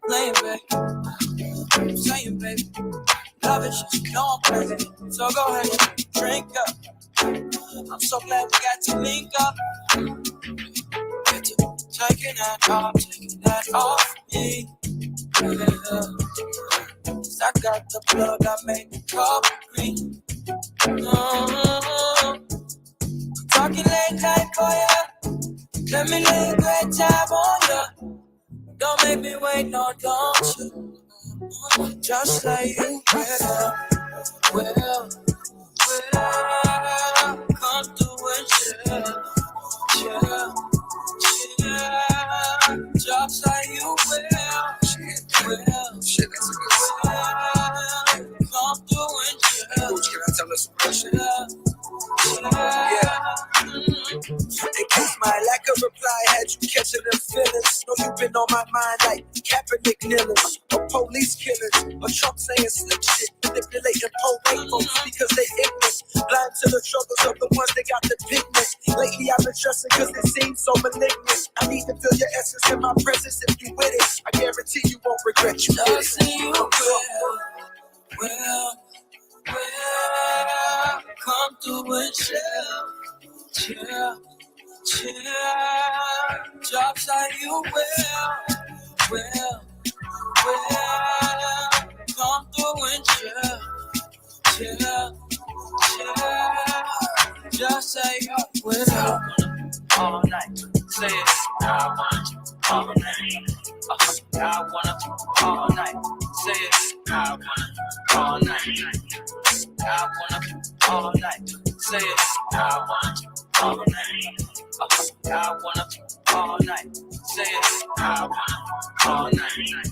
laying back, saying, baby, love it, you know I'm crazy. So go ahead, drink up. I'm so glad we got to link up. Taking that off me. Yeah. 'Cause I got the plug, I make the coffee green. Talking late night for ya. Let me lay a great time on ya. Don't make me wait, no, don't you? Just like you will. Come through and chill. Just like you will. Shit, that's a good song. Come through and chill. Coach, can I tell us some real shit? Yeah. In case my lack of reply had you catching the feelings. Know you been on my mind like Kaepernick killers, or police killers, or Trump saying slick shit, manipulating poor folks because they ignorant, blind to the struggles of the ones that got the pigment. Lately I've been stressing cause they seem so malignant. I need to feel your essence in my presence if you with it. I guarantee you won't regret you did it. You will, come through and chill. Drops like you will, come through and chill, just say you will. All night, say it. I want you all night. I wanna all night. Say it. I wanna all night. I wanna all night. Say it. I want you all night. I wanna all night. Say it. I wanna all night.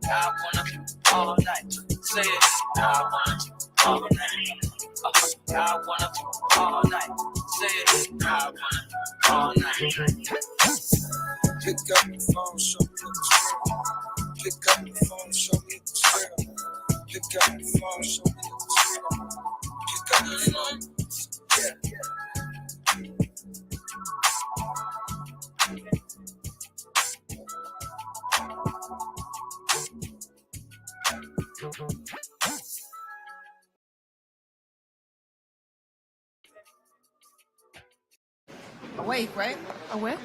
I wanna all night. Say it. I want you all night. I wanna all night. Say it. I wanna all night. Pick up the phone, show me what's real. Pick up the phone, show me what's real. Pick up the phone, show me what's real. Pick up the phone. Yeah. Awake, right? Awake?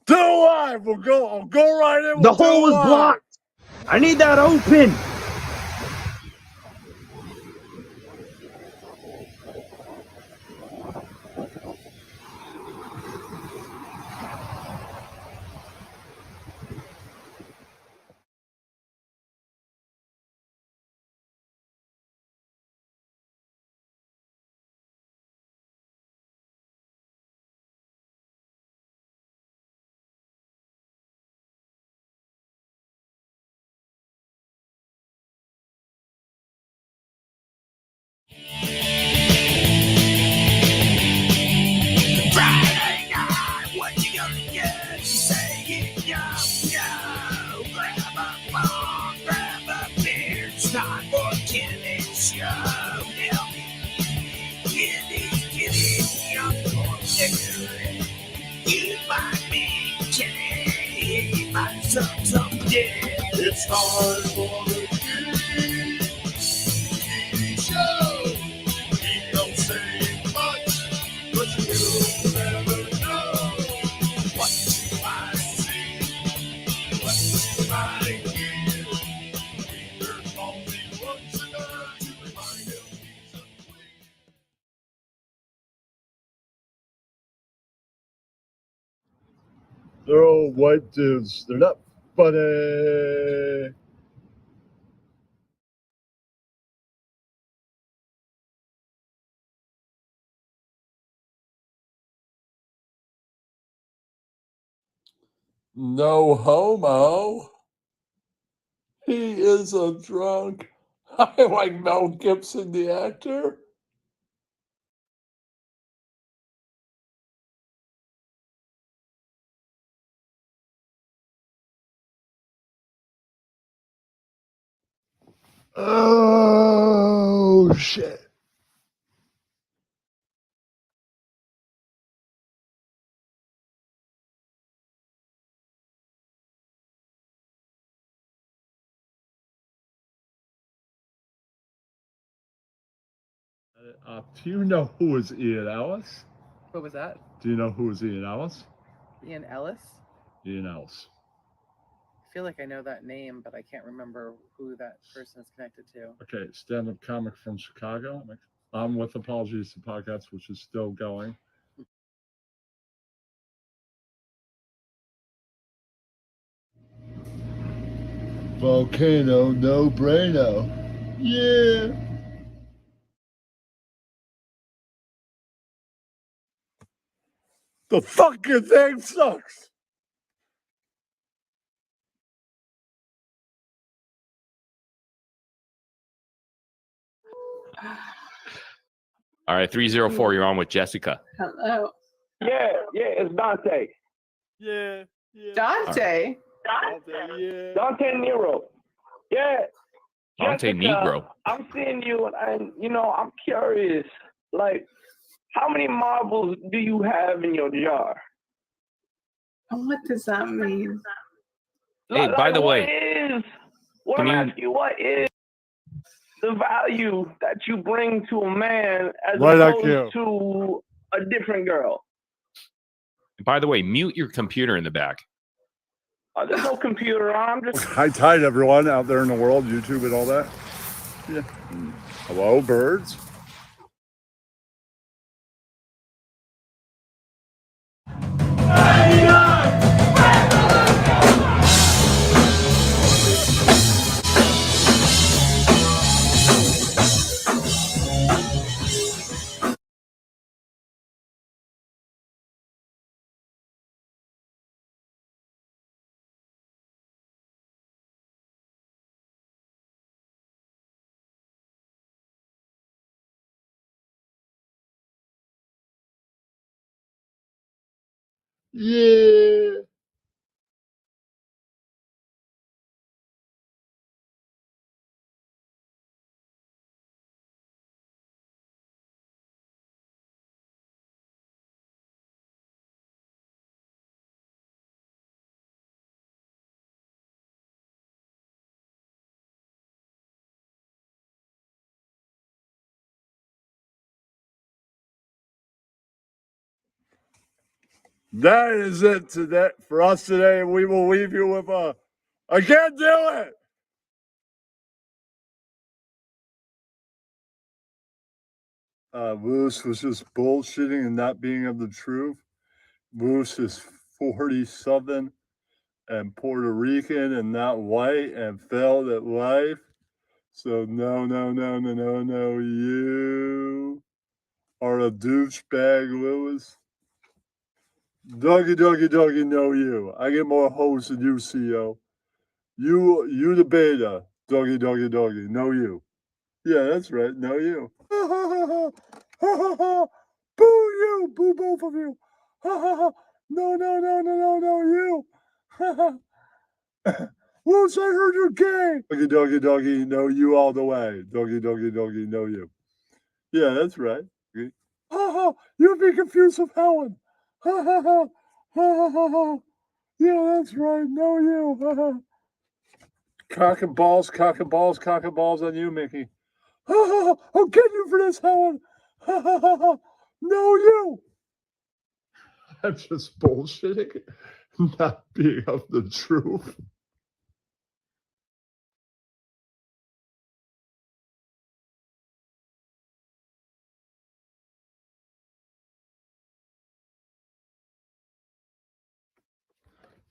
Still alive. I'll go right in. The hole is blocked. I need that open. Friday night, what you gonna get? Say it, yo. Grab a phone, grab a beer. It's time for Kenny Show. Help me get it, young boy. You find me, Kenny. You find some yeah. It's time for the Kenny Show. He don't say much, but you'll never know what you might see, what you might hear. There's only one singer to remind him he's a queen. They're all white dudes. They're not funny. No homo. He is a drunk. I like Mel Gibson, the actor. Oh, shit. Do you know who was Ian Ellis? What was that? Do you know who was Ian Ellis? Ian Ellis? Ian Ellis. I feel like I know that name, but I can't remember who that person is connected to. Okay, stand-up comic from Chicago. I'm with Apologies to Podcast, which is still going. Volcano no braino. Yeah. The fucking thing sucks. All right, 304, you're on with Jessica. Hello. Yeah, it's Dante. Yeah. Dante. Yeah. Dante Nero. Yeah. Dante Jessica, Negro. I'm seeing you, and I'm curious. Like, how many marbles do you have in your jar? What does that mean? Hey, by the way, what can I'm you- asking you, what is the value that you bring to a man as Right on opposed to a different girl? By the way, mute your computer in the back. There's no computer on. I'm just High tide, everyone out there in the world, YouTube and all that. Yeah. Hello, birds. Yeah. That is it today for us today. We will leave you with I can't do it. Moose was just bullshitting and not being of the truth. Moose is 47 and Puerto Rican and not white and failed at life. So no. You are a douchebag, Lewis. Doggy, no you. I get more hoes than you, CO. You the beta. Doggy, no you. Yeah, that's right, no you. Boo you, boo both of you. No, you. Lewis, I heard you're gay. Doggy, no you all the way. Doggy, no you. Yeah, that's right. You'd be confused with Helen. Yeah, that's right. No, you. Cock and balls on you, Mickey. I'll get you for this, Helen. No, you. I'm just bullshitting, not being of the truth.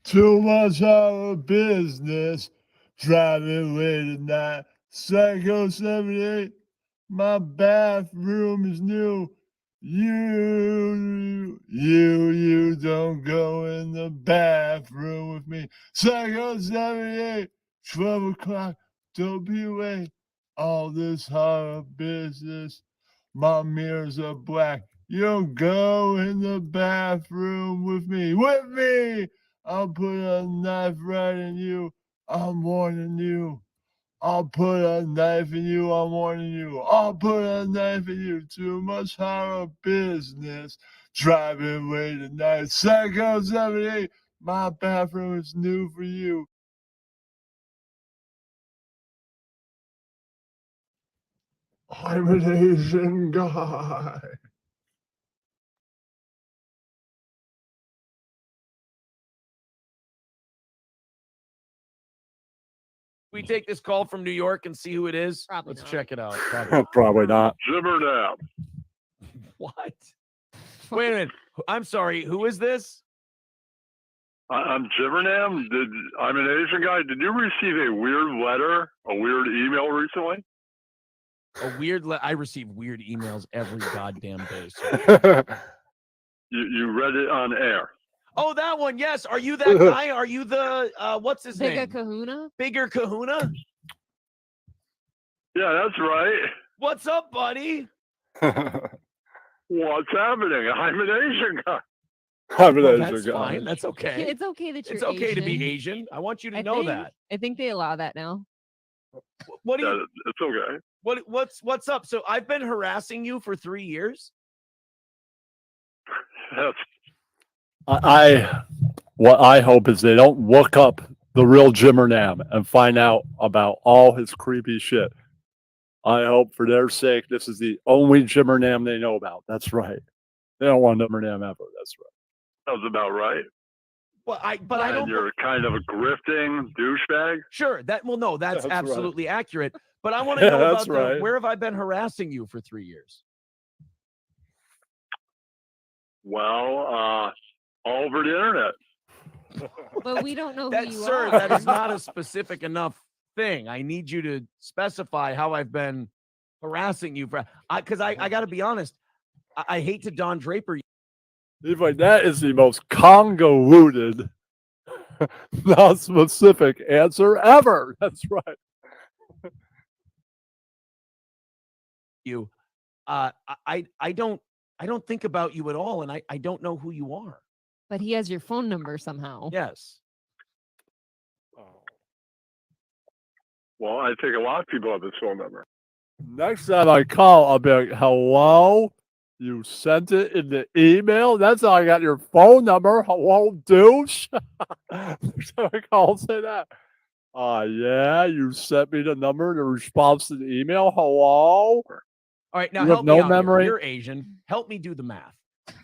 Too much out of business. Driving late at night. Psycho 78. My bathroom is new. You don't go in the bathroom with me. Psycho 78, 12 o'clock, don't be late. All this horror business, my mirrors are black. You don't go in the bathroom with me. With me! I'll put a knife right in you. I'm warning you. I'll put a knife in you, I'm warning you. I'll put a knife in you. Too much horror business. Driving late at night. Psycho 78. My bathroom is new for you. I'm an Asian guy. We take this call from New York and see who it is. Probably Let's not. check it out. Probably. Probably not. Zimmernam. What? Wait a minute. I'm sorry. Who is this? I'm Zimmernam. I'm an Asian guy. Did you receive a weird letter, a weird email recently? A weird. I receive weird emails every goddamn day. So. You read it on air. Oh, that one. Yes. Are you that guy? Are you the what's his Bigger name? Kahuna? Bigger Kahuna? Yeah, that's right. What's up, buddy? What's happening? I'm an Asian guy. I'm an Well, Asian that's guy. fine. That's okay. It's okay that you're It's okay to be Asian. Asian. I want you to I know think- that. I think they allow that now. What do Yeah, you? it's okay. What's up? So I've been harassing you for 3 years. That's What I hope is they don't look up the real Jimmernam and find out about all his creepy shit. I hope for their sake this is the only Jimmernam they know about. That's right. They don't want Jimmernam ever. That's right. sounds about right. Well, I And don't. you're kind of a grifting douchebag. Sure. No, that's That's right. absolutely accurate. But I want to Yeah, know about that's right. where have I been harassing you for 3 years? Well, all over the internet. But we don't know who That, you sir, are. that is not a specific enough thing. I need you to specify how I've been harassing you for. Because I got to be honest. I hate to Don Draper. Even that is the most convoluted, not specific answer ever. That's right. You, I don't think about you at all, and I don't know who you are. But he has your phone number somehow. Yes. Well, I think a lot of people have this phone number. Next time I call, I'll be like, hello? You sent it in the email? That's how I got your phone number. Hello, douche? Next time I call, I'll say that. Yeah, you sent me the number, the response to the email. Hello? All right, now You help have me no out here. memory? You're Asian. Help me do the math.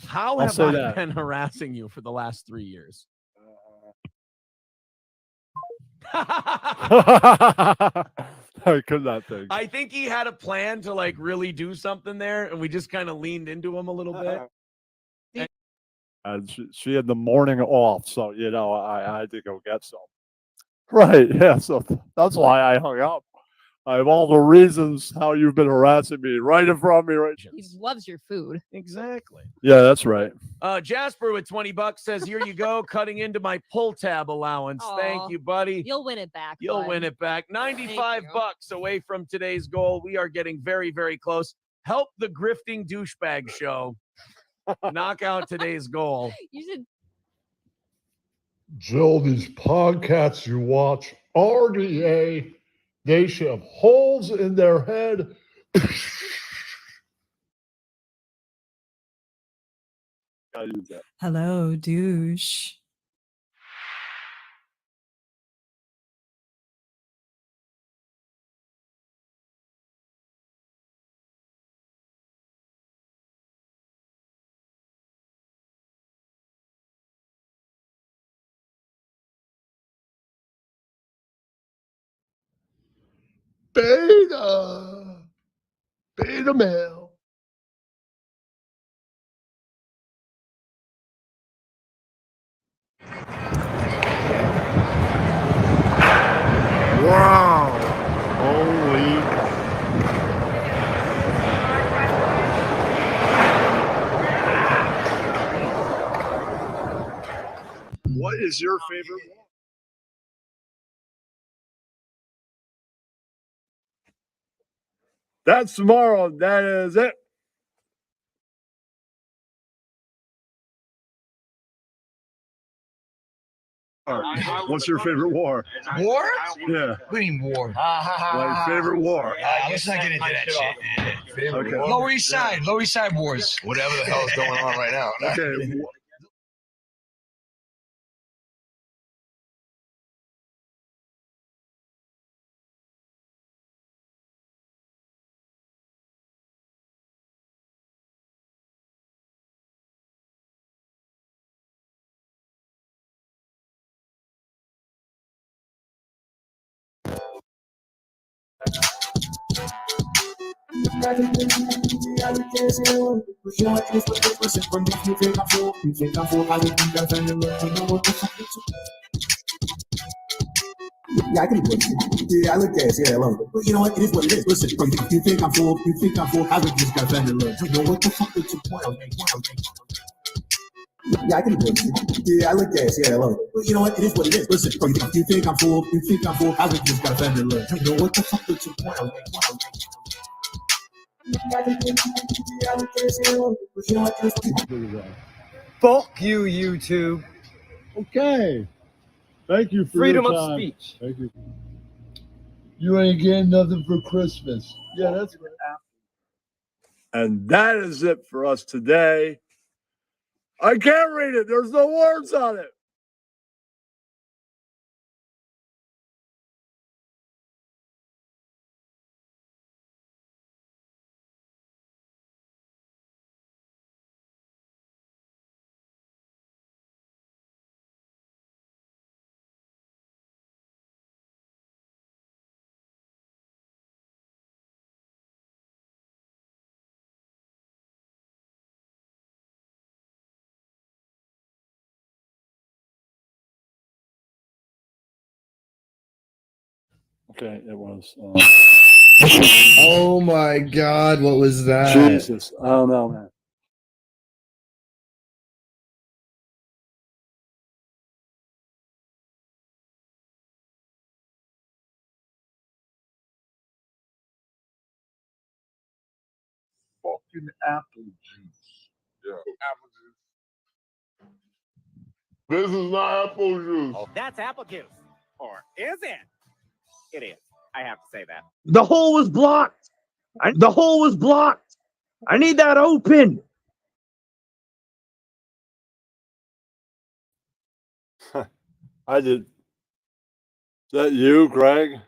How I'll have say I that. been harassing you for the last 3 years? I could not think. I think he had a plan to like really do something there, and we just kind of leaned into him a little bit. And she had the morning off, so I had to go get some. Right, yeah. So that's why I hung up. I have all the reasons how you've been harassing me right in front of me, right? He loves your food. Exactly. Yeah, that's right. Jasper with $20 says, "Here you go, cutting into my pull tab allowance. Aw. Thank you, buddy. You'll win it back. You'll bud. win it back. $95 away from today's goal. We are getting very, very close. Help the grifting douchebag show knock out today's goal." You should. Jill, these podcasts you watch, RDA, they should have holes in their head. I use that. Hello, douche. Beta male. Wow. Holy. is your favorite war? That's tomorrow. That is it. What's your favorite war? War? Yeah. What do you mean war? My favorite war. Let's not get into that shit. Favorite Okay. war? Lower East Side wars. Whatever the hell is going on right now. Okay. Yeah, I can put yeah, I look gas, yeah, I love it. But you know what? It is what it is. Listen, from you think I'm full, I would just got family love. You know what the fuck is your point? Yeah, I can put yeah, I look gas, yeah, I love it. But you know what? It is what it is. Listen, from you think I'm full, I would just got family love. You know what the fuck is your point? Fuck you, YouTube. Okay. Thank you for Freedom your of time. speech. Thank you. You ain't getting nothing for Christmas. Yeah, that's right. And that is it for us today. I can't read it. There's no words on it. Okay, it was. Oh my God, what was that? Jesus, I don't know, man. Fucking apple juice. Yeah, apple juice. This is not apple juice. That's apple juice. Or is it? It is. I have to say that. The hole was blocked. The hole was blocked. I need that open. I did. Is that you, Greg?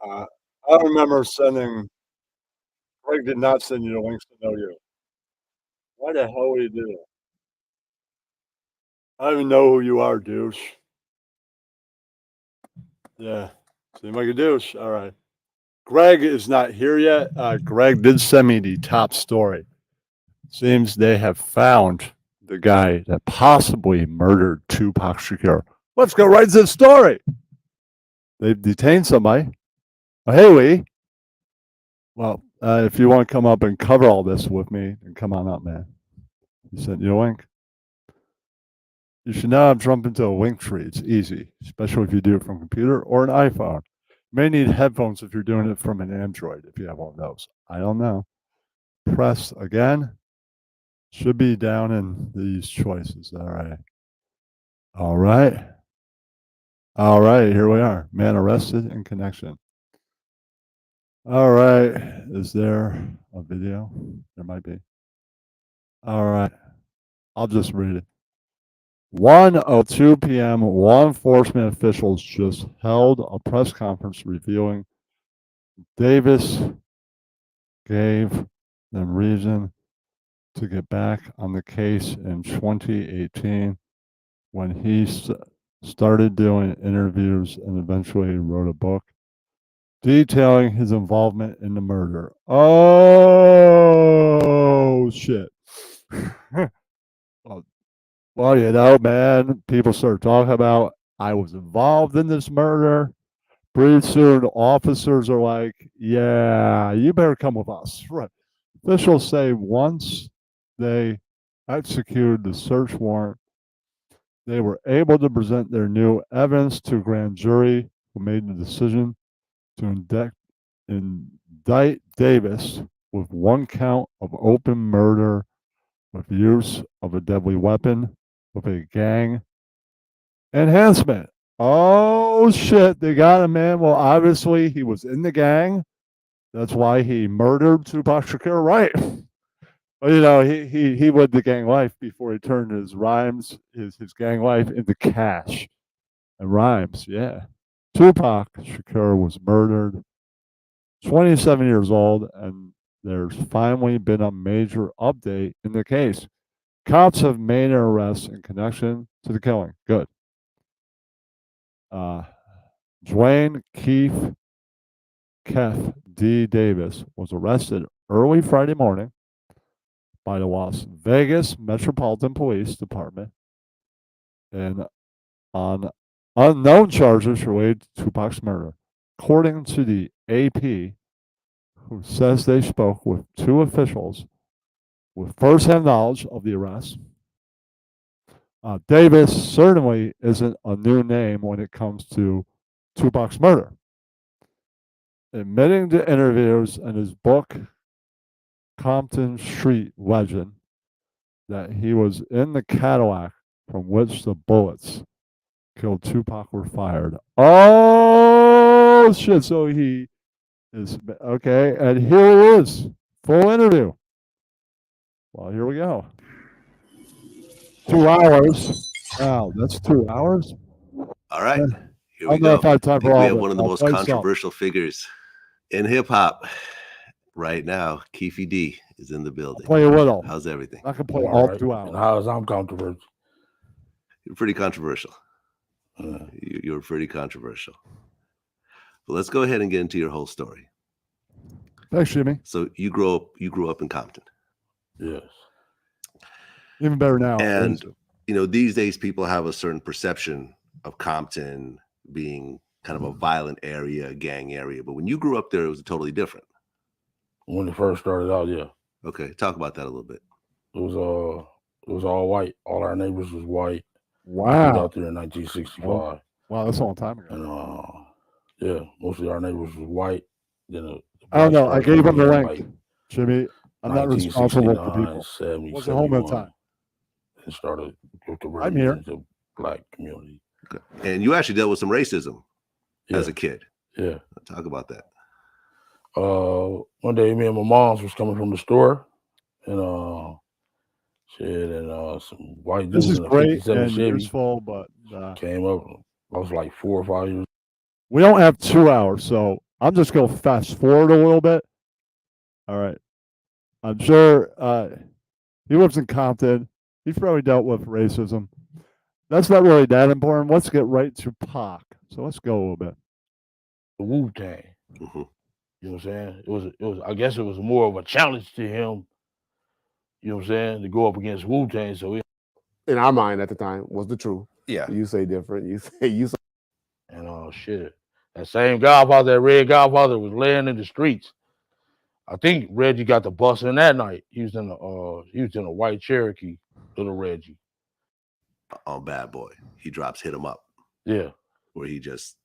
I don't remember sending. Greg did not send you the links to know you. Why the hell would he do that? I don't even know who you are, douche. Yeah, seem like a douche. All right. Greg is not here yet. Greg did send me the top story. Seems they have found the guy that possibly murdered Tupac Shakur. Let's go right to the story. They've detained somebody. Oh, hey, Lee. Well, if you want to come up and cover all this with me, then come on up, man. He sent you a link. You should now jump into a link tree. It's easy, especially if you do it from a computer or an iPhone. You may need headphones if you're doing it from an Android, if you have one of those. I don't know. Press again. Should be down in these choices. All right. All right. All right. Here we are. Man arrested in connection. All right. Is there a video? There might be. All right. I'll just read it. 1:02 p.m., law enforcement officials just held a press conference revealing Davis gave them reason to get back on the case in 2018 when he started doing interviews and eventually wrote a book detailing his involvement in the murder. Oh, shit. Well, you know, man, people start talking about I was involved in this murder. Pretty soon, officers are like, yeah, you better come with us. Right. Officials say once they executed the search warrant they were able to present their new evidence to a grand jury, who made the decision to indict Davis with one count of open murder with use of a deadly weapon with a gang enhancement. Oh shit, they got him, man. Well, obviously he was in the gang. That's why he murdered Tupac Shakur, right? Well, you know, he lived the gang life before he turned his rhymes, his gang life into cash and rhymes. Yeah. Tupac Shakur was murdered, 27 years old, and there's finally been a major update in the case. Cops have made an arrest in connection to the killing. Good. Dwayne Keith D. Davis was arrested early Friday morning by the Las Vegas Metropolitan Police Department and on unknown charges related to Tupac's murder. According to the AP, who says they spoke with two officials with first-hand knowledge of the arrest. Davis certainly isn't a new name when it comes to Tupac's murder. Admitting to interviews in his book, Compton Street Legend, that he was in the Cadillac from which the bullets killed Tupac were fired. Oh, shit. So he is, okay. And here he is, full interview. Well, here we go. 2 hours. Wow, that's 2 hours? All right. Yeah. Here we I don't know go. if I have time I for think all we of have it. one of the I'll most play some. controversial figures in hip hop right now. Keefy D is in the building. Play a little. How's everything? I can play all 2 And hours. how's I'm controversial? You're pretty controversial. You're pretty controversial. But let's go ahead and get into your whole story. Thanks, Jimmy. So you grew up in Compton. Yes. Even better now. And you know, these days people have a certain perception of Compton being kind of a violent area, a gang area. But when you grew up there, it was totally different. When it first started out, yeah. Okay, talk about that a little bit. It was all white. All our neighbors was white. Wow. Moved out there in 1965. Wow, that's a long time ago. And yeah, mostly our neighbors was white. Then I don't know. I blacks gave him started the coming link, in, like, Jimmy. I'm not responsible for 1969, people. 70, Wasn't home at the 71, time. and started with the I'm here. into black community. Okay. And you actually dealt with some racism as a kid. Yeah. Talk about that. One day, me and my moms was coming from the store, and some white This dudes is in a great 57 and Chevy useful, but came up. I was like 4 or 5 years. we don't have 2 hours, so I'm just going to fast forward a little bit. All right. I'm sure he lives in Compton. He's probably dealt with racism. That's not really that important. Let's get right to Pac. So let's go a little bit. The Wu-Tang. Mm-hmm. You know what I'm saying? It was. I guess it was more of a challenge to him. You know what I'm saying? To go up against Wu-Tang. So in our mind at the time was the truth. Yeah. You say different. You say. And shit, that same Godfather, that Red Godfather, was laying in the streets. I think Reggie got the bus in that night. He was in a white Cherokee, little Reggie. On Bad Boy, he drops "Hit 'Em Up." Yeah, where he just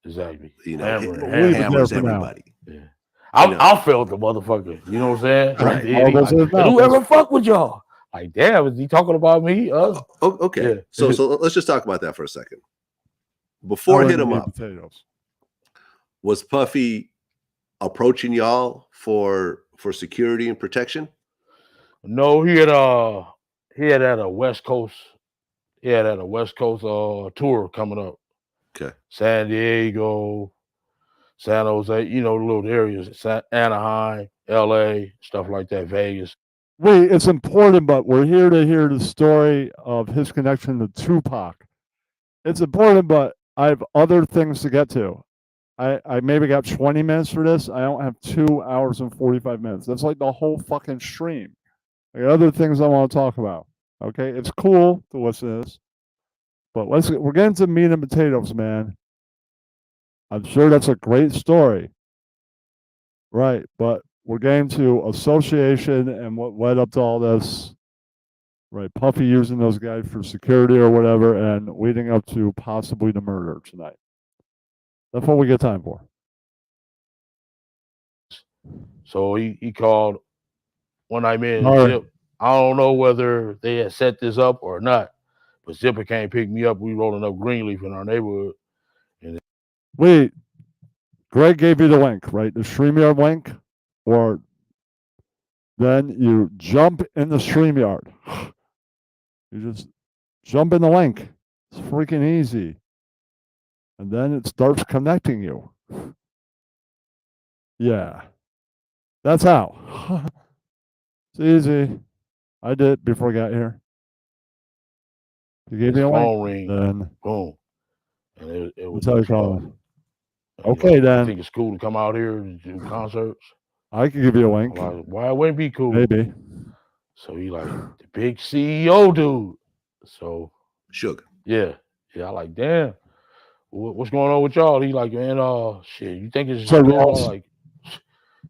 exactly, you know hammers everybody. Yeah, I felt the motherfucker. You know what I'm saying? Right. And whoever fuck with y'all, like, damn, is he talking about me? Okay, Yeah. so let's just talk about that for a second. Before "Hit 'Em Up," was Puffy approaching y'all for security and protection? No, he had had a West Coast. He had a West Coast tour coming up. Okay. San Diego, San Jose, you know, the little areas, Anaheim, LA, stuff like that, Vegas. Wait, it's important, but we're here to hear the story of his connection to Tupac. It's important, but I have other things to get to. I maybe got 20 minutes for this. I don't have 2 hours and 45 minutes. That's like the whole fucking stream. I got other things I want to talk about. Okay, it's cool to listen to this, but we're getting to meat and potatoes, man. I'm sure that's a great story, right? But we're getting to association and what led up to all this. Right. Puffy using those guys for security or whatever and leading up to possibly the murder tonight. That's what we get time for. So he called one night, man. All right. Zip, I don't know whether they had set this up or not, but Zipper came pick me up. We rolling up Greenleaf in our neighborhood. And Wait, Greg gave you the link, right? The StreamYard link? Or then you jump in the StreamYard. You just jump in the link. It's freaking easy. And then it starts connecting you. Yeah. That's how. It's easy. I did it before I got here. You gave me a phone link. ring, Then boom. And it was that's how you call it. Okay, I then. think it's cool to come out here and do concerts. I can give you a link. I'm like, why wouldn't it be cool? Maybe. So he like the big CEO dude. So Sugar. Yeah. I like, damn. What's going on with y'all? He like, man, shit, you think it's So cool? I'm Ross- like,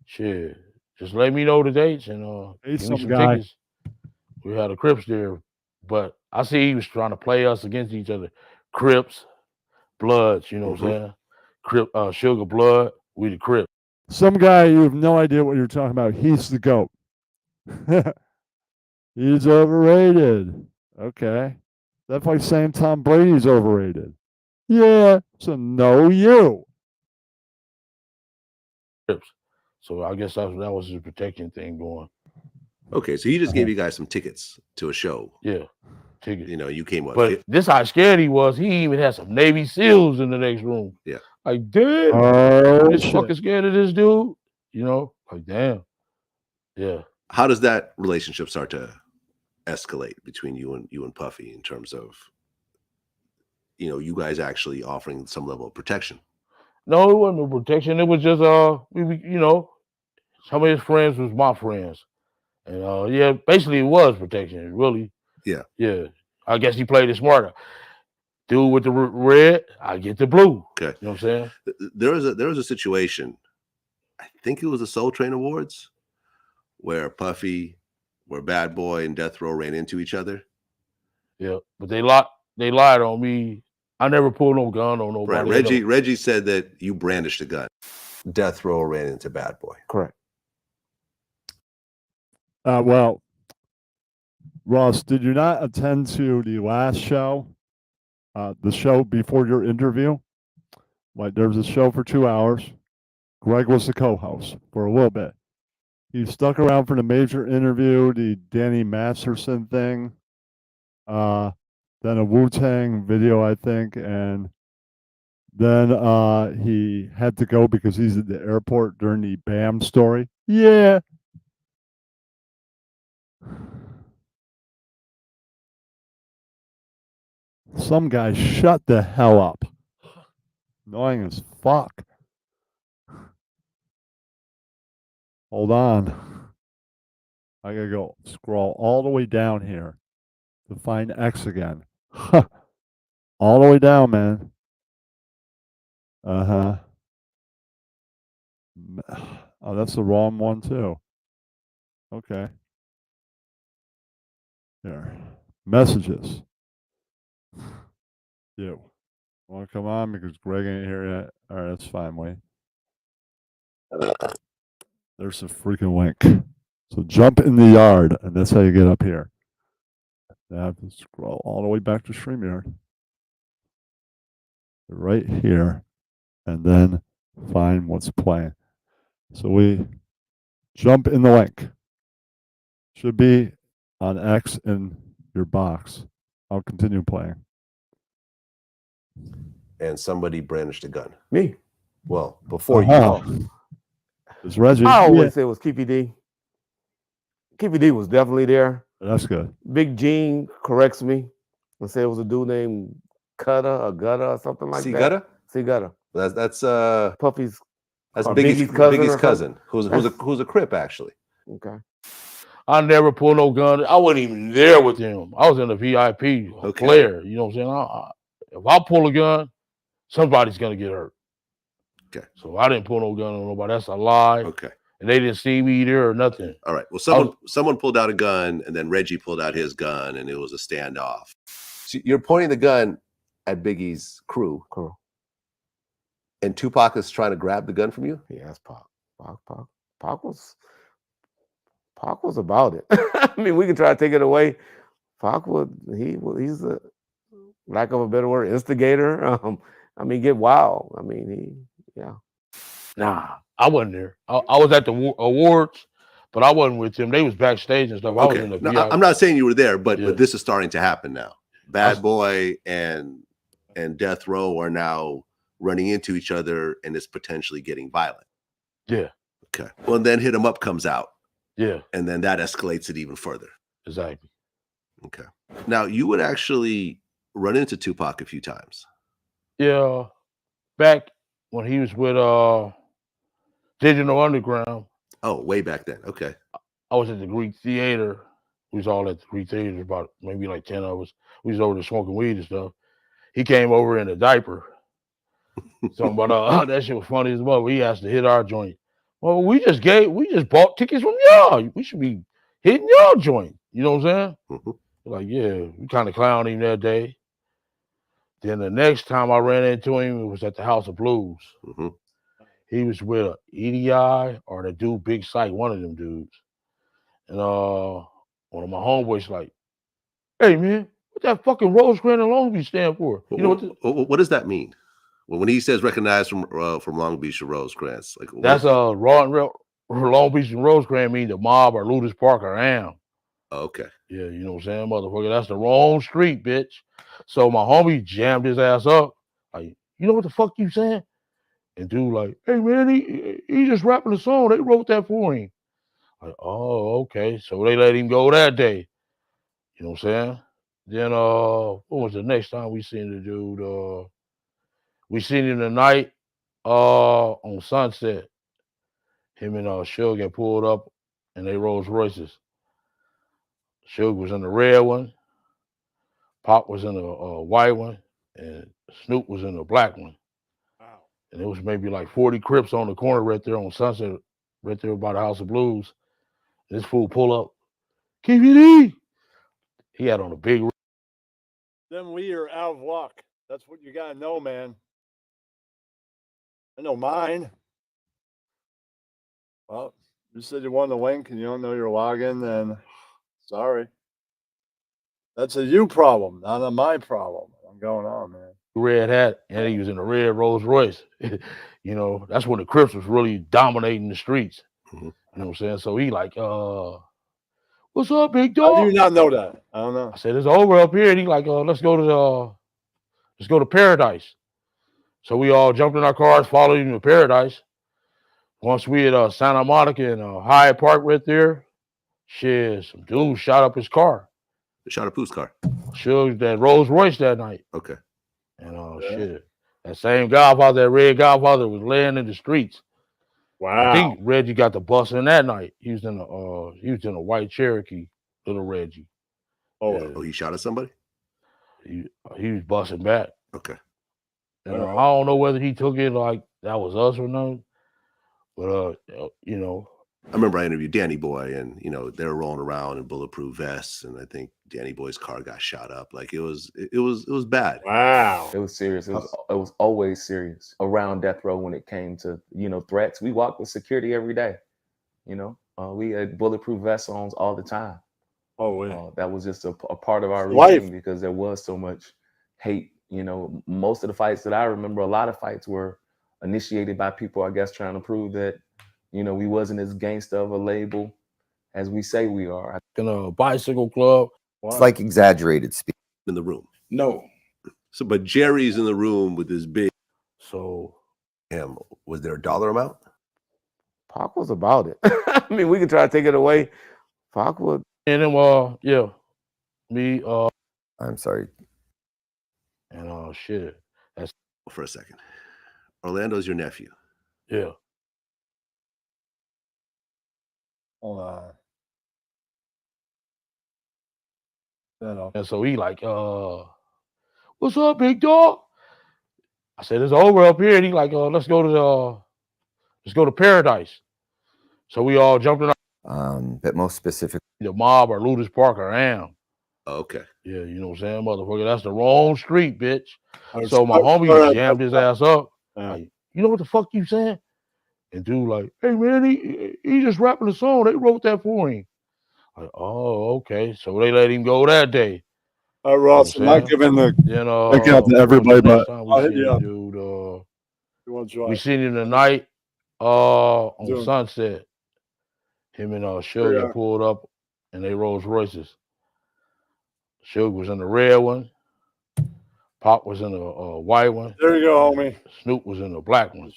shit, just let me know the dates and Hey, give me some some guy. tickets. We had a Crips there, but I see he was trying to play us against each other. Crips, Bloods, you know what I'm saying? Sugar, Blood, we the Crips. Some guy you have no idea what you're talking about. He's the GOAT. He's overrated. Okay. That's like saying Tom Brady's overrated. Yeah. So no you. Crips. So I guess that was his protection thing going. Okay, so he just gave you guys some tickets to a show. Yeah, tickets. You know, you came up. But this how scared he was. He even had some Navy SEALs in the next room. Yeah. Like, damn, Oh, this shit. fucking scared of this dude. You know, like, damn. Yeah. How does that relationship start to escalate between you and Puffy in terms of, you know, you guys actually offering some level of protection? No, it wasn't no protection. It was just you know, some of his friends was my friends. And yeah, basically it was protection, really. Yeah. Yeah. I guess he played it smarter. Dude with the red, I get the blue. Okay. You know what I'm saying? There was a situation, I think it was the Soul Train Awards, where Bad Boy and Death Row ran into each other. Yeah. But they lied on me. I never pulled no gun on nobody. Right. Reggie said that you brandished a gun. Death Row ran into Bad Boy. Correct. Well, Ross, did you not attend to the last show? The show before your interview? Like, there was a show for 2 hours. Greg was the co-host for a little bit. He stuck around for the major interview, the Danny Masterson thing, then a Wu-Tang video, I think, and then he had to go because he's at the airport during the BAM story. Yeah. Some guy shut the hell up. Annoying as fuck. Hold on. I gotta go scroll all the way down here to find X again. All the way down, man. Uh-huh. Oh, that's the wrong one too. Okay. Here. Messages. You want to come on because Greg ain't here yet? All right, that's fine. Wait. There's a freaking link. So jump in the yard, and that's how you get up here. You have to scroll all the way back to StreamYard. Right here, and then find what's playing. So we jump in the link. Should be on X in your box. I'll continue playing. And somebody brandished a gun. Me. Well, before you. It's Reggie. I always say it was Keepy D. Keepy D was definitely there. That's good. Big Gene corrects me and say it was a dude named Cutter or Gutter or something like that. Gutter? C Gutter. That's Puffy's. That's or Biggie's cousin. cousin, who's a Crip actually. Okay. I never pulled no gun. I wasn't even there with him. I was in the VIP player. You know what I'm saying? If I pull a gun, somebody's gonna get hurt. Okay. So I didn't pull no gun on nobody. That's a lie. Okay. and they didn't see me there or nothing. All right. Well, someone pulled out a gun, and then Reggie pulled out his gun, and it was a standoff. So you're pointing the gun at Biggie's crew, and Tupac is trying to grab the gun from you. Yeah, that's Pac. Pac was about it. I mean, we can try to take it away. He's a, lack of a better word, instigator. I mean, get wild. I mean, Nah, I wasn't there. I was at the awards, but I wasn't with them. They was backstage and stuff. I was in the No, I'm not saying you were there, but this is starting to happen now. Bad Boy and Death Row are now running into each other, and it's potentially getting violent. Yeah. Okay. Well, then Hit 'Em Up comes out. Yeah. And then that escalates it even further. Exactly. Okay. Now you would actually run into Tupac a few times. Yeah. Back when he was with Digital Underground. Oh, way back then. Okay. I was at the Greek Theater. We was all at the Greek Theater, about maybe like 10 of us. We was over there smoking weed and stuff. He came over in a diaper. So, but that shit was funny as well. He asked to hit our joint. Well, we just bought tickets from y'all. We should be hitting y'all joint. You know what I'm saying? Like, yeah, we kind of clowned him that day. Then the next time I ran into him, it was at the House of Blues. He was with EDI or the dude Big Sight, one of them dudes. And one of my homeboys like, hey man, what that fucking Rosecrans and Long Beach stand for? You know what does that mean? Well, when he says recognized from Long Beach to Rosecrans, like that's Long Beach and Rosecrans mean the mob or Ludus Park or Am. Okay. Yeah, you know what I'm saying, motherfucker. That's the wrong street, bitch. So my homie jammed his ass up. Like, you know what the fuck you saying? And dude like, hey man, he just rapping the song. They wrote that for him. Like, oh, okay. So they let him go that day. You know what I'm saying? Then what was the next time we seen the dude? We seen him tonight on Sunset. Him and Suge get pulled up and they Rolls Royces. Suge was in the red one, Pop was in the white one, and Snoop was in the black one. Wow. And it was maybe like 40 Crips on the corner right there on Sunset, right there by the House of Blues. And this fool pull up, KVD. He had on a big. Then we are out of luck. That's what you gotta know, man. I know mine. Well, you said you wanted the link and you don't know your login, then sorry. That's a you problem, not a my problem. I'm going on, man. Red hat, and he was in a red Rolls Royce. You know, that's when the Crips was really dominating the streets. You know what I'm saying? So he like, what's up, big dog? How do you not know that? I don't know. I said, it's over up here. And he like, let's go to Paradise. So we all jumped in our cars, followed him to Paradise. Once we at Santa Monica and Hyde Park right there, shit, some dude shot up his car. They shot up whose car? Suge, that Rolls Royce that night. Okay. And shit, that same Godfather, that red Godfather, was laying in the streets. Wow. I think Reggie got the bus in that night. He was in a white Cherokee, little Reggie. Oh, he shot at somebody? He was busting back. Okay. And I don't know whether he took it like that was us or not. But you know. I remember I interviewed Danny Boy, and you know they were rolling around in bulletproof vests, and I think Danny Boy's car got shot up. Like it was bad. Wow, it was serious. It was always serious around death row when it came to threats. We walked with security every day. We had bulletproof vests on all the time. Oh yeah, that was just a part of our routine because there was so much hate. Most of the fights that I remember, a lot of fights were initiated by people, I guess, trying to prove that. We wasn't as gangster of a label as we say we are. In a bicycle club. It's like exaggerated speed. In the room. No. So, but Jerry's in the room with this big. So. Was there a dollar amount? Pac was about it. I mean, we could try to take it away. Pac was. And then, yeah. Me, I'm sorry. And, shit. That's. For a second. Orlando's your nephew. Yeah. Hold on. And so he like, what's up, big dog? I said, it's over up here. And he like, let's go to Paradise. So we all jumped in But most specifically, the mob or Ludus Park or Am. Okay. Yeah, you know what I'm saying, motherfucker. That's the wrong street, bitch. Oh, So my sorry, homie jammed his ass up. Yeah. Like, you know what the fuck you saying? And dude like, hey man, he just rapping the song. They wrote that for him. Like, oh, okay. So they let him go that day. All right, Ross, I'm not giving the Then thank out to everybody, but we I'll hit seen you the up. dude. You want to We join? seen him tonight on Doing- Sunset. Him and Suge Yeah. pulled up in they Rolls Royces. Suge was in the red one. Pop was in the white one. There you go, homie. Snoop was in the black one.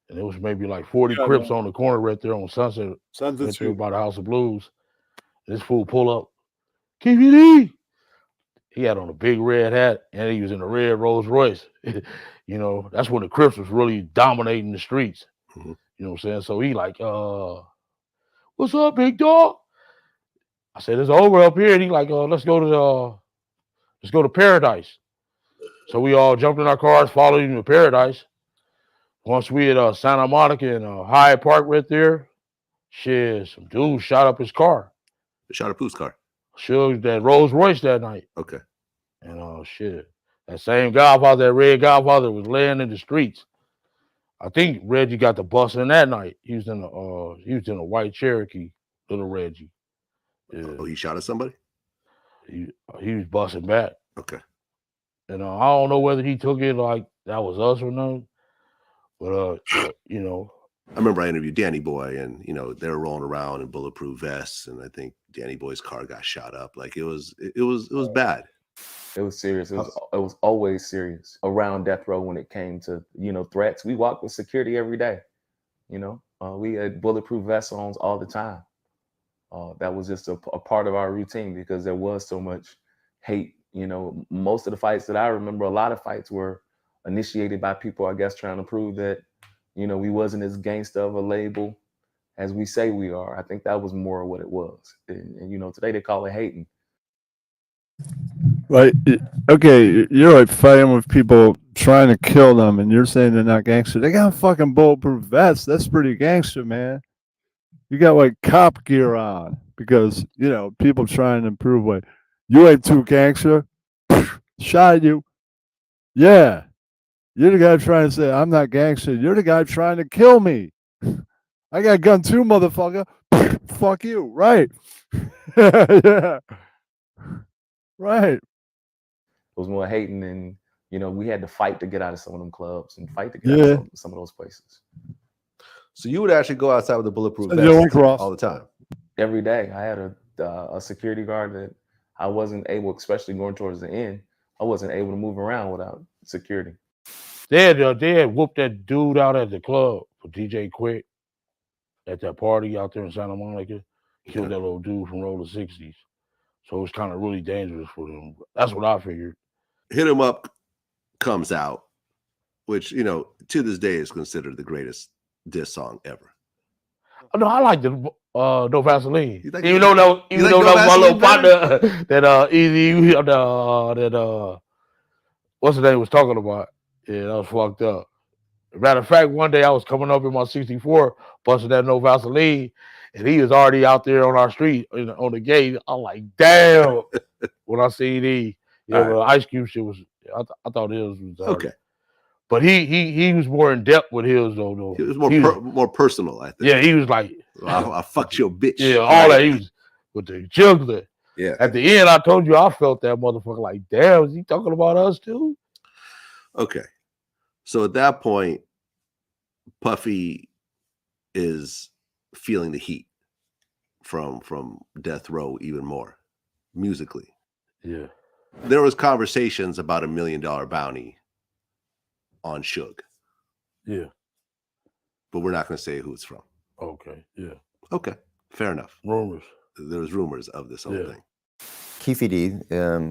And it was maybe like 40 Yeah, Crips man. on the corner right there on Sunset. Sunset Right there Street. by the House of Blues. This fool pull up. KVD. He had on a big red hat and he was in a red Rolls Royce. You know, that's when the Crips was really dominating the streets. Mhm. You know what I'm saying? So he like, what's up, big dog? I said, it's over up here. And he like, let's go to Paradise. So we all jumped in our cars, followed him to Paradise. Once we at Santa Monica and Hyde Park right there, shit, some dude shot up his car. Shot up whose car? Suge that Rolls Royce that night. Okay. And shit. That same Godfather, that red Godfather was laying in the streets. I think Reggie got the bus in that night. He was in a white Cherokee, little Reggie. Yeah. Oh, he shot at somebody? He was busting back. Okay. And I don't know whether he took it like that was us or not. But you know. I remember I interviewed Danny Boy, and you know they were rolling around in bulletproof vests, and I think Danny Boy's car got shot up. Like it was bad. It was serious. It was always serious around death row when it came to, you know, threats. We walked with security every day. You know, we had bulletproof vests on all the time. That was just a part of our routine because there was so much hate. You know, most of the fights that I remember, a lot of fights were initiated by people, I guess, trying to prove that, you know, we wasn't as gangster of a label as we say we are. I think that was more what it was. And you know, today they call it hating. Right. Okay, you're like fighting with people trying to kill them, and you're saying they're not gangster. They got fucking bulletproof vests. That's pretty gangster, man. You got like cop gear on because, you know, people trying to prove like you ain't too gangster. Shot at you. Yeah. You're the guy trying to say I'm not gangster. You're the guy trying to kill me. I got a gun too, motherfucker. Fuck you. Right. Yeah. Right. It was more hating, and you know, we had to fight to get out of some of them clubs and fight to get out of some of those places. So you would actually go outside with a bulletproof So vest you went cross. all the time. Every day, I had a security guard that I wasn't able, especially going towards the end, I wasn't able to move around without security. They had whooped that dude out at the club for DJ Quick at that party out there in Santa Monica. Killed that little dude from Roller 60s. So it was kind of really dangerous for them. That's what I figured. Hit 'Em Up comes out, which, you know, to this day is considered the greatest diss song ever. No, I like the No Vaseline. like Even No- though you like that No was my little Vaseline partner that Easy that what's the name was talking about. Yeah, that was fucked up. Matter of fact, one day I was coming up in my 64, busting that No Vaseline, and he was already out there on our street on the gate. I'm like, damn. When I see the Ice Cube shit was, I thought his was Okay. But he was more in depth with his though. It was more personal, I think. Yeah, he was like, I fucked your bitch. yeah, all that. He was with the juggler. Yeah. At the end, I told you I felt that motherfucker like, damn, is he talking about us too? Okay. So at that point, Puffy is feeling the heat from Death Row even more musically. Yeah. There was conversations about $1 million bounty on Suge, Yeah. but we're not going to say who it's from. Okay. Yeah. Okay. Fair enough. Rumors. There was rumors of this whole Yeah. thing. Keefe D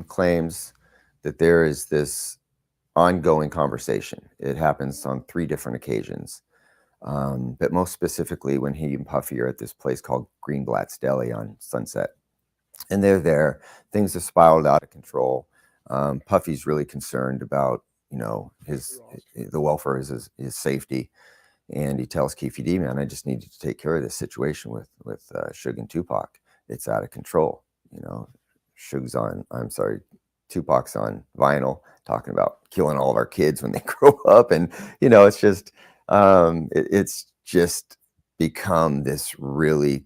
claims that there is this ongoing conversation. It happens on 3 different occasions. But most specifically when he and Puffy are at this place called Greenblatt's Deli on Sunset. And they're there. Things have spiraled out of control. Puffy's really concerned about, you know, the welfare of his safety. And he tells Keefe D, man, I just need you to take care of this situation with Suge and Tupac. It's out of control. You know, Tupac's on vinyl talking about killing all of our kids when they grow up. And, you know, it's just, it's just become this really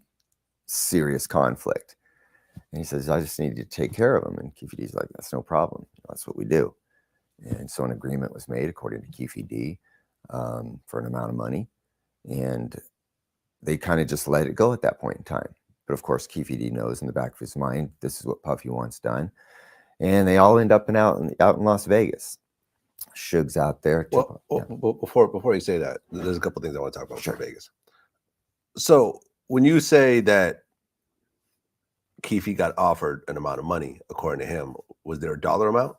serious conflict. And he says, I just need you to take care of him. And Keefe D's like, that's no problem. You know, that's what we do. And so an agreement was made, according to Keefe D, for an amount of money. And they kind of just let it go at that point in time. But of course, Keefe D knows in the back of his mind, this is what Puffy wants done. And they all end up out in Las Vegas. Suge's out there. Well, before you say that, there's a couple things I want to talk about for Vegas. So when you say that Keefe got offered an amount of money, according to him, was there a dollar amount?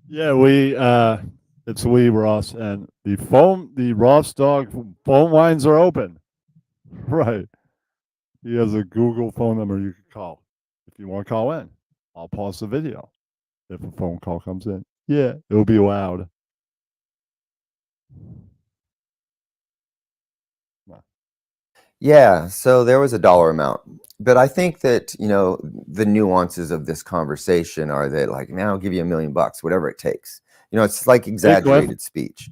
Yeah, it's Ross, and the Ross Dog phone lines are open. Right. He has a Google phone number you can call if you want to call in. I'll pause the video if a phone call comes in. Yeah, it'll be loud. Yeah, so there was a dollar amount. But I think that, you know, the nuances of this conversation are that, like, man, I'll give you $1 million, whatever it takes. You know, it's like exaggerated speech.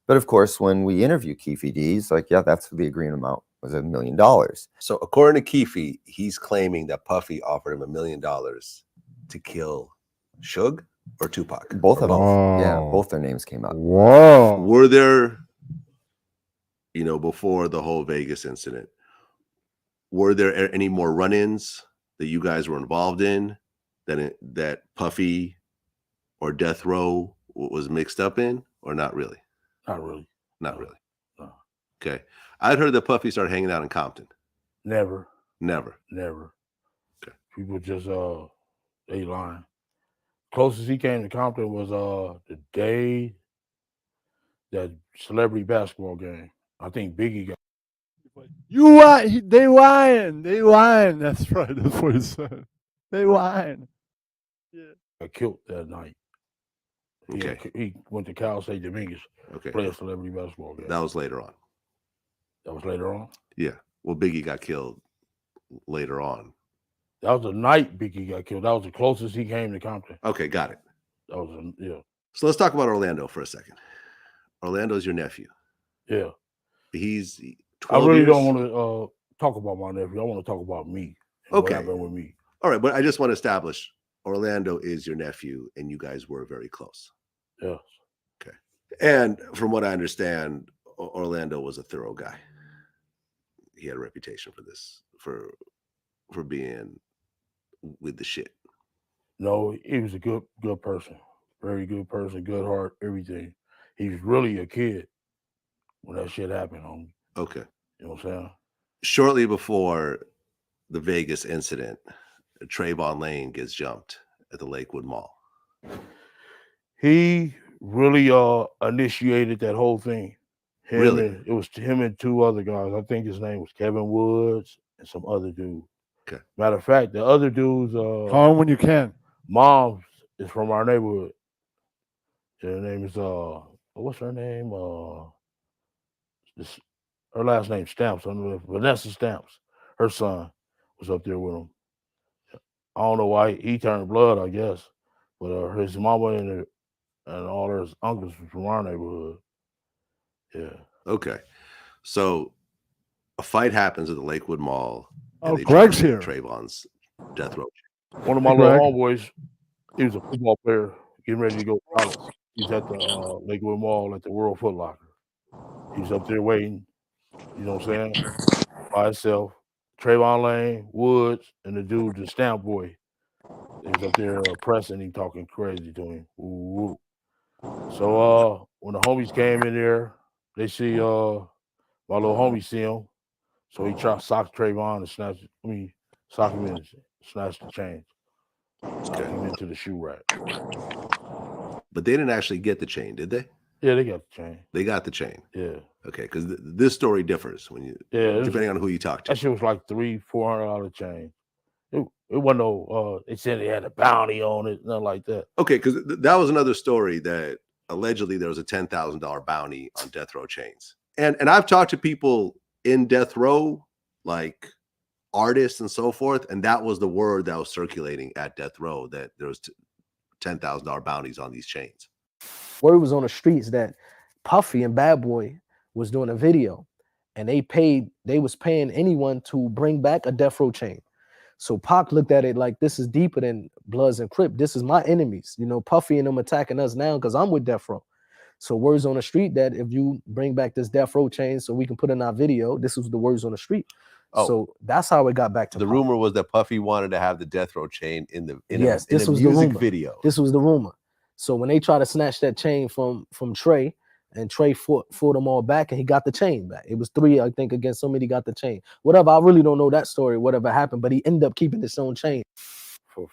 But of course, when we interview Keefe D, he's like, yeah, that's the agreement amount was $1 million. So according to Keefe, he's claiming that Puffy offered him $1 million to kill Suge or Tupac. Both of them. Yeah, both their names came up. Whoa. Were there, you know, before the whole Vegas incident, were there any more run-ins that you guys were involved in that Puffy or Death Row was mixed up in, or not really? Not really. Not really. No. Okay. I'd heard that Puffy started hanging out in Compton. Never. Never. Okay. People just they lying. Closest he came to Compton was the day that celebrity basketball game. I think Biggie got. They lying. They lying. That's right. That's what he said. They lying. Got killed that night. Okay. He went to Cal State Dominguez. Okay. Play a celebrity basketball game. That was later on. That was later on? Yeah. Well, Biggie got killed later on. That was the night Biggie got killed. That was the closest he came to Compton. Okay, got it. That was yeah. So let's talk about Orlando for a second. Orlando's your nephew. Yeah. He's 12 I really years. don't want to talk about my nephew. I want to talk about me. What Okay. happened with me. All right, but I just want to establish Orlando is your nephew, and you guys were very close. Yes. Okay. And from what I understand, Orlando was a thorough guy. He had a reputation for this, for being with the shit. No, he was a good person. Very good person, good heart, everything. He was really a kid when that shit happened on me. Okay. You know what I'm saying? Shortly before the Vegas incident, Trayvon Lane gets jumped at the Lakewood Mall. He really initiated that whole thing. Really? It was him and two other guys. I think his name was Kevin Woods and some other dude. Okay. Matter of fact, the other dude's Call him when you can. mom is from our neighborhood. Her name is what's her name? Her last name Stamps. I don't know if Vanessa Stamps. Her son was up there with him. I don't know why he turned blood, I guess, but his mama and all his uncles was from our neighborhood. Yeah. Okay. So a fight happens at the Lakewood Mall. Oh, they Greg's terminate here. Trayvon's death row. One of my Hey, little Greg. homeboys, he was a football player getting ready to go to college. He's at the Lakewood Mall at the World Foot Locker. He's up there waiting, you know what I'm saying, by himself. Trayvon Lane, Woods, and the dude, the Stamp Boy. He was up there pressing him, talking crazy to him. Ooh. So when the homies came in there, they see my little homie see him. So he tried to sock Trayvon and sock him in and snatch the chain. Sock him into the shoe rack. But they didn't actually get the chain, did they? Yeah, they got the chain. They got the chain. Yeah. Okay, because this story differs when you depending on who you talk to. That shit was like $300-$400 chain. It wasn't no they said they had a bounty on it, nothing like that. Okay, because that was another story that allegedly there was a $10,000 bounty on death row chains. And I've talked to people in death row, like artists and so forth, and that was the word that was circulating at death row, that there was $10,000 bounties on these chains. Word was on the streets that Puffy and Bad Boy was doing a video, and they was paying anyone to bring back a death row chain. So Pac looked at it like, this is deeper than Bloods and Crip. This is my enemies. You know, Puffy and them attacking us now because I'm with death row. So words on the street that if you bring back this death row chain so we can put in our video, this was the words on the street. Oh. So that's how it got back to the Pac. rumor was that Puffy wanted to have the death row chain in the Yes, in this a was the music rumor. video. This was the rumor. So when they tried to snatch that chain from Trey, and Trey fought them all back, and he got the chain back. It was 3, I think, against somebody got the chain. Whatever, I really don't know that story, whatever happened, but he ended up keeping his own chain. For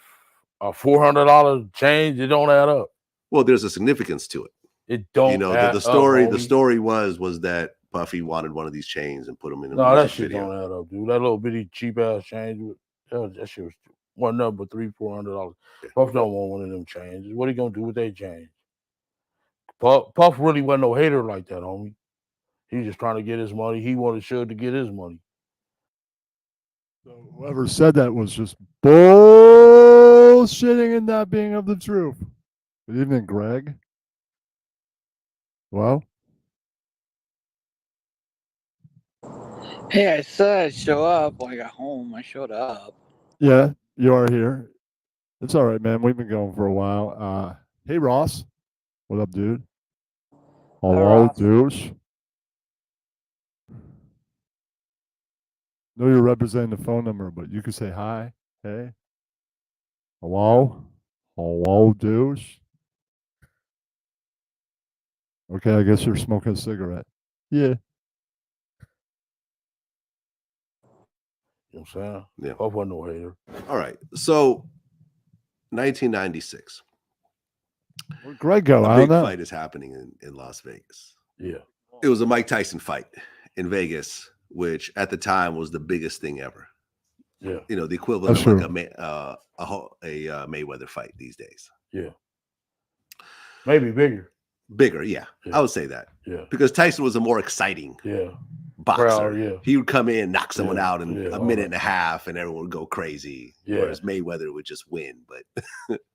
a $400 change, it don't add up. Well, there's a significance to it. It don't. You know, add the story. up, The homie. story was that Puffy wanted one of these chains and put them in a No, that music shit video. don't add up, dude. That little bitty cheap ass change, that shit was one number $300-400. Puff don't want one of them changes. What he gonna do with that change? Puff really wasn't no hater like that, homie. He was just trying to get his money. He wanted Suge to get his money. So whoever said that was just bullshitting and not being of the truth. Good evening, Greg. Well, Hey, I said I'd show up when I got home. I showed up. yeah, you are here. It's all right, man. We've been going for a while. Hey, Ross. What up, dude? Hello, Ross. douche. Know you're representing the phone number, but you can say hi. Hey. Hello? Hello, douche. Okay, I guess you're smoking a cigarette. Yeah. You know what I'm saying? Yeah. Puff wasn't no hater. All right. So 1996. Where'd Greg go? I A big don't know. fight is happening in Las Vegas. Yeah. It was a Mike Tyson fight in Vegas, which at the time was the biggest thing ever. Yeah. You know, the equivalent That's of true. like a Mayweather fight these days. Yeah. Maybe bigger. Bigger, yeah. I would say that. Yeah. Because Tyson was a more exciting boxer. Crowd, yeah. He would come in, knock someone Yeah, out in yeah, a all minute that. and a half, and everyone would go crazy. Yeah. Whereas Mayweather would just win. But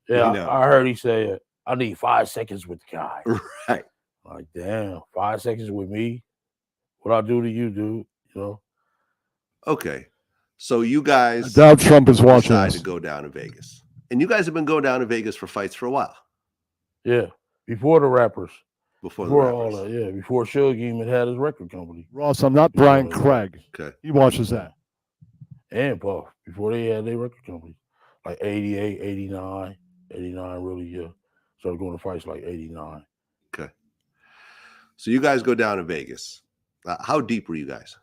Yeah, you know. I heard he say, I need 5 seconds with the guy. Right. Like, damn, 5 seconds with me? What I do to you, dude? You know? Okay. So you guys I doubt Trump is watching decide us. to go down to Vegas. And you guys have been going down to Vegas for fights for a while. Yeah. Before the rappers. Before the all rappers. that, yeah. Before Suge even had his record company. Ross, I'm not Brian Craig. Okay. He watches that. And Puff. Before they had their record company. Like 88, 89. 89 really, yeah. Started going to fights like 89. Okay. So you guys go down to Vegas. How deep were you guys?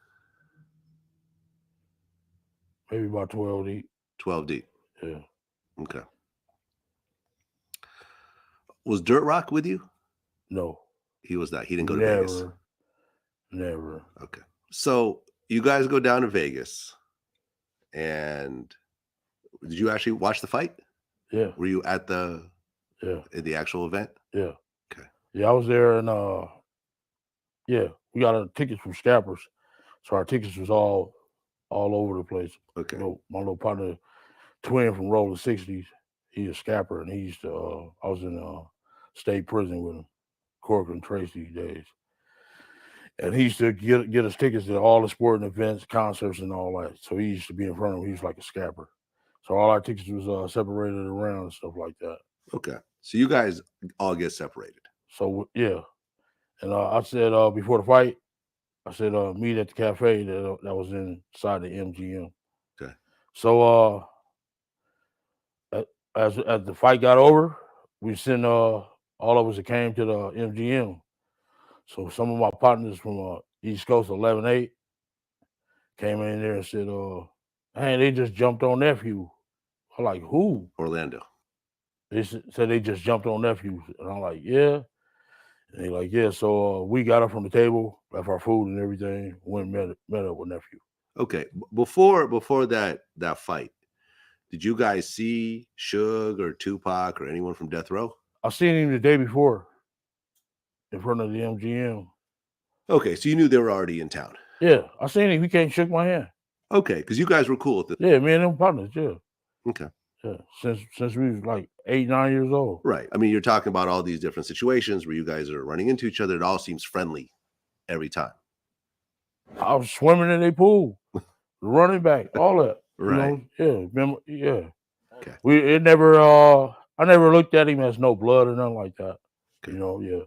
Maybe about 12 deep. 12 deep. Yeah. Okay. Was Dirt Rock with you? No. He was not. He didn't go to Never. Vegas. Never. Okay. So you guys go down to Vegas, and did you actually watch the fight? Yeah. Were you at the in the actual event? Yeah. Okay. Yeah, I was there, and yeah, we got our tickets from Scappers, so our tickets was all over the place. Okay. You know, my little partner, twin from Rolling 60s, he's a Scapper, and he used to. I was in state prison with him, Corcoran Tracy days, and he used to get us tickets to all the sporting events, concerts, and all that. So he used to be in front of him. He was like a Scapper. So all our tickets was separated around and stuff like that. Okay. So you guys all get separated. So yeah, and I said before the fight, I said meet at the cafe that was inside the MGM. Okay. So as the fight got over, we sent all of us that came to the MGM. So some of my partners from East Coast 11-8 came in there and said, "Hey, they just jumped on nephew." I'm like, "Who?" Orlando. They said they just jumped on nephews, and I'm like, "Yeah." And they like, "Yeah." So we got up from the table, left our food and everything, went and met up with nephew. Okay. Before that fight, did you guys see Suge or Tupac or anyone from Death Row? I seen him the day before. in front of the MGM. Okay, so you knew they were already in town. Yeah, I seen him. He came and shook my hand. Okay, because you guys were cool at the. Yeah, me and them partners. Yeah. Okay. Yeah, since we was like 8, 9 years old. Right. I mean, you're talking about all these different situations where you guys are running into each other. It all seems friendly every time. I was swimming in their pool, running back, all that. Right. You know? Yeah. Remember? Yeah. Okay. I never looked at him as no blood or nothing like that. Okay. You know, yeah.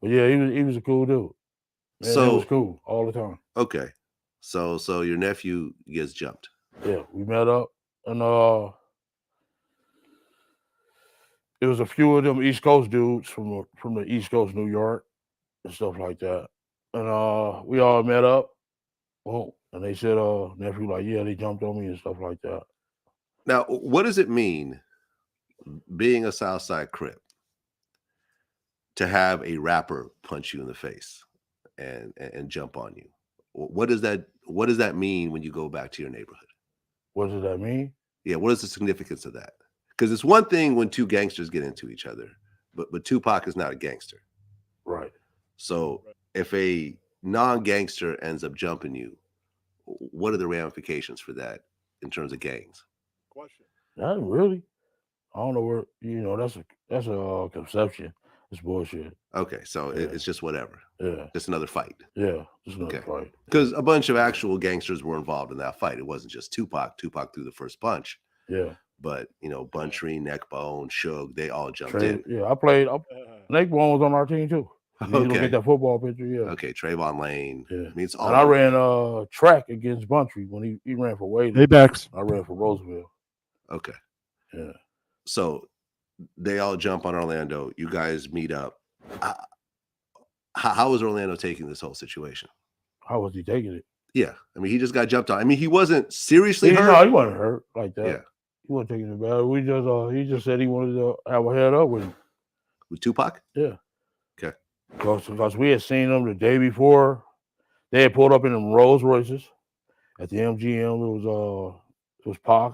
But yeah, he was a cool dude. Man, So he was cool all the time. Okay. So your nephew gets jumped. Yeah, we met up and it was a few of them East Coast dudes from the East Coast, New York, and stuff like that. And we all met up. Oh, and they said, nephew, like, yeah, they jumped on me and stuff like that. Now, what does it mean being a Southside Crip to have a rapper punch you in the face and jump on you? What does that mean when you go back to your neighborhood? What does that mean? Yeah, what is the significance of that? Because it's one thing when two gangsters get into each other, but Tupac is not a gangster. Right. So if a non-gangster ends up jumping you, what are the ramifications for that in terms of gangs? Not really. I don't know where, that's a conception. It's bullshit. Okay, so it's just whatever. Yeah. Just another fight. Yeah, just another fight. Because a bunch of actual gangsters were involved in that fight. It wasn't just Tupac. Tupac threw the first punch. Yeah. But, Buntree, Neckbone, Suge, they all jumped in. Yeah, I played. Neckbone was on our team too. You look at that football picture, yeah. Okay, Trayvon Lane. Yeah. I mean, it's all. And I ran track against Buntree when he ran for Wade. Hey, Bex. I ran for Roosevelt. Okay. Yeah. So they all jump on Orlando. You guys meet up. How was Orlando taking this whole situation? How was he taking it? Yeah. I mean, he just got jumped on. I mean, he wasn't seriously hurt. No, he wasn't hurt like that. Yeah. He wasn't taking it bad. He just said he wanted to have a head up with him. With Tupac? Yeah. Okay. Because we had seen them the day before. They had pulled up in them Rolls Royces at the MGM. It was Pac.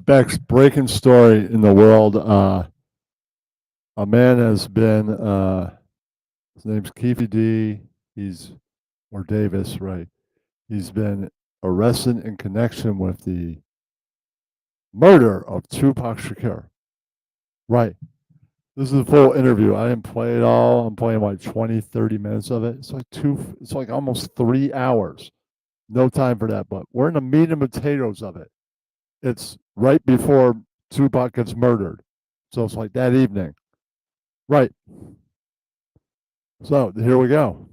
Bex, breaking story in the world. A man has been, his name's Keefe D. Or Davis, right? He's been arrested in connection with the murder of Tupac Shakur. Right. This is the full interview. I didn't play it all. I'm playing like 20, 30 minutes of it. It's like almost 3 hours. No time for that, but we're in the meat and potatoes of it. It's right before Tupac gets murdered. So it's like that evening. Right. So here we go.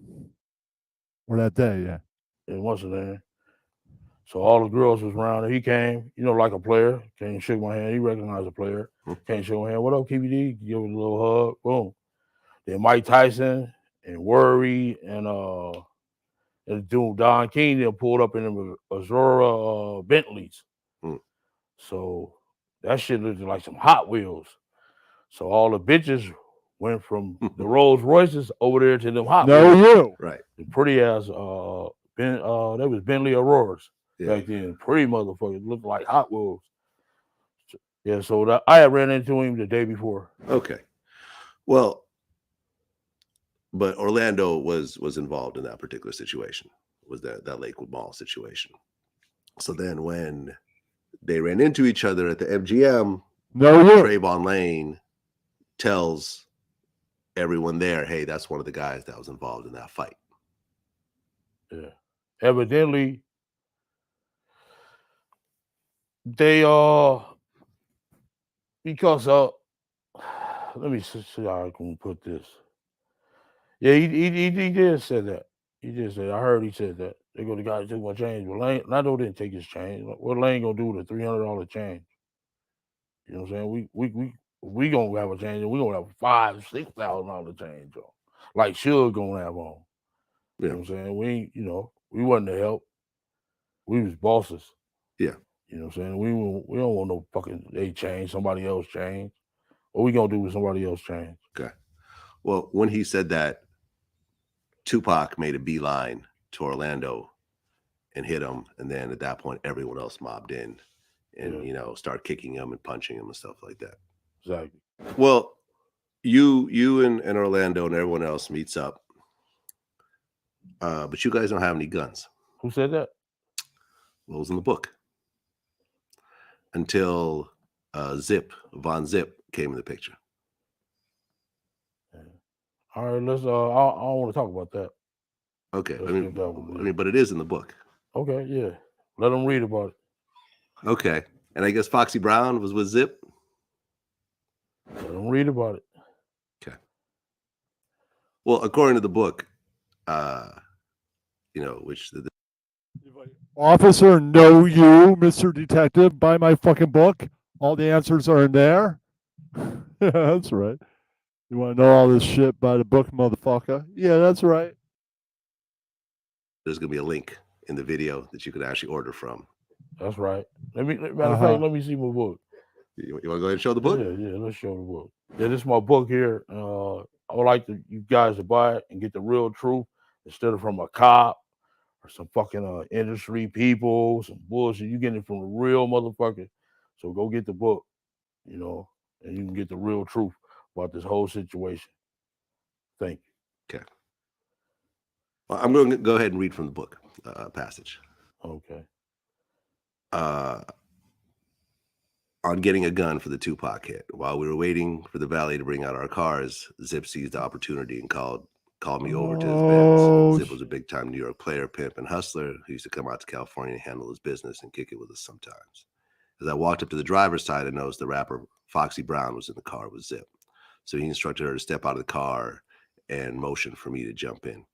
Or that day, yeah. It wasn't there. So all the girls was around and he came, like a player. Came and shook my hand. He recognized a player. Came and shook my hand. What up, KBD? Give him a little hug. Boom. Then Mike Tyson and Worry and the dude Don King, they pulled up in them Azura Bentleys. So that shit looked like some Hot Wheels. So all the bitches went from the Rolls Royces over there to them Hot Wheels. Right. The pretty ass that was Bentley Auroras back then. Pretty motherfuckers looked like Hot Wheels. Yeah, so I had ran into him the day before. Okay. Well, but Orlando was involved in that particular situation. Was that Lakewood Mall situation. So then when they ran into each other at the MGM, Trayvon Lane tells everyone there, hey, that's one of the guys that was involved in that fight. Yeah. Evidently, they because let me see how I can put this. Yeah, he did say that. He did say, I heard he said that. They go, the guy took my change. But Lane, Nando didn't take his change. What Lane gonna do with a $300 change? You know what I'm saying? We gonna have a change, and we gonna have $5,000-$6,000 change on, like Suge gonna have on. You know what I'm saying? We ain't, we wasn't the help. We was bosses. Yeah. You know what I'm saying? We don't want no fucking they change, somebody else change. What we gonna do with somebody else change? Okay. Well, when he said that, Tupac made a beeline to Orlando and hit him, and then at that point, everyone else mobbed in and started kicking him and punching him and stuff like that. Exactly. Well, You and Orlando and everyone else meets up. But you guys don't have any guns. Who said that? Well, it was in the book. Until Von Zip came in the picture. All right, let's. I don't want to talk about that. Okay, Let's get that one. but it is in the book. Okay, yeah. Let them read about it. Okay, and I guess Foxy Brown was with Zip. Let them read about it. Okay. Well, according to the book, which the Officer, know you, Mr. Detective, buy my fucking book. All the answers are in there. Yeah, that's right. You want to know all this shit by the book, motherfucker? Yeah, that's right. there's going to be a link in the video that you can actually order from. That's right. Matter of fact, let me see my book. You want to go ahead and show the book? Yeah, let's show the book. Yeah, this is my book here. I would like you guys to buy it and get the real truth instead of from a cop or some fucking industry people, some bullshit. You getting it from a real motherfucker. So go get the book, and you can get the real truth about this whole situation. Thank you. Okay. Well, I'm going to go ahead and read from the book passage. Okay. On getting a gun for the Tupac hit. While we were waiting for the valet to bring out our cars, Zip seized the opportunity and called me over to his Benz. Zip was a big-time New York player, pimp, and hustler who used to come out to California and handle his business and kick it with us sometimes. As I walked up to the driver's side, I noticed the rapper Foxy Brown was in the car with Zip. So he instructed her to step out of the car and motioned for me to jump in.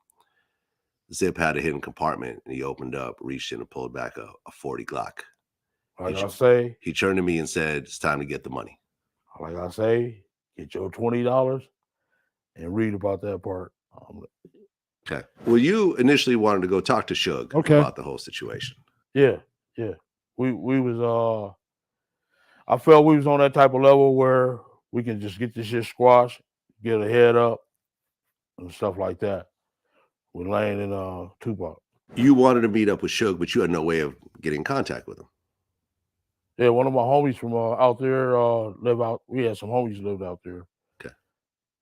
Zip had a hidden compartment, and he opened up, reached in, and pulled back a 40 Glock. Like I say, he turned to me and said, "It's time to get the money." Like I say, get your $20 and read about that part. Okay. Well, you initially wanted to go talk to Suge about the whole situation. Yeah. We was I felt we was on that type of level where we can just get this shit squashed, get a head up, and stuff like that. With Lane and Tupac. You wanted to meet up with Suge, but you had no way of getting in contact with him. Yeah, one of my homies from out there live out. We had some homies lived out there. Okay.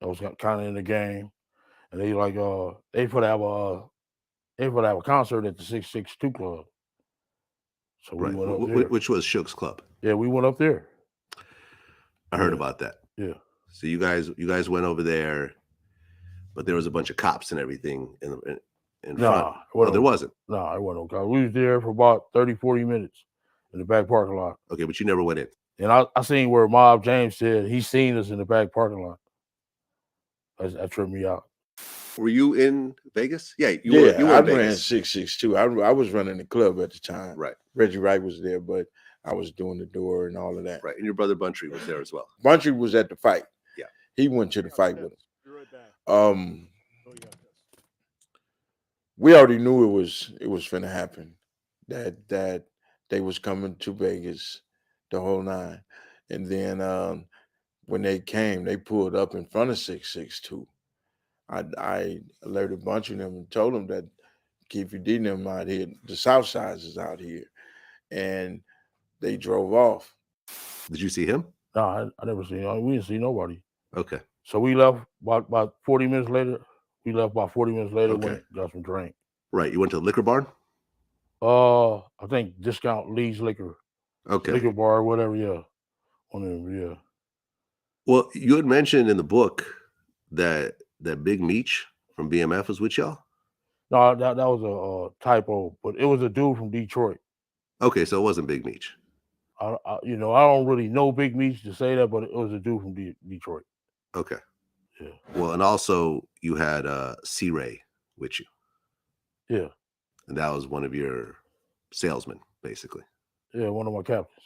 That was kind of in the game, and they like they put have a concert at the 662 Club. So we went up there. Which was Suge's club. Yeah, we went up there. I heard about that. Yeah. So you guys went over there, but there was a bunch of cops and everything in front. No, there wasn't. No, it wasn't. Okay. We was there for about 30, 40 minutes in the back parking lot. Okay, but you never went in. And I seen where Mob James said he seen us in the back parking lot. That tripped me out. Were you in Vegas? Yeah, you were I in ran Vegas. 662. I was running the club at the time. Right. Reggie Wright was there, but I was doing the door and all of that. Right. And your brother Buntry was there as well. Buntry was at the fight. Yeah. He went to the fight with us. We already knew it was finna happen. That they was coming to Vegas, the whole nine. And then when they came, they pulled up in front of 662. I alerted a bunch of them and told them that Keith D and them out here, the South Sides is out here. And they drove off. Did you see him? No, I never seen him. We didn't see nobody. Okay. So we left about 40 minutes later. Okay. Went and got some drink. Right. You went to the liquor barn? I think Discount Lee's Liquor. Okay. Liquor bar, whatever, yeah. One of them, yeah. Well, you had mentioned in the book that Big Meech from BMF was with y'all? No, that was a typo, but it was a dude from Detroit. Okay, so it wasn't Big Meech. I don't really know Big Meech to say that, but it was a dude from Detroit. Okay. Yeah. Well, and also you had C-Ray with you. Yeah. And that was one of your salesmen, basically. Yeah, one of my captains.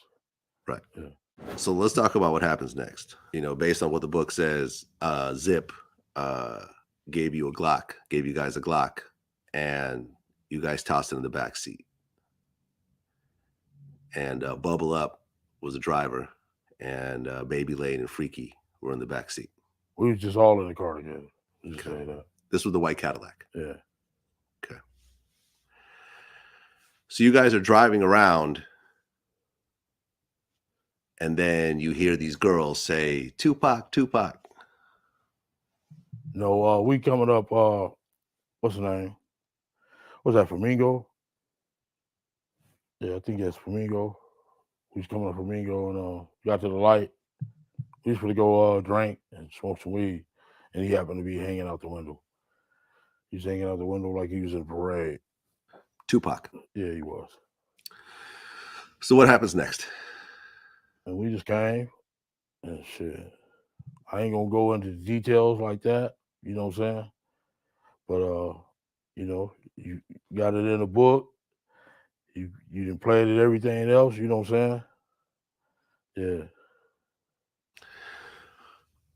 Right. Yeah. So let's talk about what happens next. Based on what the book says, Zip gave you guys a Glock, and you guys tossed it in the back seat. And Bubble Up was a driver, and Baby Lane and Freaky were in the back seat. We was just all in the car together. Just say that. This was the white Cadillac. Yeah. Okay. So you guys are driving around, and then you hear these girls say, "Tupac, Tupac." No, we coming up. What's the name? What's that? Flamingo? Yeah, I think that's Flamingo. We was coming up Flamingo and got to the light. We was gonna go drink and smoke some weed, and he happened to be hanging out the window. He's hanging out the window like he was in a parade. Tupac. Yeah, he was. So what happens next? And we just came and shit. I ain't gonna go into the details like that, you know what I'm saying? But you know, you got it in the book. You done played it, everything else, you know what I'm saying? Yeah.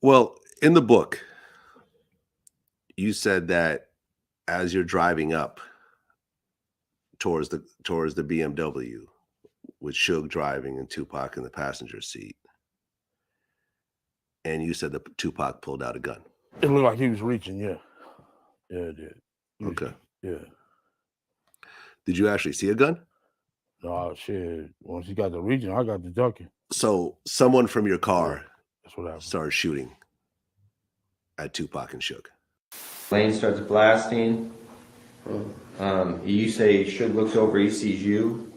Well, in the book, you said that as you're driving up towards the BMW with Suge driving and Tupac in the passenger seat, and you said that Tupac pulled out a gun. It looked like he was reaching, yeah. Yeah, it did. Okay. Yeah. Did you actually see a gun? No, shit. Once he got the reaching, I got the ducking. So someone from your car That's what happened. started shooting at Tupac and Suge. Lane starts blasting. You say Suge looks over, he sees you.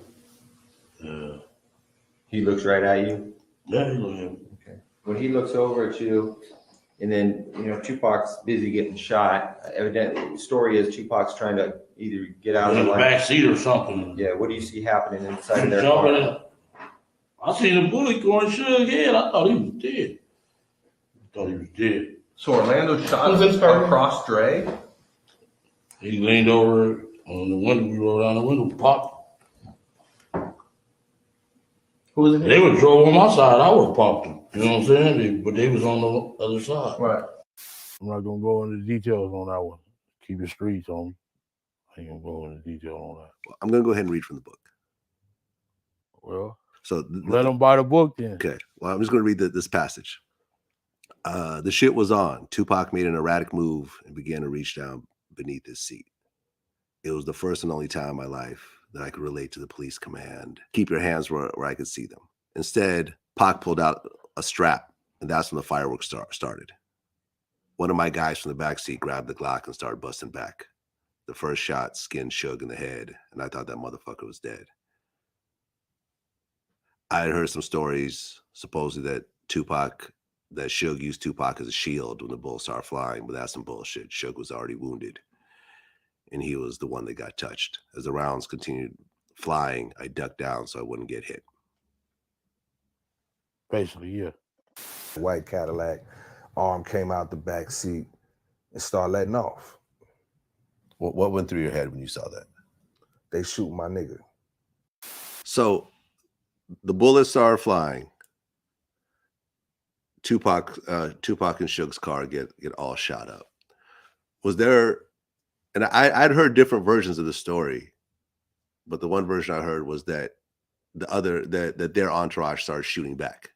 Yeah. He looks right at you. Yeah, he looked at me. Okay. When he looks over at you, and then Tupac's busy getting shot. Evidently, the story is Tupac's trying to either get out of In the the line. back seat or something. Yeah. What do you see happening inside of their Jumping car? in. I seen a bullet going Suge head. I thought he was dead. So Orlando shot across Dre? He leaned over on the window. We rolled down the window, popped. Who was it? They would drove on my side. I would have popped them. You know what I'm saying? But they was on the other side. Right. I'm not gonna go into details on that one. Keep it streets on me. I ain't gonna go into detail on that. I'm going to go ahead and read from the book. Well, So let them buy the book then. Okay. Well, I'm just going to read this passage. The shit was on. Tupac made an erratic move and began to reach down beneath his seat. It was the first and only time in my life that I could relate to the police command. Keep your hands where I could see them. Instead, Pac pulled out a strap, and that's when the fireworks started. One of my guys from the back seat grabbed the Glock and started busting back. The first shot skinned Suge in the head, and I thought that motherfucker was dead. I had heard some stories, supposedly that Suge used Tupac as a shield when the bullets started flying, but that's some bullshit. Suge was already wounded, and he was the one that got touched. As the rounds continued flying, I ducked down so I wouldn't get hit. Basically, yeah. White Cadillac, arm came out the back seat and started letting off. What went through your head when you saw that? They shoot my nigga. So the bullets started flying. Tupac and Suge's car get all shot up. Was there, and I'd heard different versions of the story, but the one version I heard was that that their entourage started shooting back.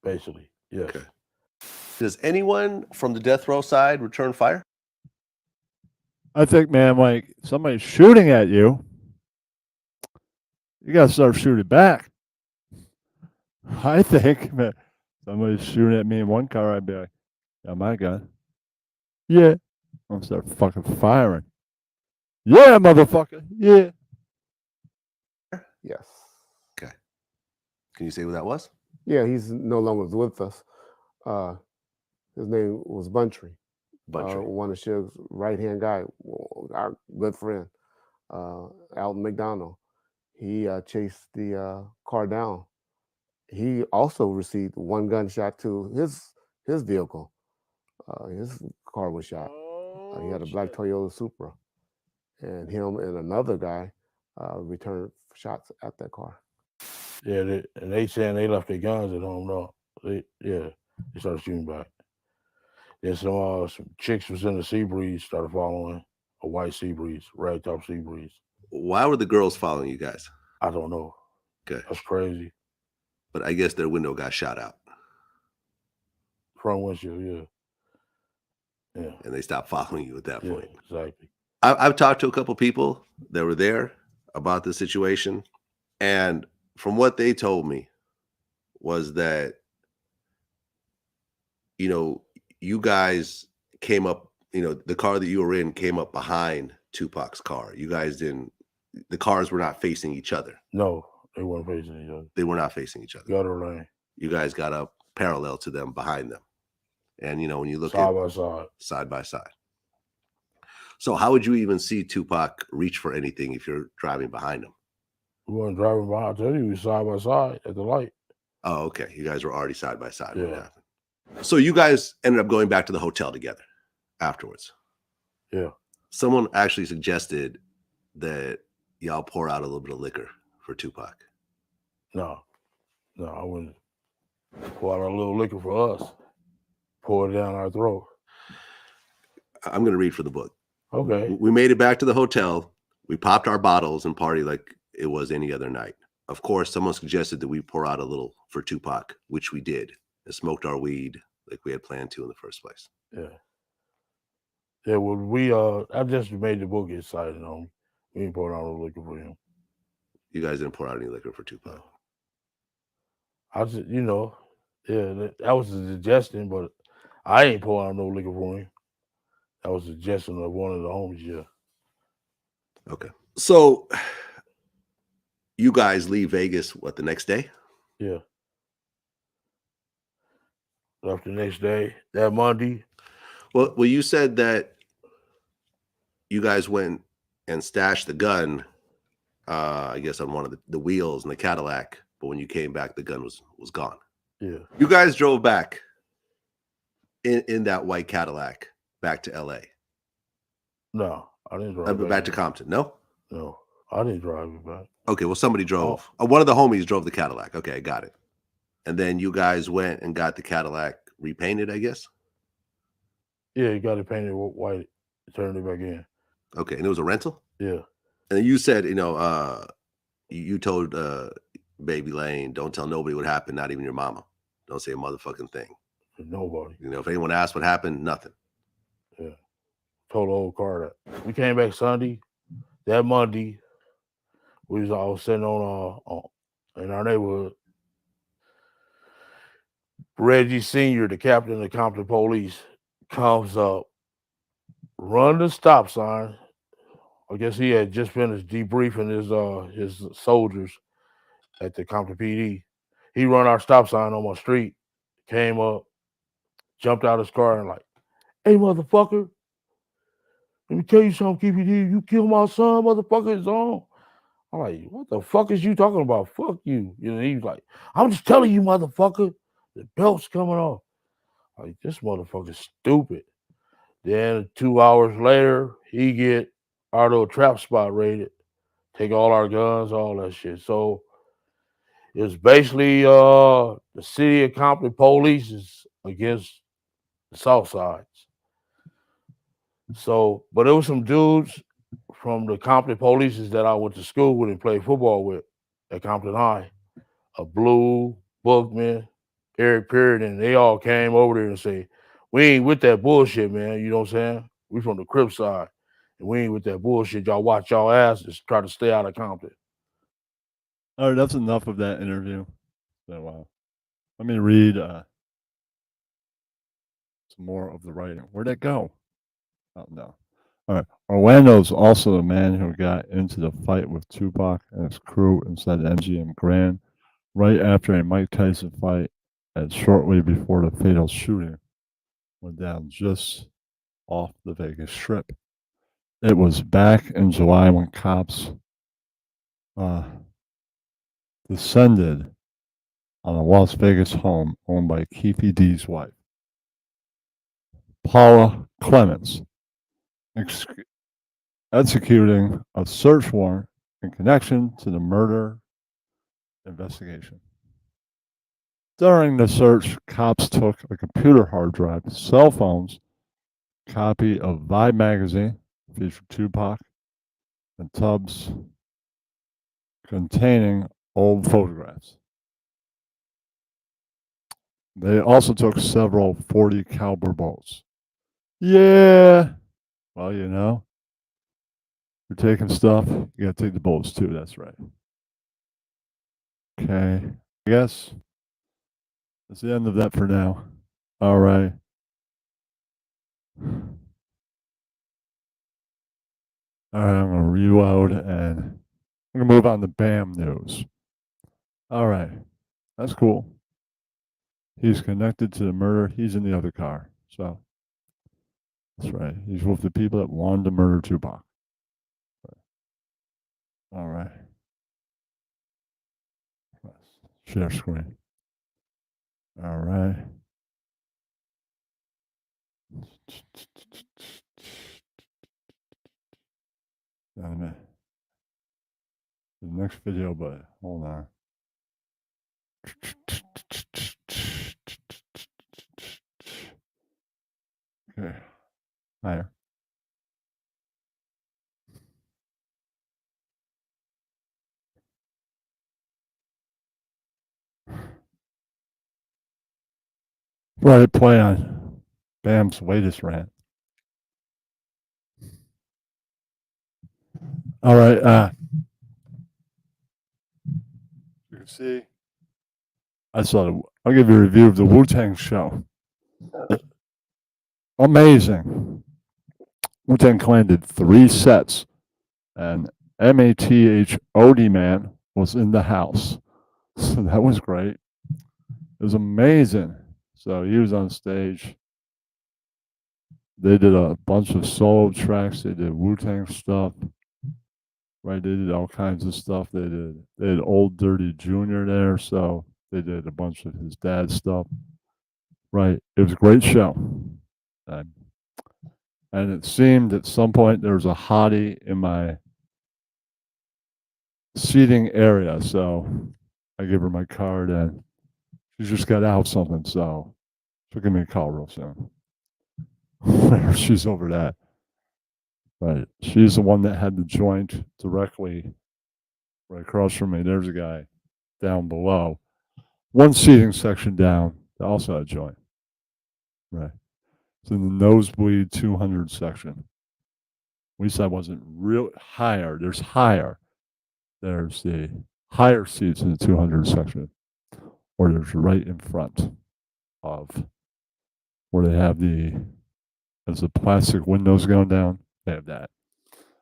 Basically, yes. Okay. Does anyone from the death row side return fire? I think, man, like somebody's shooting at you, you gotta start shooting back. I think, man, somebody's shooting at me in one car, I'd be like, "Got my gun." Yeah, I'm gonna start fucking firing. Yeah, motherfucker. Yeah. Yes. Okay. Can you say who that was? Yeah, he's no longer with us. His name was Buntry. One of Suge's right-hand guy, our good friend, Alton McDonald. He chased the car down. He also received one gunshot to his vehicle. His car was shot. He had a black Toyota Supra. And him and another guy returned shots at that car. Yeah, they saying they left their guns at home. No, they started shooting back. Then some chicks was in the Sea Breeze, started following a white Sea Breeze, ragtop Sea Breeze. Why were the girls following you guys? I don't know. Okay. That's crazy. But I guess their window got shot out. Front windshield, yeah. Yeah. And they stopped following you at that point. Exactly. I've talked to a couple people that were there about the situation. And from what they told me was that, you guys came up, the car that you were in came up behind Tupac's car. You guys didn't, the cars were not facing each other. No, they weren't facing each other. They were not facing each other. Gutter lane. You guys got up parallel to them, behind them. And, when you look Side by side. Side by side. So how would you even see Tupac reach for anything if you're driving behind him? We weren't driving behind. I tell you, we were side by side at the light. Oh, okay. You guys were already side by side when it Yeah. happened. So you guys ended up going back to the hotel together afterwards. Yeah. Someone actually suggested that y'all pour out a little bit of liquor for Tupac. No, I wouldn't pour out a little liquor for us. Pour it down our throat. I'm going to read from the book. Okay. We made it back to the hotel. We popped our bottles and partied like it was any other night. Of course, someone suggested that we pour out a little for Tupac, which we did, and smoked our weed like we had planned to in the first place. Yeah. Yeah, well, I just made the book excited on. We didn't pour out no liquor for him. You guys didn't pour out any liquor for Tupac. I just, that was a suggestion, but I ain't pour out no liquor for him. That was a suggestion of one of the homies, yeah. Okay. So you guys leave Vegas, the next day? Yeah. Left the next day, that Monday. Well, you said that you guys went and stashed the gun, I guess, on one of the wheels in the Cadillac, but when you came back, the gun was gone. Yeah. You guys drove back in that white Cadillac back to LA. No, I didn't drive back to Compton. No? No, I didn't drive it back. Okay, well, somebody drove. One of the homies drove the Cadillac. Okay, I got it. And then you guys went and got the Cadillac repainted, I guess? Yeah, you got it painted white, turned it back in. Okay, and it was a rental? Yeah. And you said, you told Baby Lane, don't tell nobody what happened, not even your mama. Don't say a motherfucking thing. Nobody. If anyone asked what happened, nothing. Yeah. Told the old car that. We came back Sunday. That Monday, we was all sitting on in our neighborhood. Reggie Sr., the captain of the Compton Police, comes up, run the stop sign. I guess he had just finished debriefing his soldiers at the Compton PD. He run our stop sign on my street, came up, jumped out of his car and like, hey, motherfucker, let me tell you something, KPD, you killed my son, motherfucker, it's on. I'm like, what the fuck is you talking about? Fuck you. He's like, I'm just telling you, motherfucker, the belt's coming off. Like, this motherfucker's stupid. Then 2 hours later, he get our little trap spot raided, take all our guns, all that shit. So it's basically the city of Compton police is against the South Sides. So, but there was some dudes from the Compton police that I went to school with and played football with at Compton High. Blue, Bookman, Eric Period, they all came over there and say, we ain't with that bullshit, man. You know what I'm saying? We from the Crip side. And we ain't with that bullshit. Y'all watch y'all asses. Try to stay out of Compton. All right, that's enough of that interview. So let me read some more of the writing. Where'd it go? Oh, no. All right. Orlando's also the man who got into the fight with Tupac and his crew inside MGM Grand right after a Mike Tyson fight and shortly before the fatal shooting went down just off the Vegas Strip. It was back in July when cops descended on a Las Vegas home owned by Keefe D's wife, Paula Clements, executing a search warrant in connection to the murder investigation. During the search, cops took a computer hard drive, cell phones, copy of Vibe magazine, featured Tupac, and tubs containing old photographs. They also took several .40 caliber bullets. Yeah. Well, you're taking stuff, you gotta take the bullets too, that's right. Okay. I guess that's the end of that for now. All right. All right, I'm gonna reload and I'm gonna move on to BAM news. All right, that's cool. He's connected to the murder. He's in the other car. So that's right. He's with the people that wanted to murder Tupac. All right. Share screen. All right. Wait a minute. The next video, but hold on. Okay. Higher. Right, play on Bam's latest rant. All right, you can see. I'll give you a review of the Wu-Tang show. Amazing. Wu-Tang Clan did 3 sets, and MATHOD Man was in the house. So that was great. It was amazing. So he was on stage. They did a bunch of solo tracks. They did Wu-Tang stuff. Right, they did all kinds of stuff. They did Old Dirty Jr. there, so they did a bunch of his dad's stuff. Right, it was a great show. And it seemed at some point there was a hottie in my seating area, so I gave her my card and she just got out something, so she'll give me a call real soon. She's over that. Right. She's the one that had the joint directly right across from me. There's a guy down below. One seating section down, that also had a joint. Right. It's in the nosebleed 200 section. At least I wasn't real higher. There's higher. There's the higher seats in the 200 section. Or there's right in front of where they have as the plastic windows going down, they have that.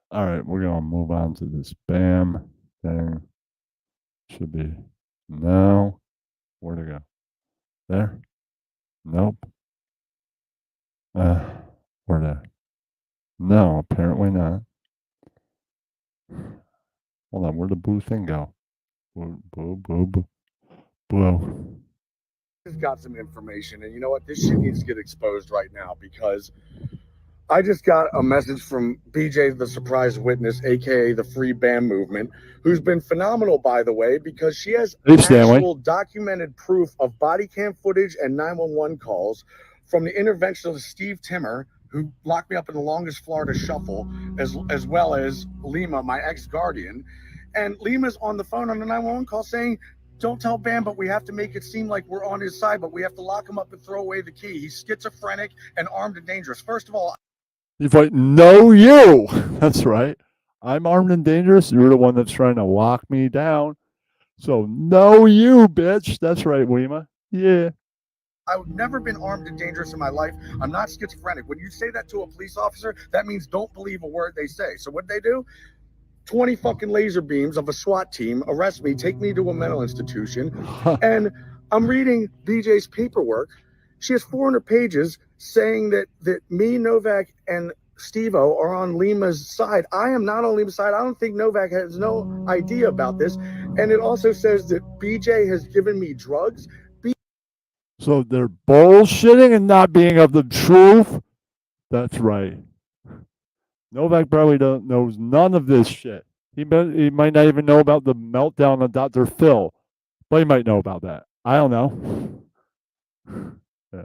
All right, we're going to move on to this BAM thing. Should be now. Where to go? There? Nope. Where there? No, apparently not. Hold on, where'd the blue thing go? Blue. Just got some information, and you know what? This shit needs to get exposed right now because I just got a message from BJ, the surprise witness, aka the Free BAM movement, who's been phenomenal, by the way, because she has actual documented proof of body cam footage and 911 calls from the intervention of Steve Timmer, who locked me up in the longest Florida shuffle, as well as Lima, my ex-guardian. And Lima's on the phone on the 911 call saying, "Don't tell BAM, but we have to make it seem like we're on his side, but we have to lock him up and throw away the key. He's schizophrenic and armed and dangerous." First of all, He's like, no, you. That's right. I'm armed and dangerous. You're the one that's trying to lock me down. So, no, you, bitch. That's right, Lima. Yeah. I've never been armed and dangerous in my life. I'm not schizophrenic. When you say that to a police officer, that means don't believe a word they say. So what they do? 20 fucking laser beams of a SWAT team arrest me, take me to a mental institution, and I'm reading BJ's paperwork. She has 400 pages saying that me, Novak, and Steve-O are on Lima's side. I am not on Lima's side. I don't think Novak has no idea about this. And it also says that BJ has given me drugs. So they're bullshitting and not being of the truth. That's right. Novak probably knows none of this shit. He might not even know about the meltdown on Dr. Phil, but he might know about that. I don't know. Yeah.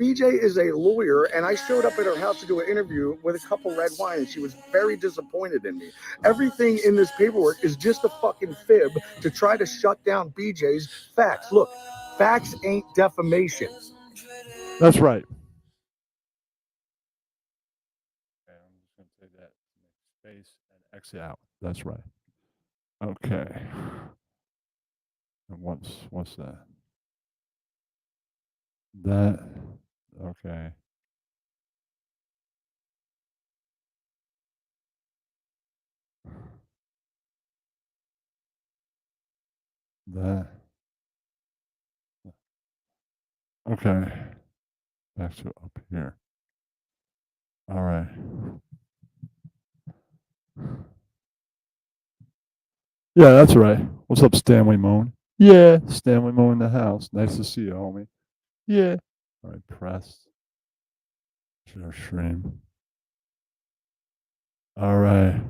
BJ is a lawyer, and I showed up at her house to do an interview with a couple red wine, and she was very disappointed in me. Everything in this paperwork is just a fucking fib to try to shut down BJ's facts. Look, facts ain't defamation. That's right. Okay, I'm just going to take that space and exit out. That's right. Okay. And what's that? That, okay. That. Okay. Back to up here. All right. Yeah, that's right. What's up, Stanley Moan? Yeah, Stanley Moan in the house. Nice to see you, homie. Yeah. All right, press. Share stream. All right.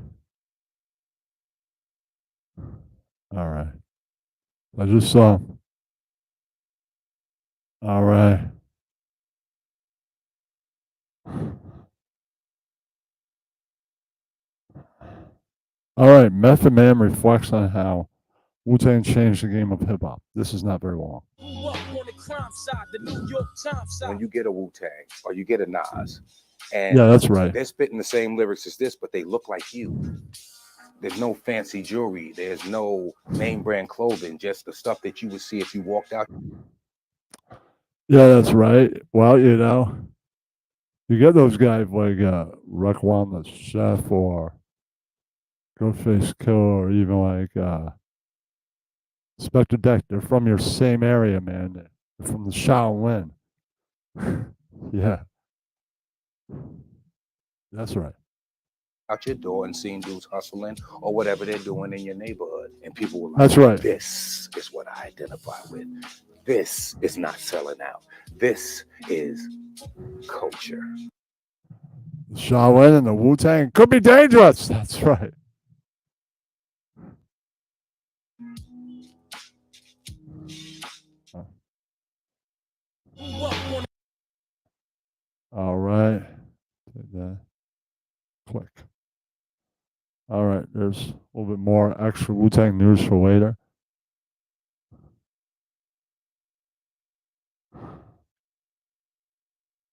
All right. I just saw. All right. All right. Method Man reflects on how Wu-Tang changed the game of hip hop. This is not very long. When you get a Wu-Tang or you get a Nas, and Yeah, that's right. they're spitting the same lyrics as this, but they look like you. There's no fancy jewelry. There's no name brand clothing. Just the stuff that you would see if you walked out. Yeah, that's right. Well, you know, you get those guys like Raekwon the Chef or Ghostface Killer or even like Spectre Deck. They're from your same area, man. They're from the Shaolin. Yeah. That's right. Out your door and seeing dudes hustling or whatever they're doing in your neighborhood. And people were like, That's right. This is what I identify with. This is not selling out. This is culture. The Shaolin and the Wu-Tang could be dangerous. That's right. All right. Take that. Click. All right. There's a little bit more extra Wu-Tang news for later.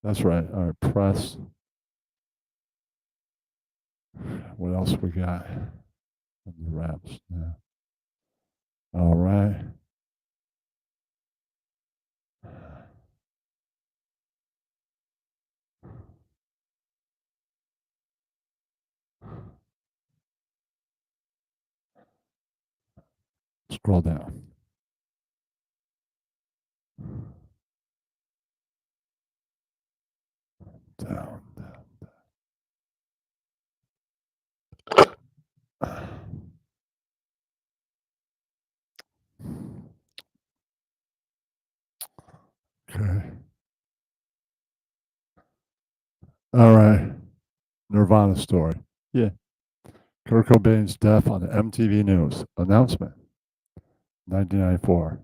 That's right. All right. Press. What else we got? The raps now. All right. Scroll down. Down. Okay. All right. Nirvana story. Yeah. Kurt Cobain's death on the MTV News announcement. 1994.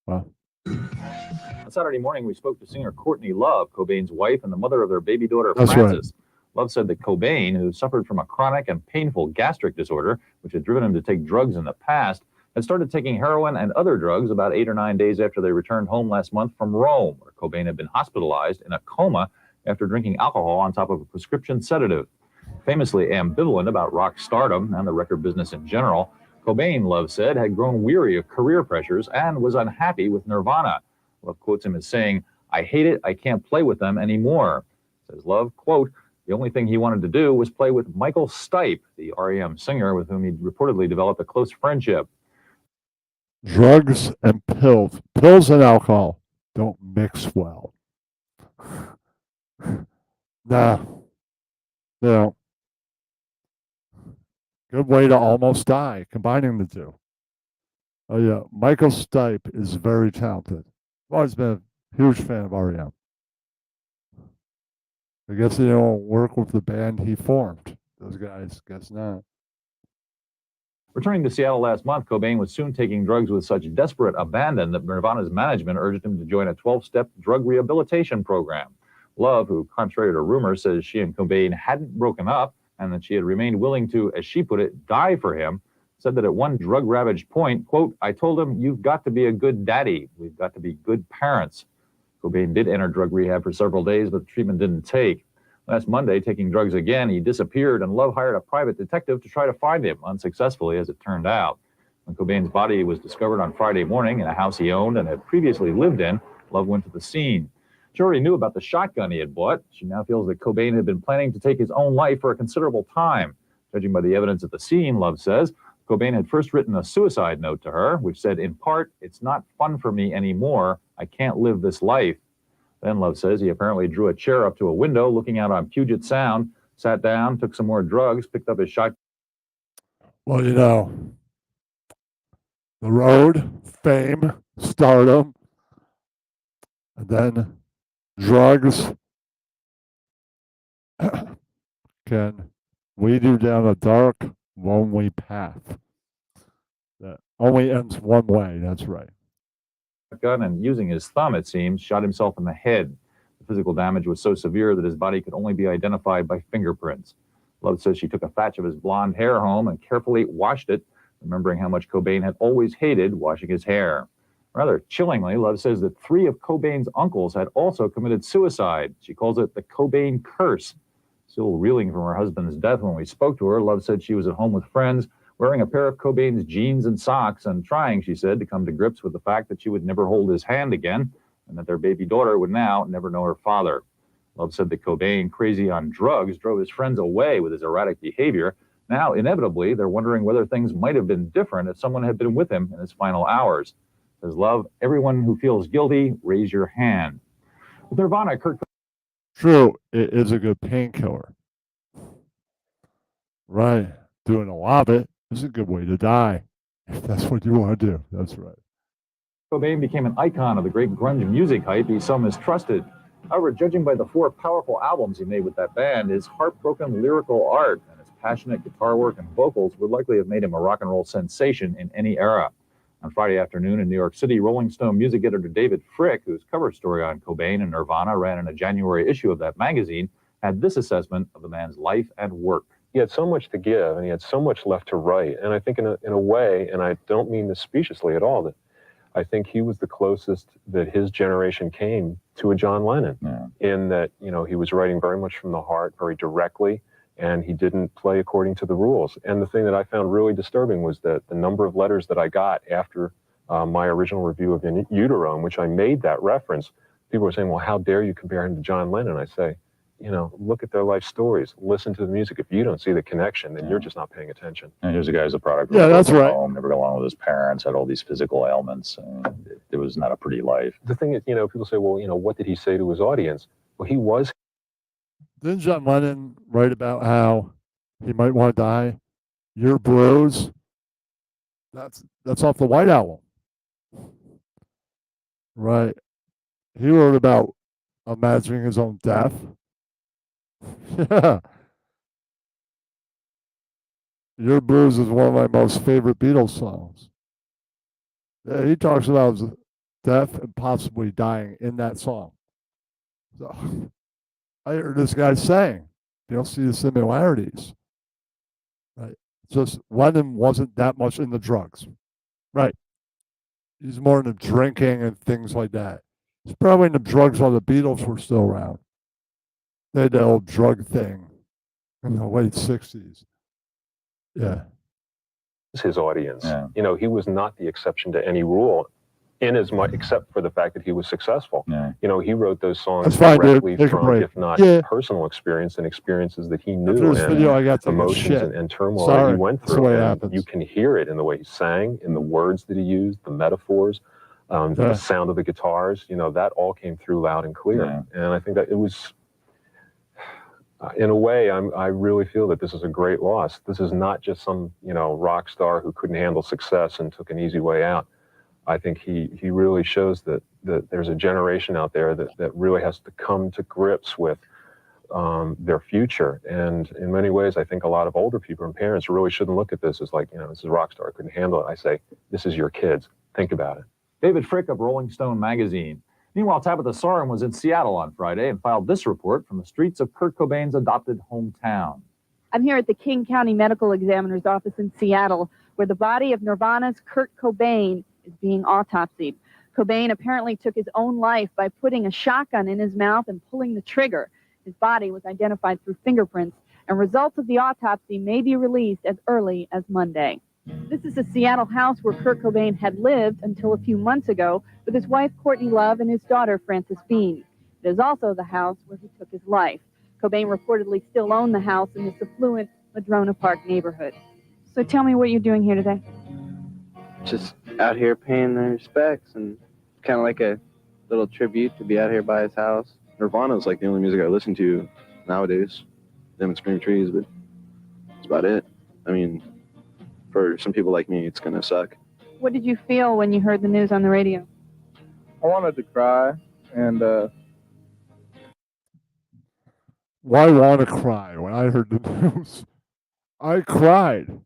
Wow. On Saturday morning, we spoke to singer Courtney Love, Cobain's wife and the mother of their baby daughter, That's right. Frances. Love said that Cobain, who suffered from a chronic and painful gastric disorder, which had driven him to take drugs in the past, had started taking heroin and other drugs about 8 or 9 days after they returned home last month from Rome, where Cobain had been hospitalized in a coma after drinking alcohol on top of a prescription sedative. Famously ambivalent about rock stardom and the record business in general, Cobain, Love said, had grown weary of career pressures and was unhappy with Nirvana. Love quotes him as saying, "I hate it, I can't play with them anymore." Says Love, quote, "The only thing he wanted to do was play with Michael Stipe, the R.E.M. singer with whom he reportedly developed a close friendship." Drugs and pills. Pills and alcohol don't mix well. Nah. You know. Good way to almost die, combining the two. Oh, yeah. Michael Stipe is very talented. I've always been a huge fan of R.E.M. I guess they don't work with the band he formed. Those guys, guess not. Returning to Seattle last month, Cobain was soon taking drugs with such desperate abandon that Nirvana's management urged him to join a 12-step drug rehabilitation program. Love, who, contrary to rumors, says she and Cobain hadn't broken up and that she had remained willing to, as she put it, die for him, said that at one drug-ravaged point, quote, "I told him, you've got to be a good daddy. We've got to be good parents." Cobain did enter drug rehab for several days, but the treatment didn't take. Last Monday, taking drugs again, he disappeared, and Love hired a private detective to try to find him, unsuccessfully, as it turned out. When Cobain's body was discovered on Friday morning in a house he owned and had previously lived in, Love went to the scene. She already knew about the shotgun he had bought. She now feels that Cobain had been planning to take his own life for a considerable time. Judging by the evidence at the scene, Love says, Cobain had first written a suicide note to her, which said, in part, "It's not fun for me anymore. I can't live this life." Then Love says he apparently drew a chair up to a window looking out on Puget Sound, sat down, took some more drugs, picked up his shot. Well, you know, the road, fame, stardom, and then drugs can lead you down a dark, lonely path that only ends one way. That's right. Gun and using his thumb, it seems, shot himself in the head. The physical damage was so severe that his body could only be identified by fingerprints. Love says she took a thatch of his blonde hair home and carefully washed it, remembering how much Cobain had always hated washing his hair. Rather chillingly, Love says that 3 of Cobain's uncles had also committed suicide. She calls it the Cobain curse. Still reeling from her husband's death when we spoke to her, Love said she was at home with friends, wearing a pair of Cobain's jeans and socks, and trying, she said, to come to grips with the fact that she would never hold his hand again, and that their baby daughter would now never know her father. Love said that Cobain, crazy on drugs, drove his friends away with his erratic behavior. Now, inevitably, they're wondering whether things might have been different if someone had been with him in his final hours. Says Love, everyone who feels guilty, raise your hand. With Nirvana, Kurt. True, it is a good painkiller. Right. Doing a lot of it is a good way to die. If that's what you want to do. That's right. Cobain became an icon of the great grunge music hype he so mistrusted. However, judging by the 4 powerful albums he made with that band, his heartbroken lyrical art and his passionate guitar work and vocals would likely have made him a rock and roll sensation in any era. On Friday afternoon in New York City, Rolling Stone music editor David Frick, whose cover story on Cobain and Nirvana ran in a January issue of that magazine, had this assessment of the man's life and work. He had so much to give, and he had so much left to write. And I think in a way, and I don't mean this speciously at all, that I think he was the closest that his generation came to a John Lennon, in that, you know, he was writing very much from the heart, very directly, and he didn't play according to the rules. And the thing that I found really disturbing was that the number of letters that I got after my original review of In Utero, in which I made that reference, people were saying, well, how dare you compare him to John Lennon? I say, you know, look at their life stories, listen to the music. If you don't see the connection, then you're just not paying attention. And here's a guy who's a product of Yeah, a that's broken right. home, never got along with his parents, had all these physical ailments. It was not a pretty life. The thing is, you know, people say, well, you know, what did he say to his audience? Well, he was. Didn't John Lennon write about how he might want to die? Your Bros. That's off the White Album. Right. He wrote about imagining his own death. Yeah. Your Blues is one of my most favorite Beatles songs. Yeah, he talks about his death and possibly dying in that song. So I heard this guy saying, you don't see the similarities. Right. Just Lennon wasn't that much into drugs. Right. He's more into drinking and things like that. He's probably into drugs while the Beatles were still around. They had the old drug thing in the late 60s. Yeah. His audience. You know, he was not the exception to any rule, in as much, except for the fact that he was successful. You know, he wrote those songs That's fine, dude. directly Take a from, break. if not Yeah. personal experience and experiences that he After knew, this and video, I got to take a emotions shit. and turmoil Sorry. that he went That's the through. way it And happens. you can hear it in the way he sang, in the words that he used, the metaphors, Yeah. the sound of the guitars. You know, that all came through loud and clear. And I think that it was. In a way, I really feel that this is a great loss. This is not just some, you know, rock star who couldn't handle success and took an easy way out. I think he really shows that there's a generation out there that really has to come to grips with their future. And in many ways, I think a lot of older people and parents really shouldn't look at this as like, you know, this is a rock star, couldn't handle it. I say, this is your kids. Think about it. David Frick of Rolling Stone magazine. Meanwhile, Tabitha Soren was in Seattle on Friday and filed this report from the streets of Kurt Cobain's adopted hometown. I'm here at the King County Medical Examiner's office in Seattle, where the body of Nirvana's Kurt Cobain is being autopsied. Cobain apparently took his own life by putting a shotgun in his mouth and pulling the trigger. His body was identified through fingerprints, and results of the autopsy may be released as early as Monday. This is the Seattle house where Kurt Cobain had lived until a few months ago with his wife Courtney Love and his daughter Frances Bean. It is also the house where he took his life. Cobain reportedly still owned the house in the affluent Madrona Park neighborhood. So tell me what you're doing here today. Just out here paying their respects and kind of like a little tribute to be out here by his house. Nirvana's like the only music I listen to nowadays. Them and Scream Trees, but that's about it. I mean, for some people like me, it's gonna suck. What did you feel when you heard the news on the radio? I wanted to cry, and Why want to cry when I heard the news? I cried.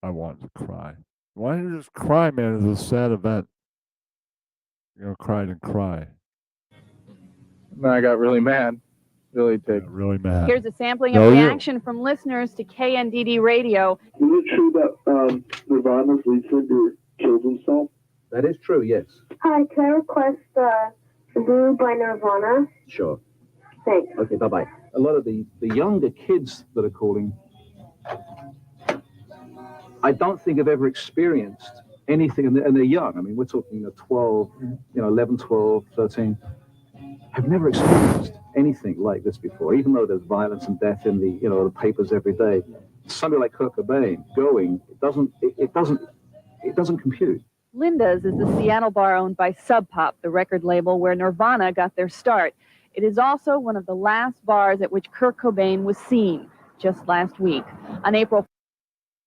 I wanted to cry. Why don't you just cry, man? It's a sad event. You know, cry and cry. then I got really mad, really ticked. Really mad. Here's a sampling No, of you- reaction from listeners to KNDD Radio. Is it true that Nirvana's lead singer killed himself? That is true, yes. Hi, can I request Blue by Nirvana? Sure. Thanks. Okay, bye-bye. A lot of the younger kids that are calling, I don't think have ever experienced anything, and they're young. I mean, we're talking 12, 11, 12, 13, have never experienced anything like this before, even though there's violence and death in the, the papers every day. Somebody like Kurt Cobain going, it doesn't compute. Linda's is the Seattle bar owned by Sub Pop, the record label where Nirvana got their start. It is also one of the last bars at which Kurt Cobain was seen just last week. On April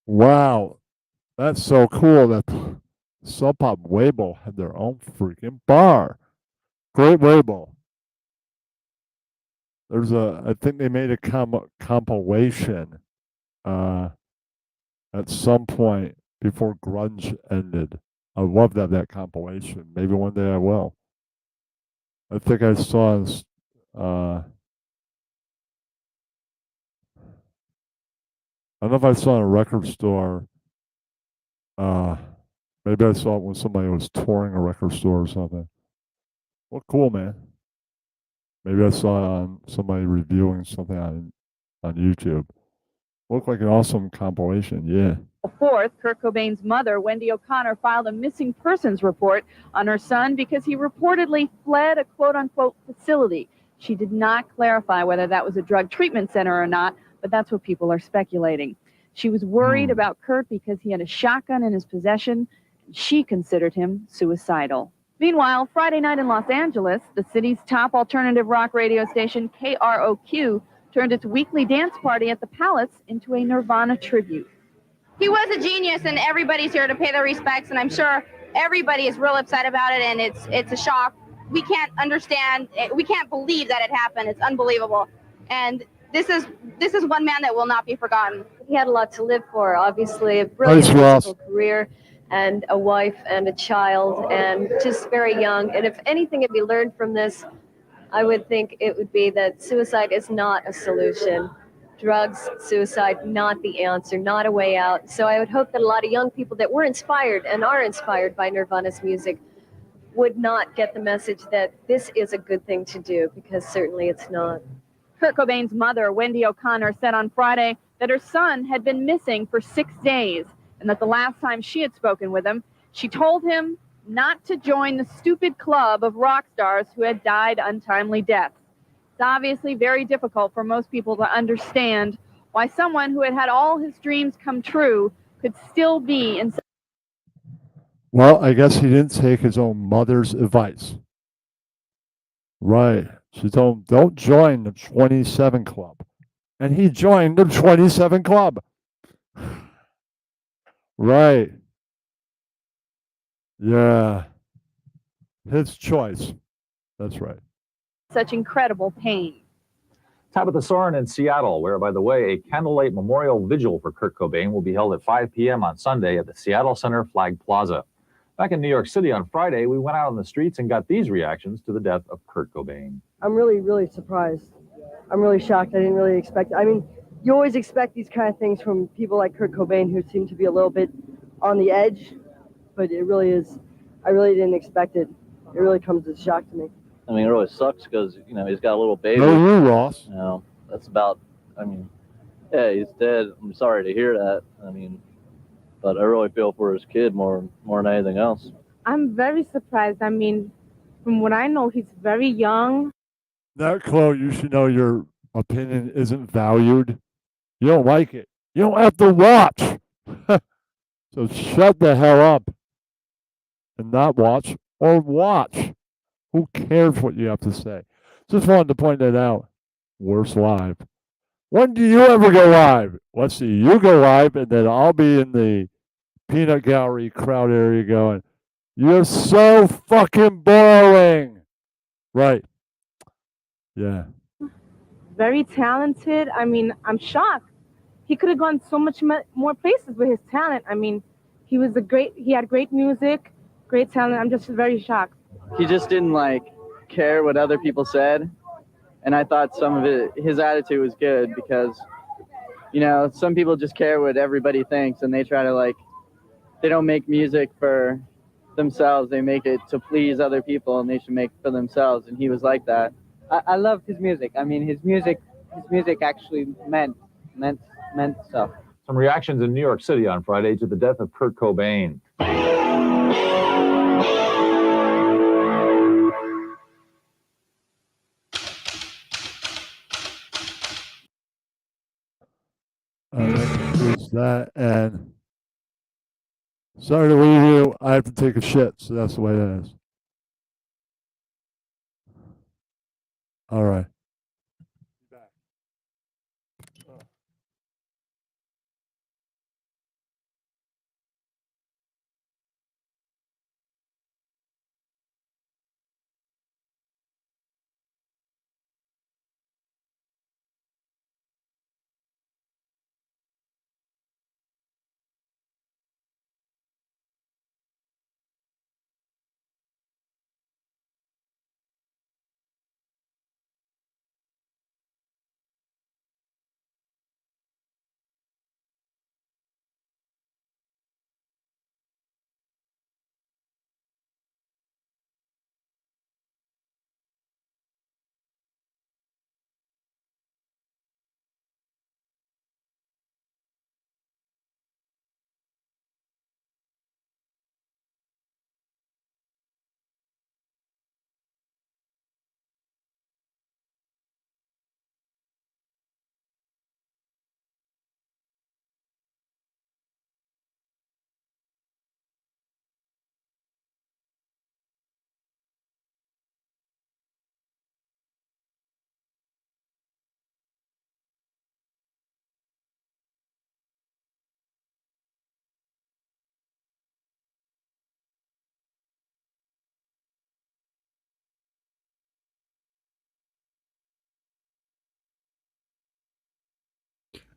Wow. That's so cool that Sub Pop Weibo had their own freaking bar. Great Weibo. I think they made a compilation at some point before grunge ended. I love that compilation. Maybe one day I will. I think I saw I don't know if I saw it in a record store. Maybe I saw it when somebody was touring a record store or something. Well, cool, man. Maybe I saw it on somebody reviewing something on YouTube. Looked like an awesome compilation, yeah. 4th, Kurt Cobain's mother, Wendy O'Connor, filed a missing persons report on her son because he reportedly fled a quote-unquote facility. She did not clarify whether that was a drug treatment center or not, but that's what people are speculating. She was worried about Kurt because he had a shotgun in his possession, and she considered him suicidal. Meanwhile, Friday night in Los Angeles, the city's top alternative rock radio station, KROQ, turned its weekly dance party at the Palace into a Nirvana tribute. He was a genius, and everybody's here to pay their respects, and I'm sure everybody is real upset about it, and it's a shock. We can't understand, we can't believe that it happened. It's unbelievable. And this is one man that will not be forgotten. He had a lot to live for, obviously, a brilliant musical career and a wife and a child, and just very young. And if anything can be learned from this, I would think it would be that suicide is not a solution. Drugs, suicide, not the answer, not a way out. So I would hope that a lot of young people that were inspired and are inspired by Nirvana's music would not get the message that this is a good thing to do, because certainly it's not. Kurt Cobain's mother, Wendy O'Connor, said on Friday that her son had been missing for 6 days and that the last time she had spoken with him, she told him not to join the stupid club of rock stars who had died untimely deaths. It's obviously very difficult for most people to understand why someone who had had all his dreams come true could still be in. Well, I guess he didn't take his own mother's advice. Right. She told him, don't join the 27 Club. And he joined the 27 Club. Right. Yeah. His choice. That's right. Such incredible pain. Tabitha Soren in Seattle, where, by the way, a candlelight memorial vigil for Kurt Cobain will be held at 5 p.m. on Sunday at the Seattle Center Flag Plaza. Back in New York City on Friday, we went out on the streets and got these reactions to the death of Kurt Cobain. I'm really, really surprised. I'm really shocked. I didn't really expect it. I mean, you always expect these kind of things from people like Kurt Cobain, who seem to be a little bit on the edge, but it really is. I really didn't expect it. It really comes as a shock to me. I mean, it really sucks because, he's got a little baby. No, you, Ross. That's about, yeah, he's dead. I'm sorry to hear that. But I really feel for his kid more than anything else. I'm very surprised. From what I know, he's very young. That, Chloe, you should know your opinion isn't valued. You don't like it. You don't have to watch. So shut the hell up and not watch, or watch. Who cares what you have to say? Just wanted to point that out. Worst live. When do you ever go live? Let's see. You go live, and then I'll be in the peanut gallery crowd area going, "You're so fucking boring." Right. Yeah. Very talented. I mean, I'm shocked. He could have gone so much more places with his talent. I mean, he had great music, great talent. I'm just very shocked. He just didn't like care what other people said, and I thought some of his attitude was good because, you know, some people just care what everybody thinks, and they try to they don't make music for themselves. They make it to please other people, and they should make it for themselves. And he was like that. I loved his music. I mean, his music actually meant stuff. Some reactions in New York City on Friday to the death of Kurt Cobain. That concludes that. And sorry to leave you. I have to take a shit, so that's the way it is. All right.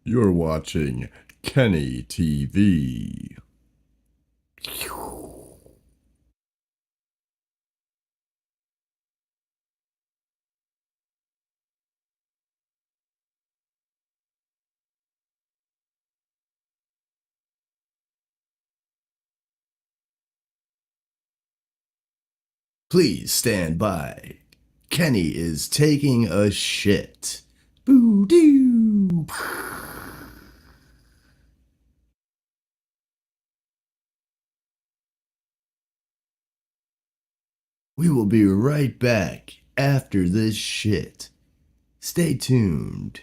You're watching Kenny TV. Please stand by. Kenny is taking a shit. Boo doo. We will be right back after this shit. Stay tuned.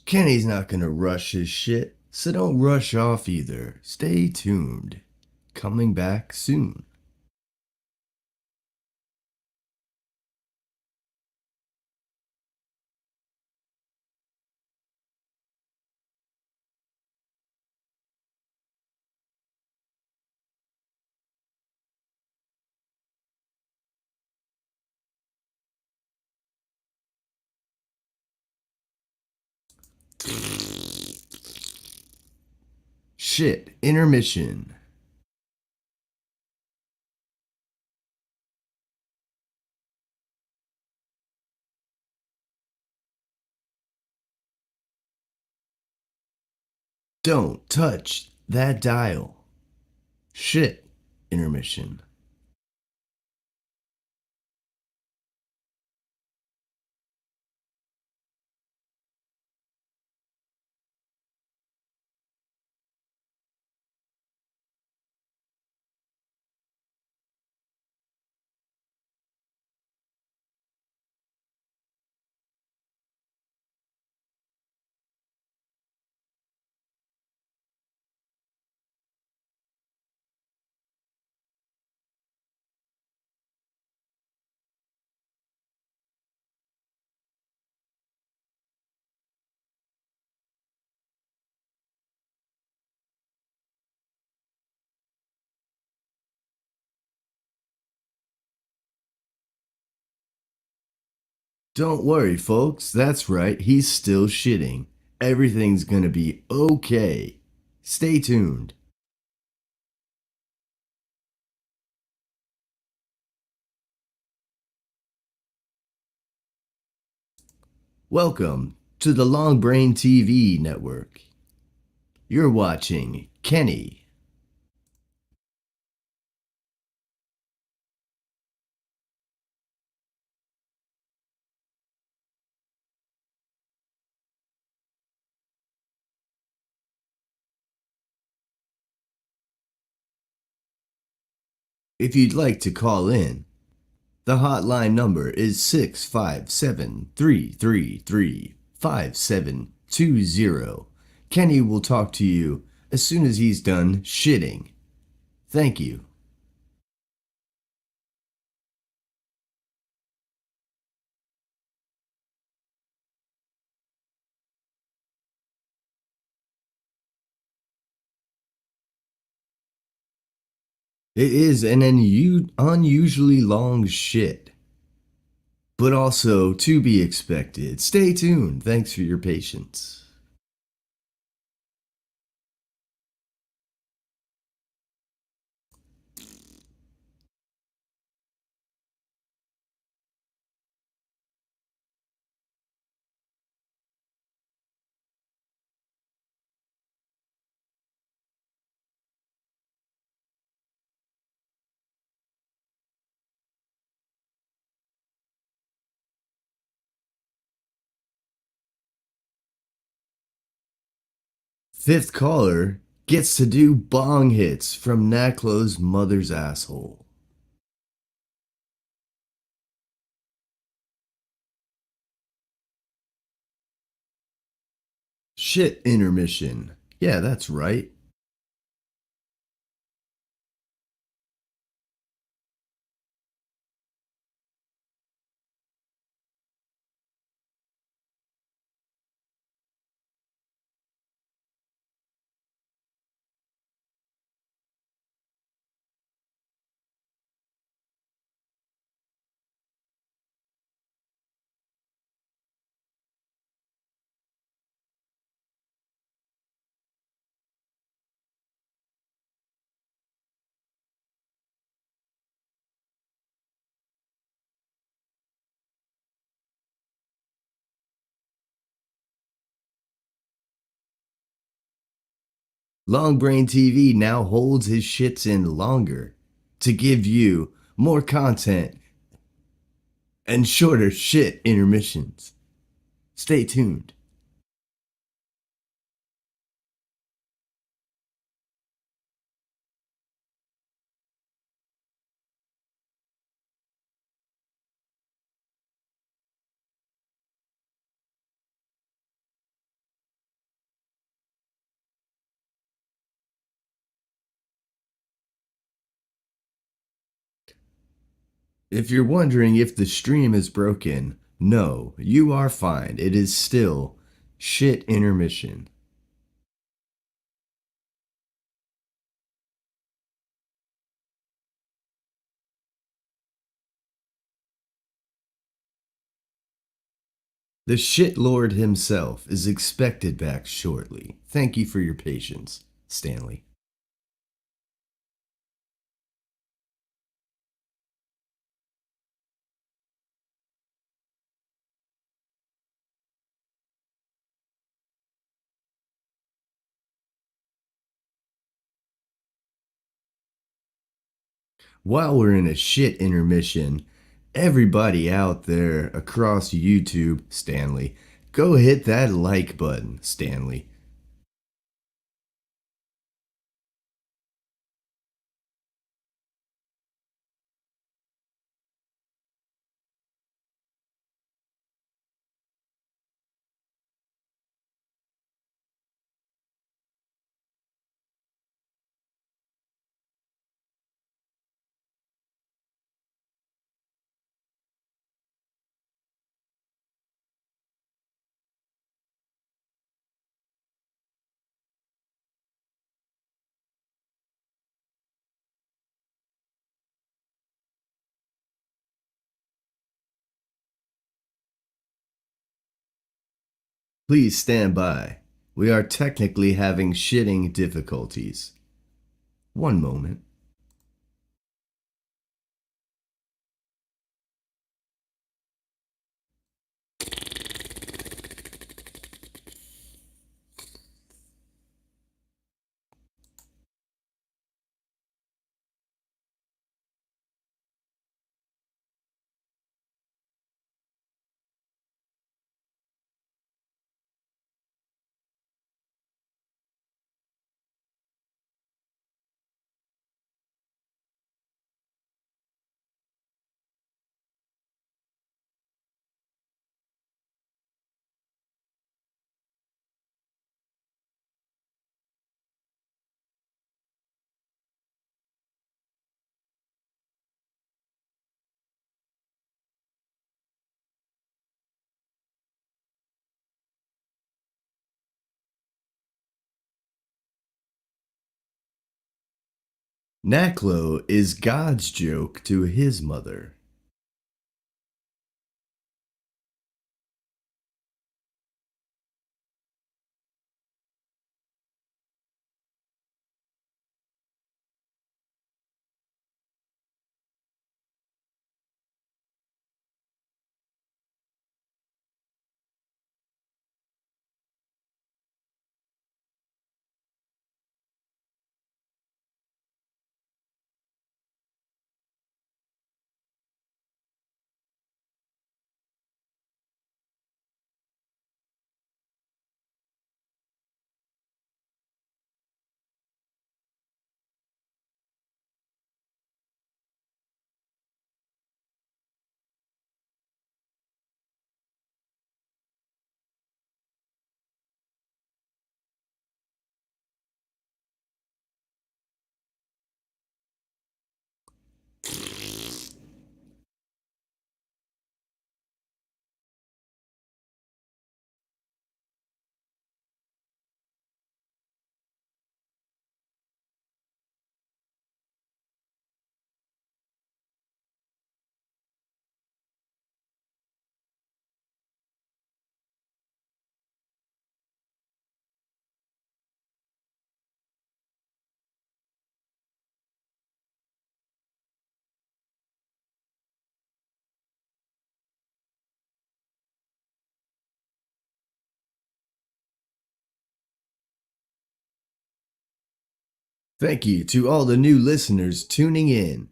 Kenny's not gonna rush his shit, so don't rush off either. Stay tuned. Coming back soon. Shit, intermission. Don't touch that dial. Shit, intermission. Don't worry, folks. That's right, he's still shitting. Everything's gonna be okay. Stay tuned. Welcome to the Long Brain TV network. You're watching Kenny. If you'd like to call in, the hotline number is 657-333-5720. Kenny will talk to you as soon as he's done shitting. Thank you. It is an unusually long shit, but also to be expected. Stay tuned. Thanks for your patience. Fifth caller gets to do bong hits from Naklo's mother's asshole. Shit intermission. Yeah, that's right. Long Brain TV now holds his shits in longer to give you more content and shorter shit intermissions. Stay tuned. If you're wondering if the stream is broken, no, you are fine. It is still shit intermission. The shit lord himself is expected back shortly. Thank you for your patience, Stanley. While we're in a shit intermission, everybody out there across YouTube, Stanley, go hit that like button, Stanley. Please stand by. We are technically having shitting difficulties. One moment. Naklo is God's joke to his mother. Thank you to all the new listeners tuning in.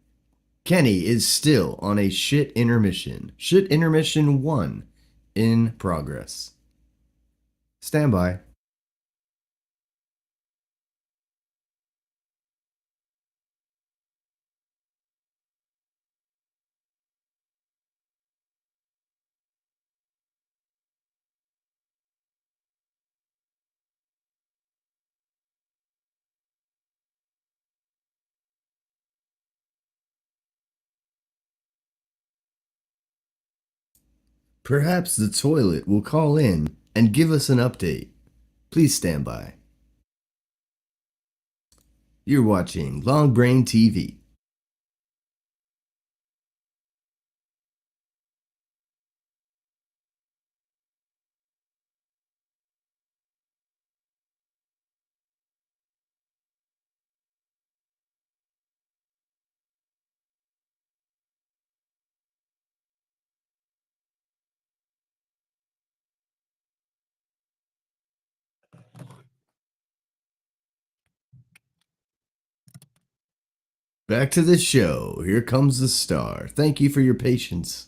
Kenny is still on a shit intermission. Shit intermission 1 in progress. Stand by. Perhaps the toilet will call in and give us an update. Please stand by. You're watching Long Brain TV. Back to the show. Here comes the star. Thank you for your patience.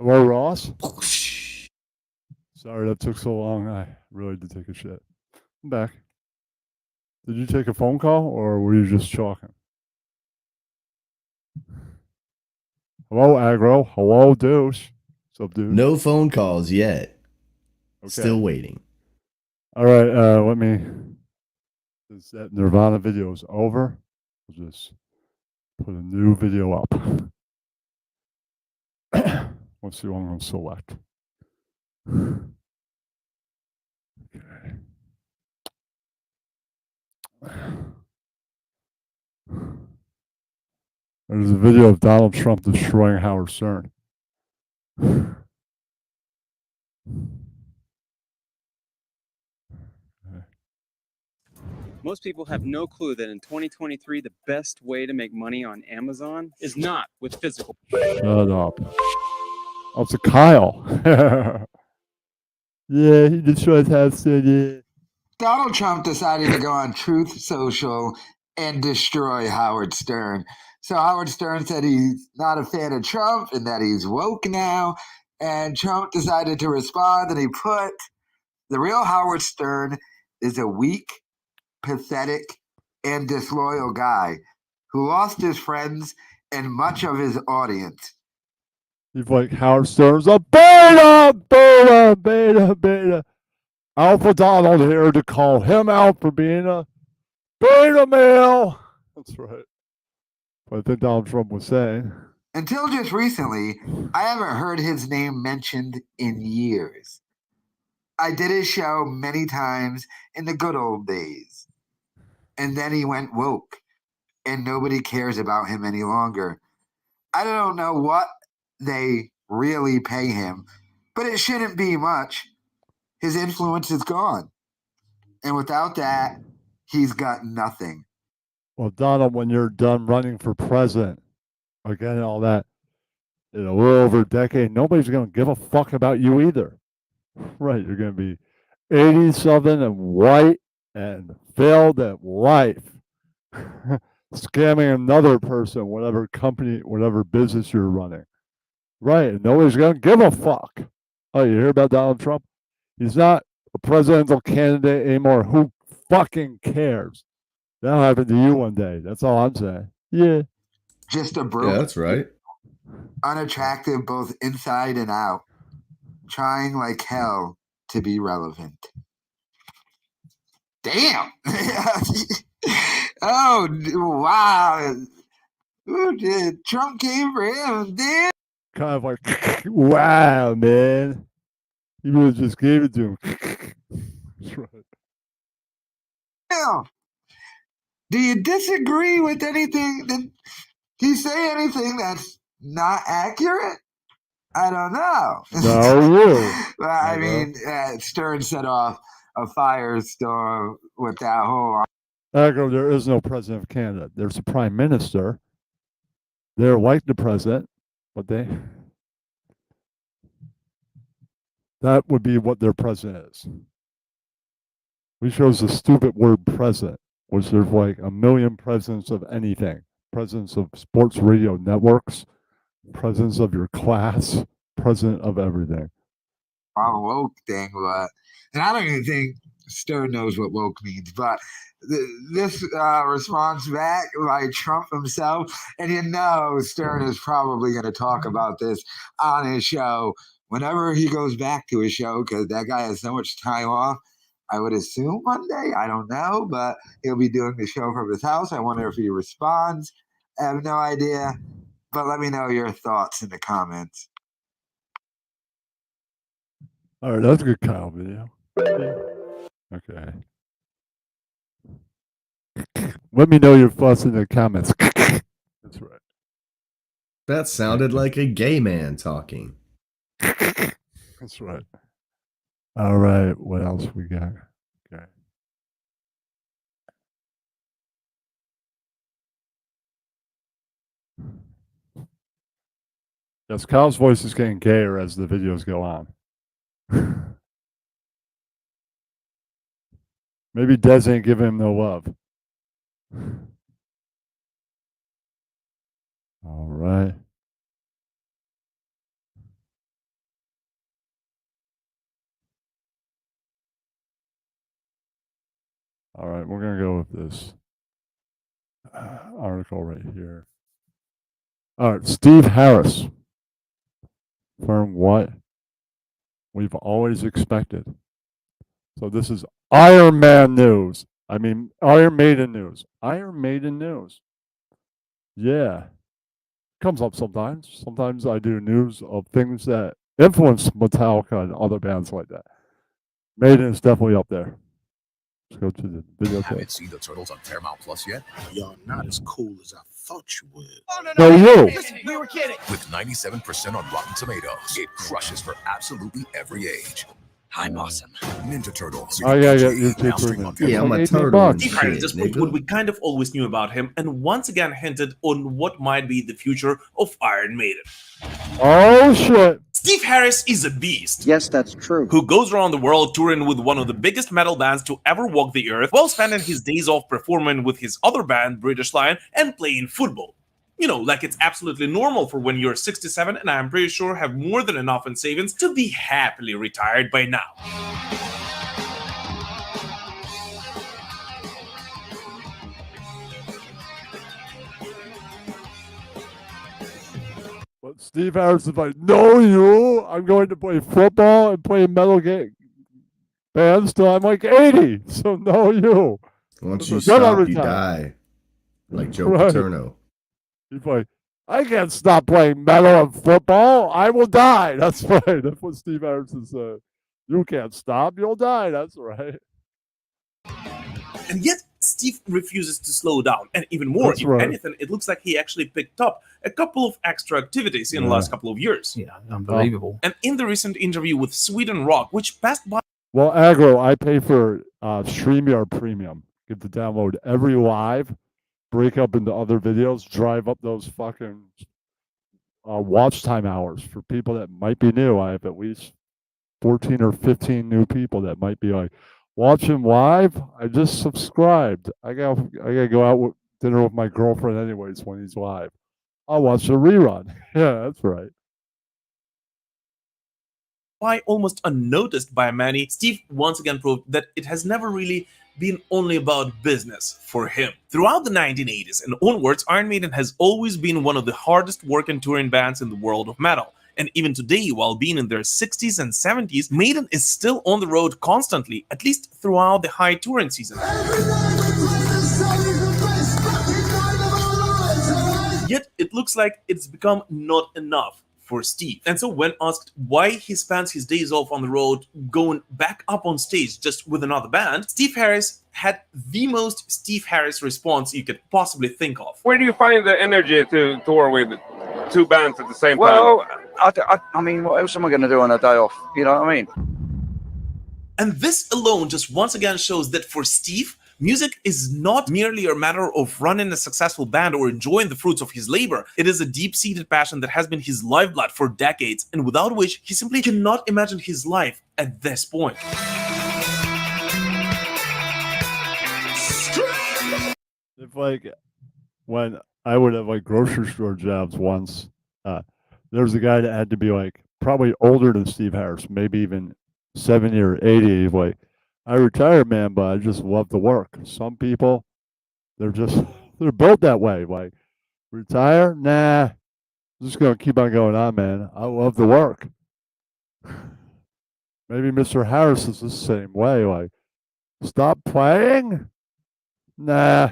Hello, Ross. Sorry that took so long. I really did take a shit. I'm back. Did you take a phone call or were you just talking? Hello, Aggro. Hello, Deuce. What's up, dude? No phone calls yet. Okay. Still waiting. All right, let me. Since that Nirvana video is over, we'll just put a new video up. Let's see what I'm going to select. Okay. There's a video of Donald Trump destroying Howard Stern. Most people have no clue that in 2023, the best way to make money on Amazon is not with physical. Shut up. Oh, it's a Kyle. Yeah, he just tries to have said, Donald Trump decided to go on Truth Social and destroy Howard Stern. So Howard Stern said he's not a fan of Trump and that he's woke now. And Trump decided to respond, and he put, "The real Howard Stern is a weak, pathetic, and disloyal guy who lost his friends and much of his audience." he's like, Howard Stern's a beta, beta, beta, beta. Alpha Donald here to call him out for being a beta male. That's right. What I think Donald Trump was saying. Until just recently, I haven't heard his name mentioned in years. I did his show many times in the good old days. And then he went woke, and nobody cares about him any longer. I don't know what they really pay him, but it shouldn't be much. His influence is gone. And without that, he's got nothing. Well, Donald, when you're done running for president, again, all that, in a little over a decade, nobody's going to give a fuck about you either. Right, you're going to be 80-something and white and failed at life. Scamming another person, whatever company, whatever business you're running. Right, and nobody's going to give a fuck. Oh, you hear about Donald Trump? He's not a presidential candidate anymore. Who fucking cares? That'll happen to you one day. That's all I'm saying. Yeah. Just a broke. Yeah, that's right. Unattractive both inside and out. Trying like hell to be relevant. Damn. Oh, wow. Ooh, dude, Trump came for him, damn. Kind of like, wow, man. He really just gave it to him. That's right. Damn. Do you disagree with anything? Did he say anything that's not accurate? I don't know. No. Well, I mean, Stern set off a firestorm with that whole. Echo, there is no president of Canada. There's a prime minister. They're like the president, but that would be what their president is. We chose the stupid word president, which there's like a million presidents of anything. Presidents of sports radio networks, presidents of your class, president of everything. Woke thing, but and I don't even think Stern knows what woke means, but this response back by Trump himself, and you know Stern is probably going to talk about this on his show whenever he goes back to his show, because that guy has so much time off. I would assume Monday. I don't know, but he'll be doing the show from his house. I wonder if he responds. I have no idea, but let me know your thoughts in the comments. All right, that's a good Kyle video. Okay. Let me know your thoughts in the comments. That's right. That sounded like a gay man talking. That's right. All right, what else we got? Okay. Yes, Kyle's voice is getting gayer as the videos go on. Maybe Des ain't giving him no love. All right. All right, we're going to go with this article right here. All right, Steve Harris. From what we've always expected. So this is Iron Man news. I mean, Iron Maiden news. Iron Maiden news. Yeah. Comes up sometimes. Sometimes I do news of things that influence Metallica and other bands like that. Maiden is definitely up there. Let's go to the video. Haven't seen the Turtles on Paramount Plus yet? Y'all not as cool as I thought you would. No, you. Listen, we were kidding. With 97% on Rotten Tomatoes, it crushes for absolutely every age. I'm awesome. Ninja Turtles. I gotta get YouTube Premium. Yeah, I'm a It's turtle $18. and Steve Harris shit, just put nigga. what we kind of always knew about him and once again hinted on what might be the future of Iron Maiden. Oh shit. Steve Harris is a beast. Yes, that's true. Who goes around the world touring with one of the biggest metal bands to ever walk the earth while spending his days off performing with his other band, British Lion, and playing football. You know, like it's absolutely normal for when you're 67 and I'm pretty sure have more than enough in savings to be happily retired by now. But Steve Harris is like, no, I'm going to play football and play metal bands till I'm like 80. So no, you. Once you Then I'll stop, you retire. die. Like Joe Right. Paterno. He's like, I can't stop playing metal and football. I will die. That's right. That's what Steve Harrison said. You can't stop. You'll die. That's right. And yet, Steve refuses to slow down. And even more, That's if right. anything, it looks like he actually picked up a couple of extra activities in the Yeah. last couple of years. Yeah, unbelievable. And in the recent interview with Sweden Rock, which passed by Well, Agro, I pay for StreamYard Premium. Get to download every live, break up into other videos, drive up those fucking watch time hours for people that might be new. I have at least 14 or 15 new people that might be like, watch him live. I just subscribed. I gotta go out with dinner with my girlfriend anyways when he's live. I'll watch the rerun. Yeah, that's right. almost unnoticed by many, Steve once again proved that it has never really been only about business for him. Throughout the 1980s and onwards, Iron Maiden has always been one of the hardest working touring bands in the world of metal. And even today, while being in their 60s and 70s, Maiden is still on the road constantly, at least throughout the high touring season. Yet it looks like it's become not enough for Steve. And so when asked why he spends his days off on the road going back up on stage just with another band, Steve Harris had the most Steve Harris response you could possibly think of. Where do you find the energy to tour with two bands at the same time? Well, I mean, what else am I going to do on a day off? You know what I mean? And this alone just once again shows that for Steve, music is not merely a matter of running a successful band or enjoying the fruits of his labor. It is a deep-seated passion that has been his lifeblood for decades, and without which he simply cannot imagine his life at this point. If like when I would have like grocery store jobs once, there was a guy that had to be like probably older than Steve Harris, maybe even 70 or 80. He's like, I retired, man, but I just love to work. Some people, they're built that way. Like, retire? Nah, I'm just gonna keep on going on, man. I love to work. Maybe Mr. Harris is the same way. Like, stop playing? Nah.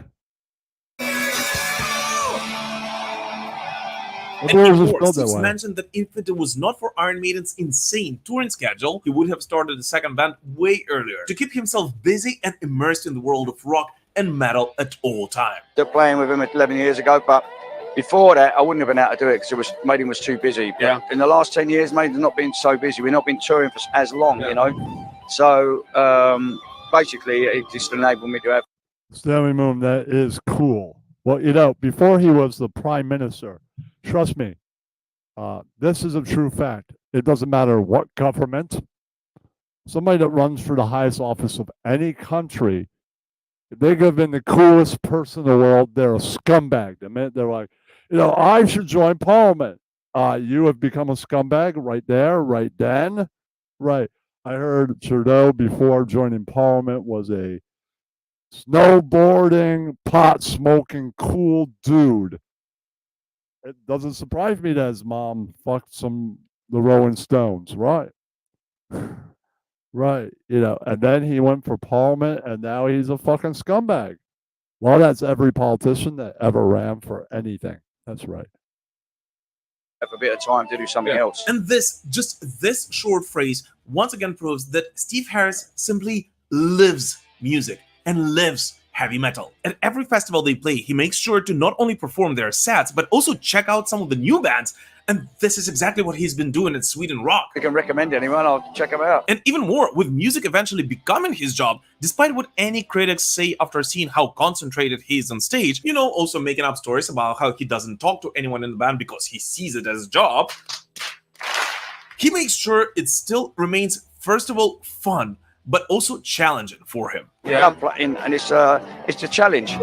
And before, Steve mentioned that if it was not for Iron Maiden's insane touring schedule, he would have started a second band way earlier to keep himself busy and immersed in the world of rock and metal at all times. Stopped playing with him 11 years ago, but before that, I wouldn't have been able to do it because Maiden was too busy. But in the last 10 years, Maiden's not been so busy. We've not been touring for as long, you know. So basically, it just enabled me to have. Stanley Moon, that is cool. Well, you know, before he was the prime minister, trust me, this is a true fact. It doesn't matter what government, somebody that runs for the highest office of any country, if they give in the coolest person in the world, they're a scumbag. The minute they're like, you know, I should join parliament. You have become a scumbag right there, right then. Right. I heard Trudeau before joining parliament was a snowboarding, pot smoking, cool dude. It doesn't surprise me that his mom fucked the Rolling Stones, right? Right, you know, and then he went for parliament, and now he's a fucking scumbag. Well, that's every politician that ever ran for anything. That's right. Have a bit of time to do something else. And this short phrase once again proves that Steve Harris simply lives music and lives heavy metal. At every festival they play, he makes sure to not only perform their sets, but also check out some of the new bands. And this is exactly what he's been doing at Sweden Rock. If you can recommend anyone, I'll check them out. And even more, with music eventually becoming his job, despite what any critics say after seeing how concentrated he is on stage, you know, also making up stories about how he doesn't talk to anyone in the band because he sees it as a job, he makes sure it still remains, first of all, fun, but also challenging for him. Yeah, I'm playing, and it's a challenge.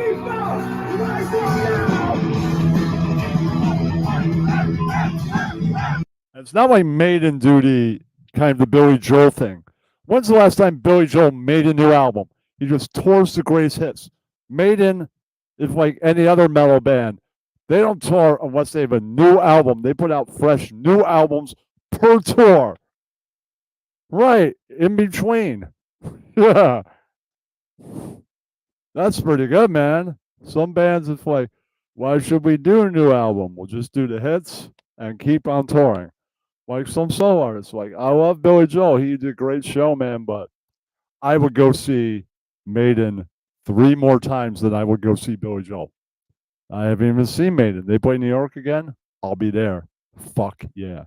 It's not like Maiden do kind of the Billy Joel thing. When's the last time Billy Joel made a new album? He just tours the greatest hits. Maiden is like any other metal band. They don't tour unless they have a new album. They put out fresh new albums per tour. Right, in between. Yeah. That's pretty good, man. Some bands, it's like, why should we do a new album? We'll just do the hits and keep on touring. Like some solo artists. Like, I love Billy Joel. He did a great show, man, but I would go see Maiden 3 more times than I would go see Billy Joel. I haven't even seen Maiden. They play New York again. I'll be there. Fuck yeah.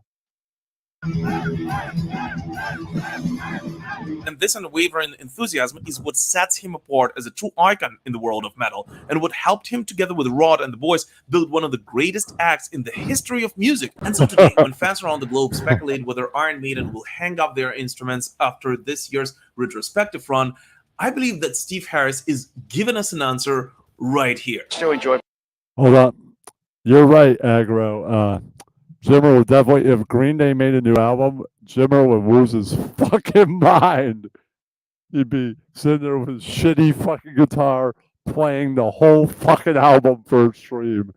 And this unwavering enthusiasm is what sets him apart as a true icon in the world of metal, and what helped him, together with Rod and the boys, build one of the greatest acts in the history of music. And so today, when fans around the globe speculate whether Iron Maiden will hang up their instruments after this year's retrospective run, I believe that Steve Harris is giving us an answer right here. Still enjoy. Hold on. You're right, Aggro. Jimmer would definitely, if Green Day made a new album, Jimmer would lose his fucking mind. He'd be sitting there with his shitty fucking guitar playing the whole fucking album for a stream.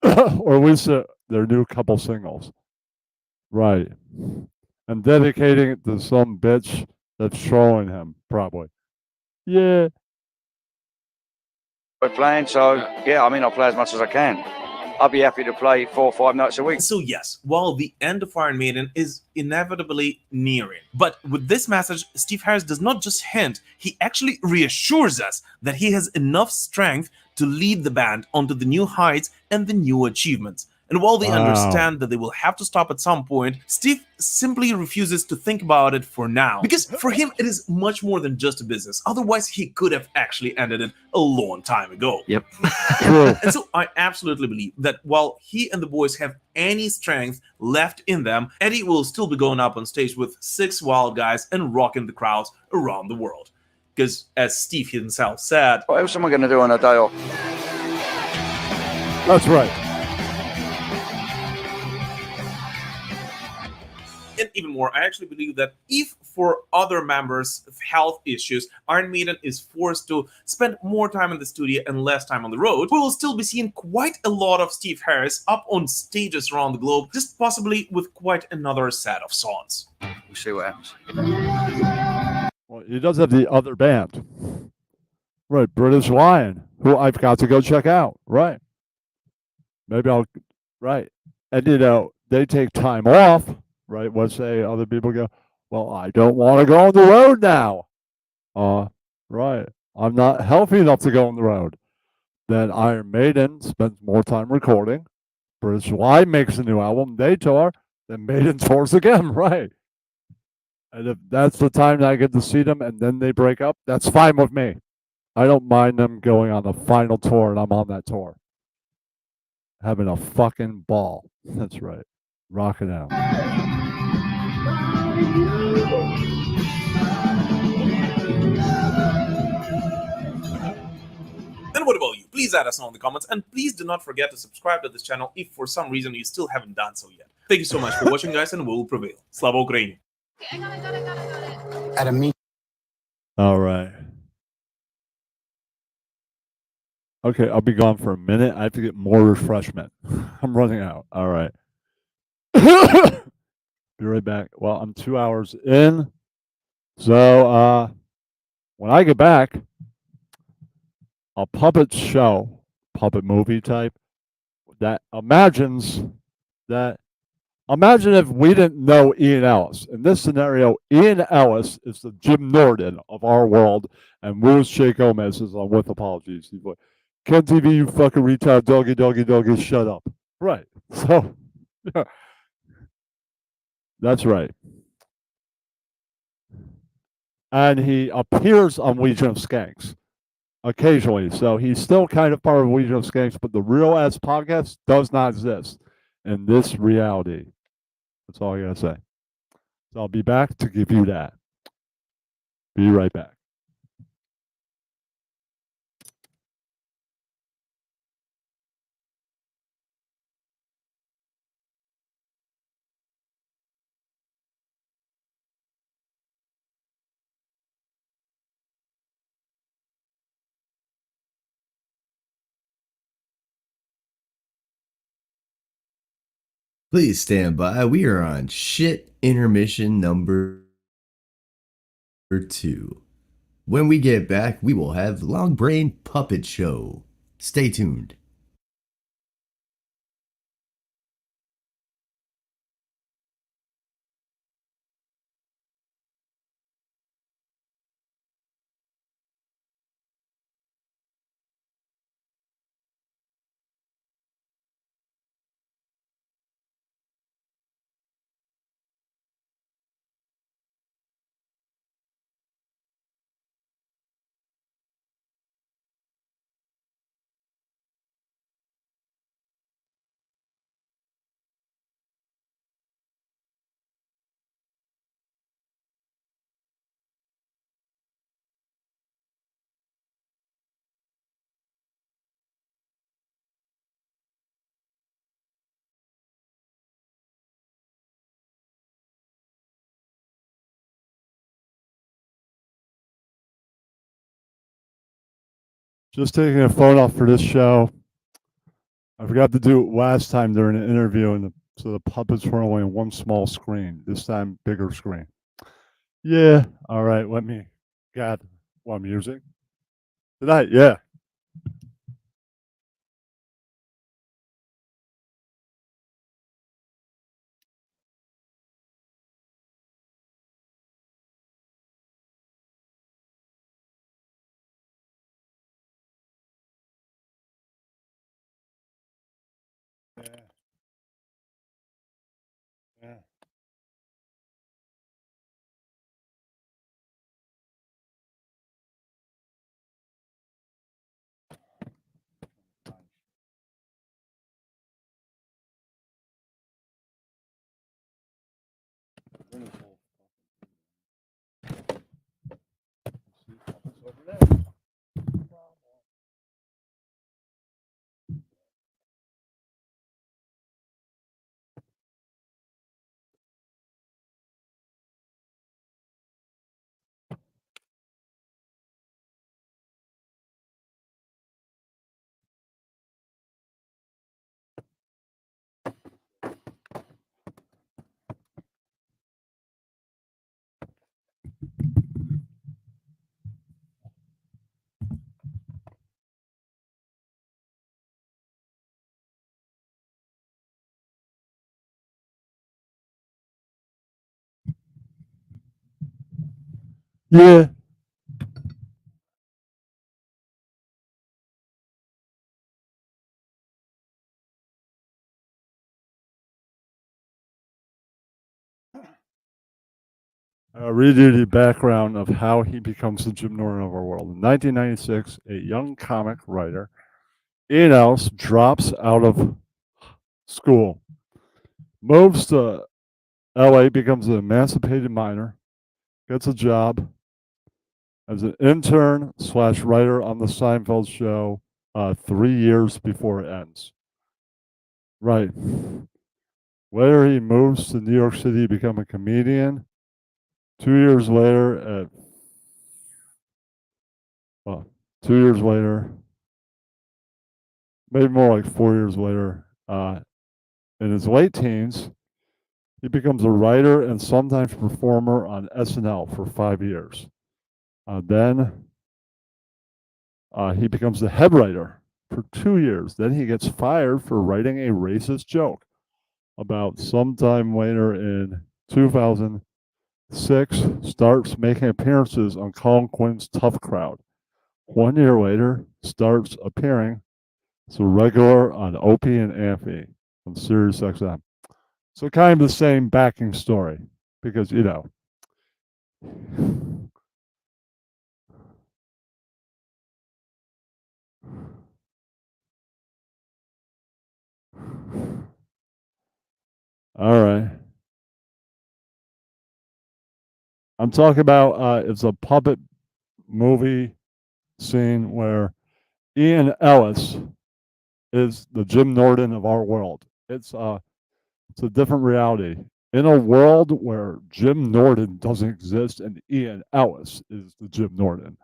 Or at least their new couple singles. Right. And dedicating it to some bitch that's trolling him, probably. Yeah. We're playing, so yeah, I mean, I'll play as much as I can. I'll be happy to play 4 or 5 nights a week. So yes, while the end of Iron Maiden is inevitably nearing, but with this message, Steve Harris does not just hint, he actually reassures us that he has enough strength to lead the band onto the new heights and the new achievements. And while they understand that they will have to stop at some point, Steve simply refuses to think about it for now. Because for him, it is much more than just a business. Otherwise, he could have actually ended it a long time ago. Yep. And so I absolutely believe that while he and the boys have any strength left in them, Eddie will still be going up on stage with 6 wild guys and rocking the crowds around the world. Because as Steve himself said, what else am I going to do on a day off? That's right. And even more, I actually believe that if for other members of health issues, Iron Maiden is forced to spend more time in the studio and less time on the road, we will still be seeing quite a lot of Steve Harris up on stages around the globe, just possibly with quite another set of songs. We'll see what happens. Well, he does have the other band. Right, British Lion, who I've got to go check out. Right. Maybe I'll, right. And, you know, they take time off. Right, let's say other people go, well, I don't want to go on the road now. Right, I'm not healthy enough to go on the road. Then Iron Maiden spends more time recording. British Lion makes a new album. They tour. Then Maiden tours again. Right. And if that's the time that I get to see them and then they break up, that's fine with me. I don't mind them going on the final tour and I'm on that tour. Having a fucking ball. That's right. Rock it out. And what about you? Please add us on in the comments, and please do not forget to subscribe to this channel if for some reason you still haven't done so yet. Thank you so much for watching, guys, and we will prevail. Slava Ukraini. All right. Okay, I'll be gone for a minute. I have to get more refreshment. I'm running out. All right. Be right back. Well, I'm 2 hours in. So when I get back, a puppet show, puppet movie type, that imagines that Imagine if we didn't know Ian Ellis. In this scenario, Ian Ellis is the Jim Norton of our world, and Louis J. Gomez is on With Apologies. He's like, Ken TV, you fucking retard, doggy, shut up. Right. So, yeah, that's right. And he appears on Legion of Skanks occasionally. So he's still kind of part of Legion of Skanks, but the Real Ass Podcast does not exist in this reality. That's all I gotta say. So I'll be back to give you that. Be right back. Please stand by. We are on shit intermission number 2. When we get back, we will have Long Brain Puppet Show. Stay tuned. Just taking a phone off for this show. I forgot to do it last time during the interview, and so the puppets were only on one small screen. This time, bigger screen. Yeah. All right. Let me. God, what music? Tonight, yeah. Yeah. Yeah. Read you the background of how he becomes the Jim Norton of our world. In 1996, a young comic writer, Ian Ellis, drops out of school, moves to LA, becomes an emancipated minor, gets a job as an intern / writer on the Seinfeld show 3 years before it ends. Right. Later, he moves to New York City to become a comedian. 2 years later, 2 years later, maybe more like 4 years later, in his late teens, he becomes a writer and sometimes performer on SNL for 5 years. Then he becomes the head writer for 2 years. Then he gets fired for writing a racist joke. about sometime later in 2006, starts making appearances on Colin Quinn's Tough Crowd. 1 year later, starts appearing as a regular on Opie and Anthony on Sirius XM. So kind of the same backing story because, you know. All right. I'm talking about it's a puppet movie scene where Ian Ellis is the Jim Norton of our world. It's a different reality. In a world where Jim Norton doesn't exist and Ian Ellis is the Jim Norton.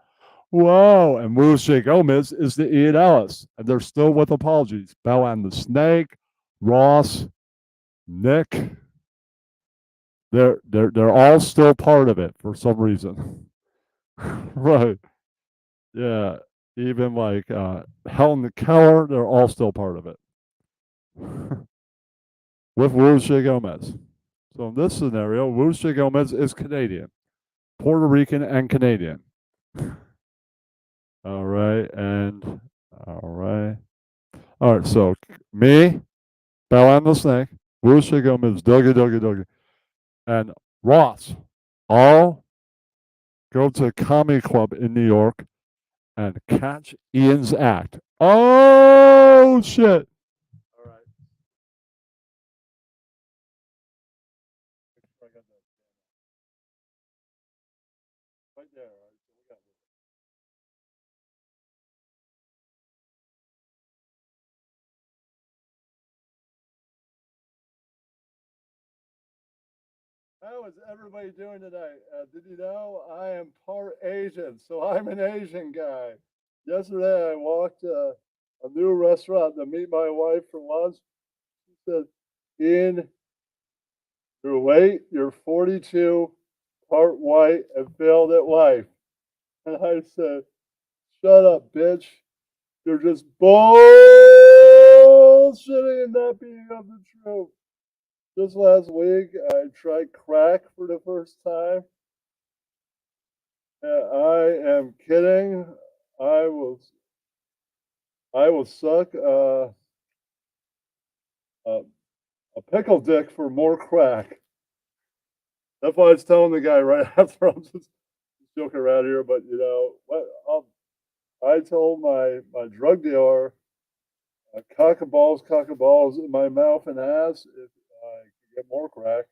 Whoa! And Lucia Gomez is the Ian Ellis. And they're still with apologies. Bella and the Snake, Ross, Nick. They're all still part of it for some reason. Right. Yeah. Even like Helen Keller, they're all still part of it. With Lucia Gomez. So in this scenario, Lucia Gomez is Canadian, Puerto Rican and Canadian. All right, and all right. All right, so me, Bella and the Snake, Lucia Gomez, Dougie, and Ross all go to a comedy club in New York and catch Ian's act. Oh, shit. All right. Right there, all right. So we got this. How is everybody doing today? Did you know I am part Asian, so I'm an Asian guy. Yesterday I walked a new restaurant to meet my wife for lunch. She said, Ian, you're late, you're 42, part white, and failed at life. And I said, shut up, bitch. You're just bullshitting and not being of the truth. Just last week, I tried crack for the first time. And I am kidding. I will suck a pickle dick for more crack. That's why I was telling the guy right after. I'm just joking around here, but you know what? I told my drug dealer, cock and balls in my mouth and ass if I could get more crack.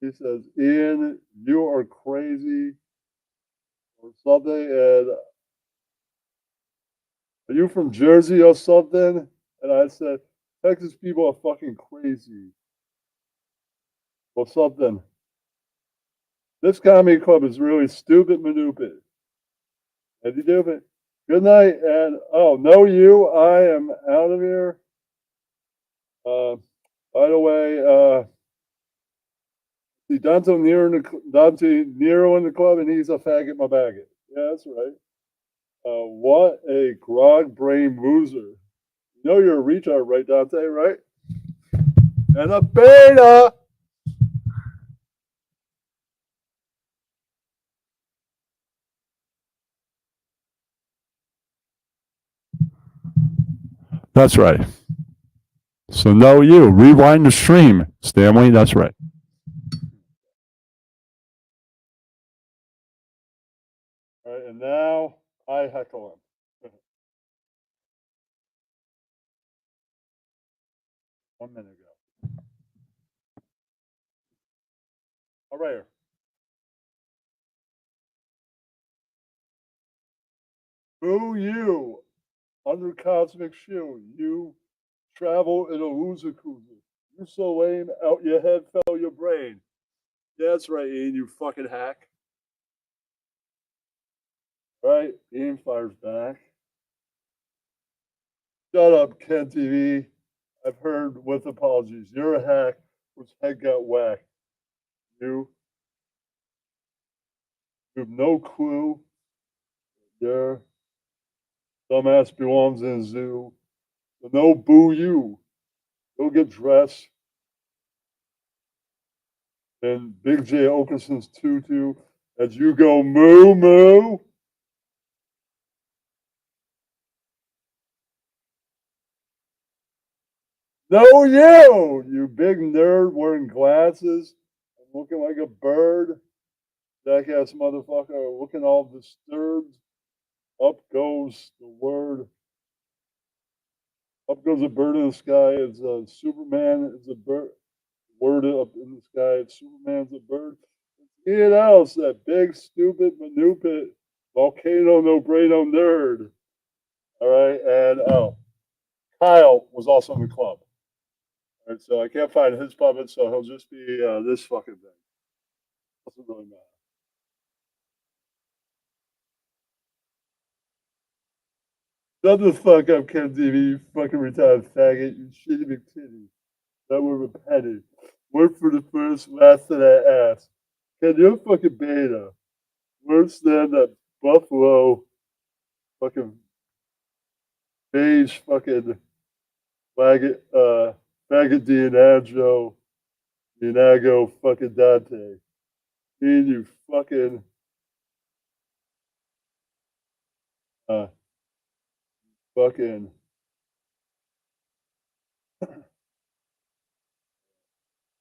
He says, Ian, you are crazy or something. And are you from Jersey or something? And I said, Texas people are fucking crazy or something. This comedy club is really stupid manupid. And you do it. Good night. And no, you. I am out of here. By the way, see Dante Nero in the club, and he's a faggot, my baggot. Yeah, that's right. What a grog brain loser. You know you're a retard, right, Dante, right? And a beta. That's right. So no, you rewind the stream, Stanley. That's right. All right, and now I heckle him. 1 minute ago. All right. Boo you, under cosmic shoe. You travel in a loser cruiser. You so lame, out your head fell your brain. Yeah, that's right, Ian, you fucking hack. All right, Ian fires back. Shut up, Ken TV. I've heard with apologies. You're a hack whose head got whacked. You have no clue. Your dumbass belongs in a zoo. So no boo you. Go get dressed. And Big J Okerson's tutu as you go moo moo. No, you big nerd wearing glasses and looking like a bird. Jackass motherfucker looking all disturbed. Up goes the word. Up goes a bird in the sky. It's Superman. It's a bird. Word up in the sky. It's Superman's a bird. Ian else, that big, stupid, manupit, volcano, no braino nerd. All right. And Kyle was also in the club. All right. So I can't find his puppet, so he'll just be this fucking thing. Doesn't really matter. Shut the fuck up, Ken TV, you fucking retired faggot, you shitty McTitty. That were a penny. Work for the first, last of that ass. Ken, you're fucking beta. Worse than that Buffalo fucking beige fucking faggot Dianago fucking Dante. Mean you fucking fucking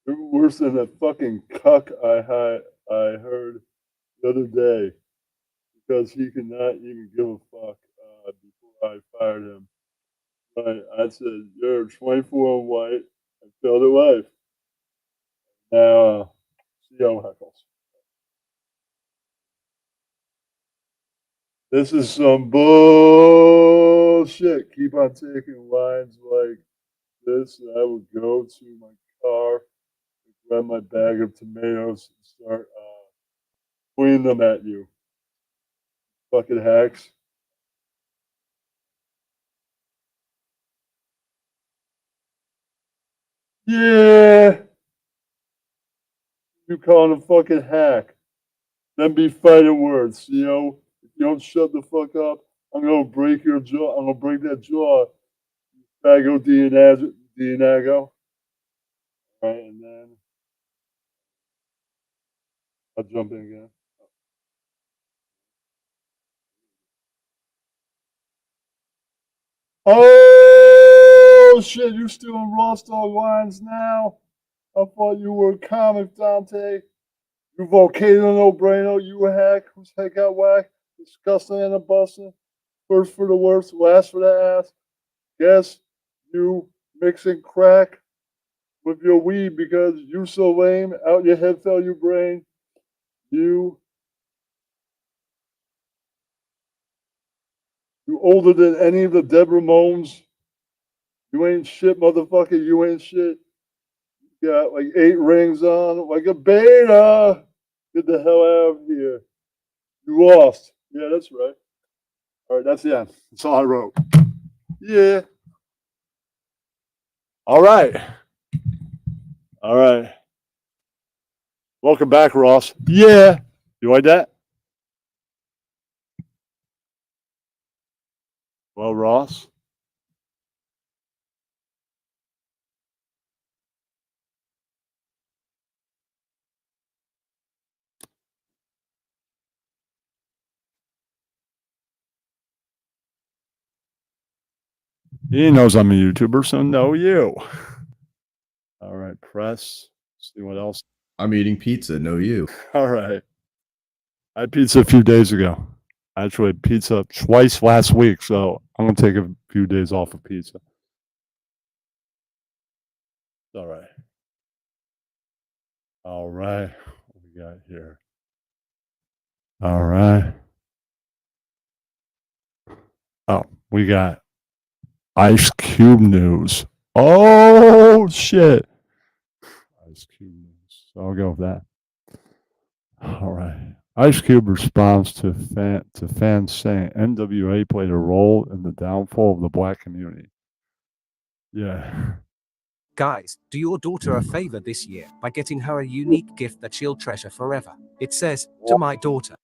you're worse than that fucking cuck I heard the other day because he could not even give a fuck before I fired him. Right, I said you're 24 and white and failed at life. Now see how heckles. This is some bullshit. Keep on taking lines like this, and I would go to my car, grab my bag of tomatoes, and start pointing them at you. Fucking hacks. Yeah. You calling a fucking hack. Then be fighting words, you know? If you don't shut the fuck up, I'm gonna break your jaw. I'm gonna break that jaw. Fago Dianago. Alright, and then I'll jump in again. Oh shit, you still in Raw Star lines now? I thought you were a comic, Dante. You volcano no braino, you a hack, whose head got whacked, disgusting and a busting. First for the worst, last for the ass. Guess you mixing crack with your weed because you so lame, out your head fell your brain. You older than any of the Deborah Moans. You ain't shit, motherfucker, you ain't shit. You got like 8 rings on, like a beta. Get the hell out of here. You lost. Yeah, that's right. All right, that's the end. That's all I wrote. Yeah. All right. All right. Welcome back, Ross. Yeah. You like that? Well, Ross. He knows I'm a YouTuber, so know you. All right, press. See what else. I'm eating pizza, no you. All right. I had pizza a few days ago. I actually had pizza twice last week, so I'm going to take a few days off of pizza. All right. All right. What we got here? All right. Oh, we got Ice Cube news. Oh, shit. Ice Cube news. So I'll go with that. All right. Ice Cube responds to fans saying NWA played a role in the downfall of the black community. Yeah. Guys, do your daughter a favor this year by getting her a unique gift that she'll treasure forever. It says, to my daughter.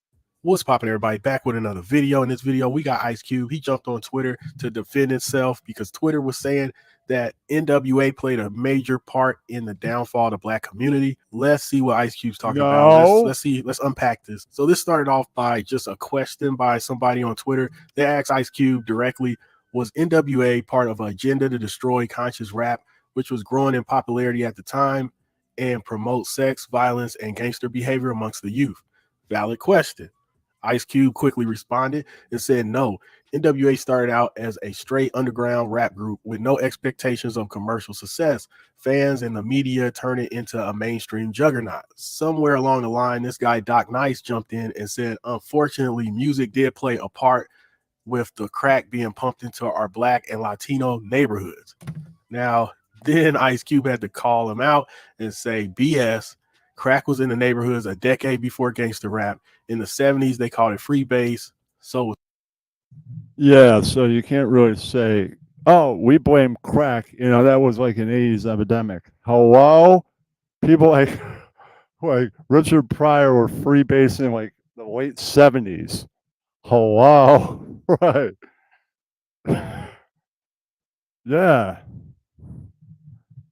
What's poppin', everybody? Back with another video. In this video, we got Ice Cube. He jumped on Twitter to defend himself because Twitter was saying that NWA played a major part in the downfall of the black community. Let's see what Ice Cube's talking about. Let's unpack this. So this started off by just a question by somebody on Twitter. They asked Ice Cube directly, was NWA part of an agenda to destroy conscious rap, which was growing in popularity at the time, and promote sex, violence, and gangster behavior amongst the youth? Valid question. Ice Cube quickly responded and said no. NWA started out as a straight underground rap group with no expectations of commercial success. Fans and the media turned it into a mainstream juggernaut. Somewhere along the line, this guy Doc Nice jumped in and said, unfortunately, music did play a part with the crack being pumped into our black and Latino neighborhoods. Now, then Ice Cube had to call him out and say, BS. Crack was in the neighborhoods a decade before gangster rap. In the 70s, they called it freebase. So you can't really say, oh, we blame crack. You know, that was like an 80s epidemic. Hello? People like Richard Pryor were freebasing like the late 70s. Hello? Right. Yeah.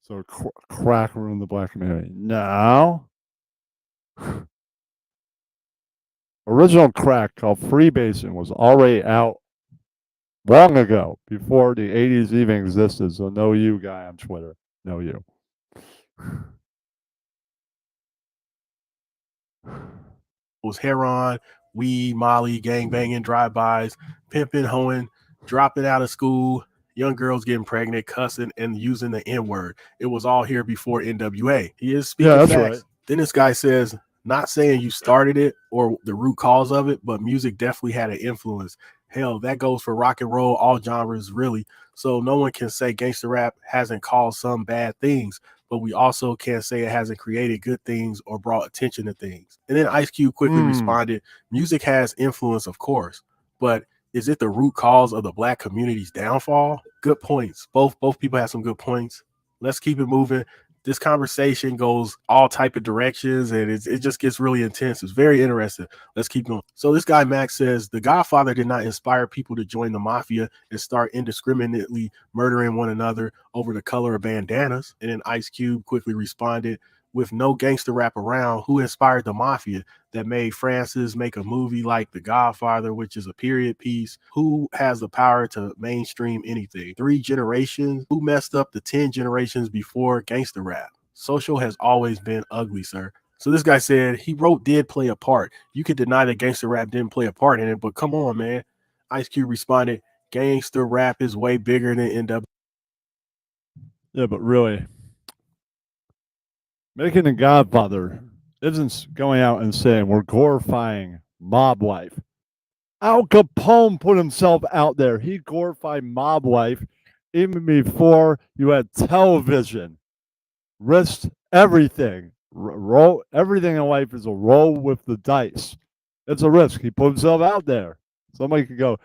So crack ruined the black community. No. Original crack called freebasing was already out long ago, before the 80s even existed. So no you guy on Twitter. No you. was heroin, weed, Molly, gangbanging, drive-bys, pimping, hoeing, dropping out of school, young girls getting pregnant, cussing, and using the N-word. It was all here before NWA. He is speaking facts. Right. Then this guy says, not saying you started it or the root cause of it, but music definitely had an influence. Hell, that goes for rock and roll, all genres, really. So no one can say gangster rap hasn't caused some bad things, but we also can't say it hasn't created good things or brought attention to things. And then Ice Cube quickly responded, music has influence, of course, but is it the root cause of the black community's downfall? Good points. Both people have some good points. Let's keep it moving. This conversation goes all type of directions, and it just gets really intense. It's very interesting. Let's keep going. So this guy, Max, says, The Godfather did not inspire people to join the mafia and start indiscriminately murdering one another over the color of bandanas. And then Ice Cube quickly responded, with no gangster rap around, who inspired the mafia that made Francis make a movie like The Godfather, which is a period piece? Who has the power to mainstream anything? 3 generations? Who messed up the 10 generations before gangster rap? Social has always been ugly, sir. So this guy said he wrote did play a part. You could deny that gangster rap didn't play a part in it, but come on, man. Ice Cube responded, gangster rap is way bigger than NW. Yeah, but really, making The Godfather isn't going out and saying we're glorifying mob life. Al Capone put himself out there. He glorified mob life even before you had television. Risked everything. Everything in life is a roll with the dice. It's a risk. He put himself out there. Somebody could go,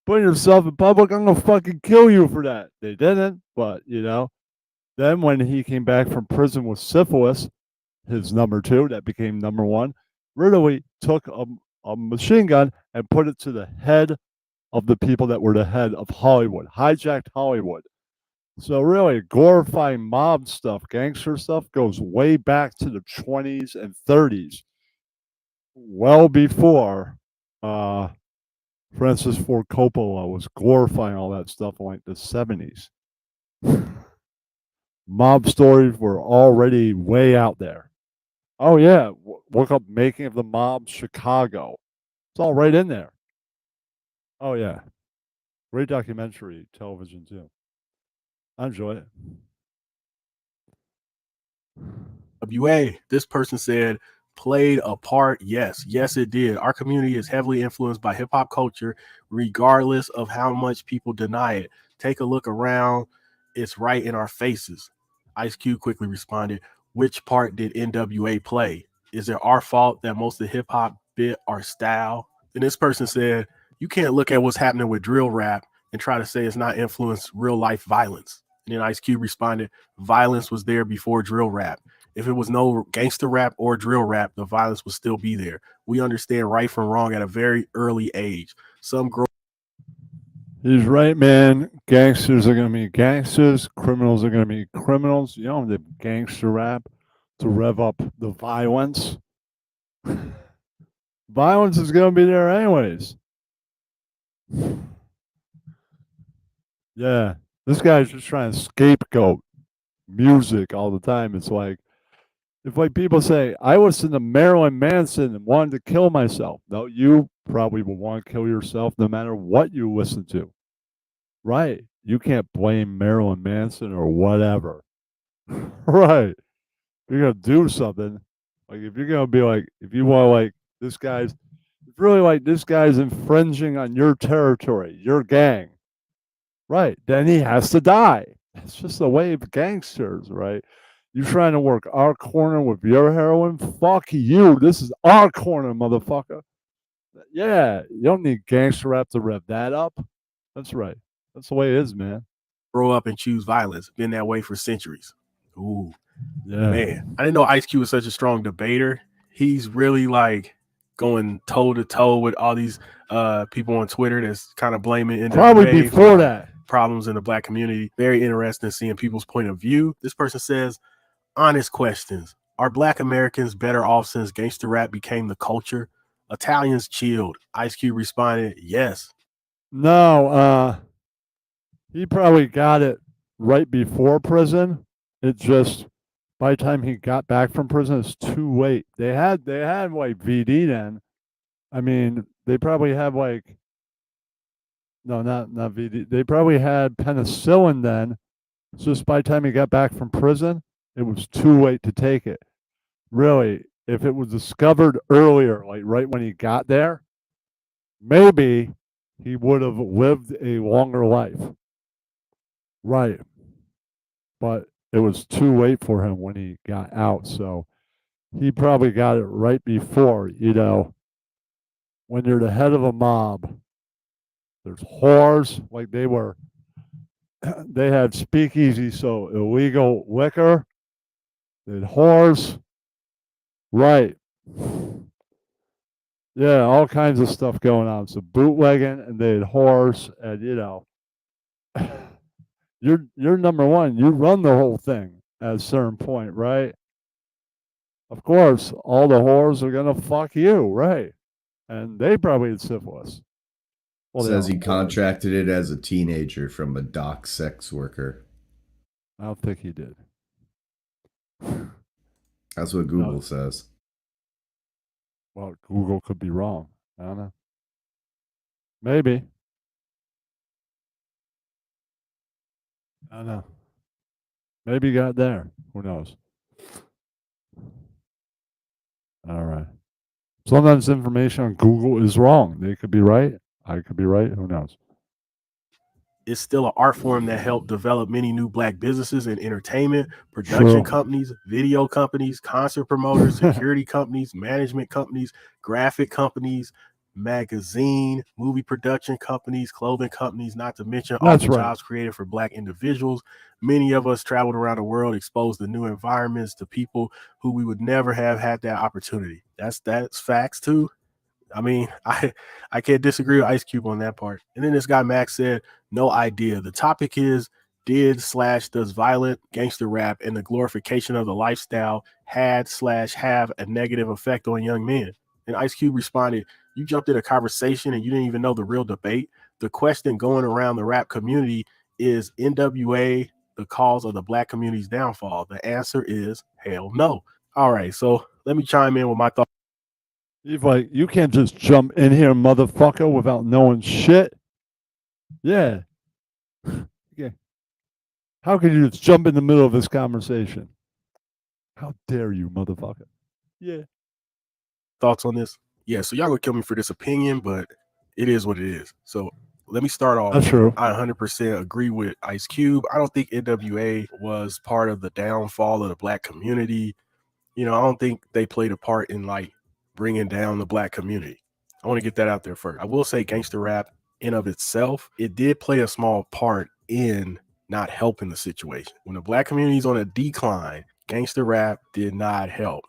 putting yourself in public, I'm going to fucking kill you for that. They didn't, but, you know. Then when he came back from prison with syphilis, his number 2, that became number 1, literally took a machine gun and put it to the head of the people that were the head of Hollywood, hijacked Hollywood. So really, glorifying mob stuff, gangster stuff, goes way back to the 20s and 30s, well before Francis Ford Coppola was glorifying all that stuff in like the 70s. Mob stories were already way out there. Oh, yeah. Look up Making of the Mob Chicago. It's all right in there. Oh, yeah. Great documentary television, too. I enjoy it. WA, this person said, played a part. Yes, it did. Our community is heavily influenced by hip hop culture, regardless of how much people deny it. Take a look around. It's right in our faces. Ice Cube quickly responded, which part did NWA play? Is it our fault that most of the hip hop bit our style? And this person said, you can't look at what's happening with drill rap and try to say it's not influenced real life violence. And then Ice Cube responded, violence was there before drill rap. If it was no gangster rap or drill rap, the violence would still be there. We understand right from wrong at a very early age. Some grow. He's right, man. Gangsters are going to be gangsters. Criminals are going to be criminals. You know, the gangster rap to rev up the violence. Violence is going to be there anyways. Yeah, this guy's just trying to scapegoat music all the time. It's like, if like people say, I listened to Marilyn Manson and wanted to kill myself. No, you probably will want to kill yourself no matter what you listen to. Right. You can't blame Marilyn Manson or whatever. Right. You're going to do something. Like if you're going to be like, if you want like this guy's, really like this guy's infringing on your territory, your gang. Right. Then he has to die. It's just the way of gangsters, right? You trying to work our corner with your heroin? Fuck you. This is our corner, motherfucker. Yeah, you don't need gangster rap to rev that up. That's right. That's the way it is, man. Grow up and choose violence. Been that way for centuries. Ooh, yeah, man. I didn't know Ice Cube was such a strong debater. He's really like going toe to toe with all these people on Twitter that's kind of blaming NWA probably before that problems in the black community. Very interesting seeing people's point of view. This person says, honest questions. Are black Americans better off since gangster rap became the culture? Italians chilled. Ice Cube responded, yes. No, he probably got it right before prison. It just by the time he got back from prison, it's too late. They had like VD then. I mean, they probably had like no, not VD. They probably had penicillin then. It's just by the time he got back from prison, it was too late to take it. Really, if it was discovered earlier, like right when he got there, maybe he would have lived a longer life. Right. But it was too late for him when he got out. So he probably got it right before, you know, when you're the head of a mob, there's whores, like they had speakeasy, so illegal liquor, they had whores. Right. Yeah, all kinds of stuff going on. So bootlegging and they had whores and you know you're number one. You run the whole thing at a certain point, right? Of course, all the whores are gonna fuck you, right? And they probably had syphilis. Well, Says he contracted it as a teenager from a dock sex worker. I don't think he did. That's what Google says. Well, Google could be wrong. I don't know. Maybe. I don't know. Maybe he got there. Who knows? All right. Sometimes information on Google is wrong. They could be right. I could be right. Who knows? It's still an art form that helped develop many new black businesses in entertainment, production companies, video companies, concert promoters, security companies, management companies, graphic companies, magazine, movie production companies, clothing companies, not to mention all the jobs created for black individuals. Many of us traveled around the world, exposed to new environments, to people who we would never have had that opportunity. That's facts too. I mean, I can't disagree with Ice Cube on that part. And then this guy Max said, no idea. The topic is, does violent gangster rap and the glorification of the lifestyle have a negative effect on young men? And Ice Cube responded, you jumped in a conversation and you didn't even know the real debate. The question going around the rap community is NWA the cause of the black community's downfall? The answer is hell no. All right, so let me chime in with my thoughts. He's like, you can't just jump in here, motherfucker, without knowing shit. Yeah. Yeah. How can you just jump in the middle of this conversation? How dare you, motherfucker? Yeah. Thoughts on this? Yeah, so y'all gonna kill me for this opinion, but it is what it is. So let me start off. That's true. I 100% agree with Ice Cube. I don't think NWA was part of the downfall of the black community. You know, I don't think they played a part in like bringing down the black community. I want to get that out there first. I will say gangster rap in of itself, it did play a small part in not helping the situation. When the black community is on a decline, gangster rap did not help.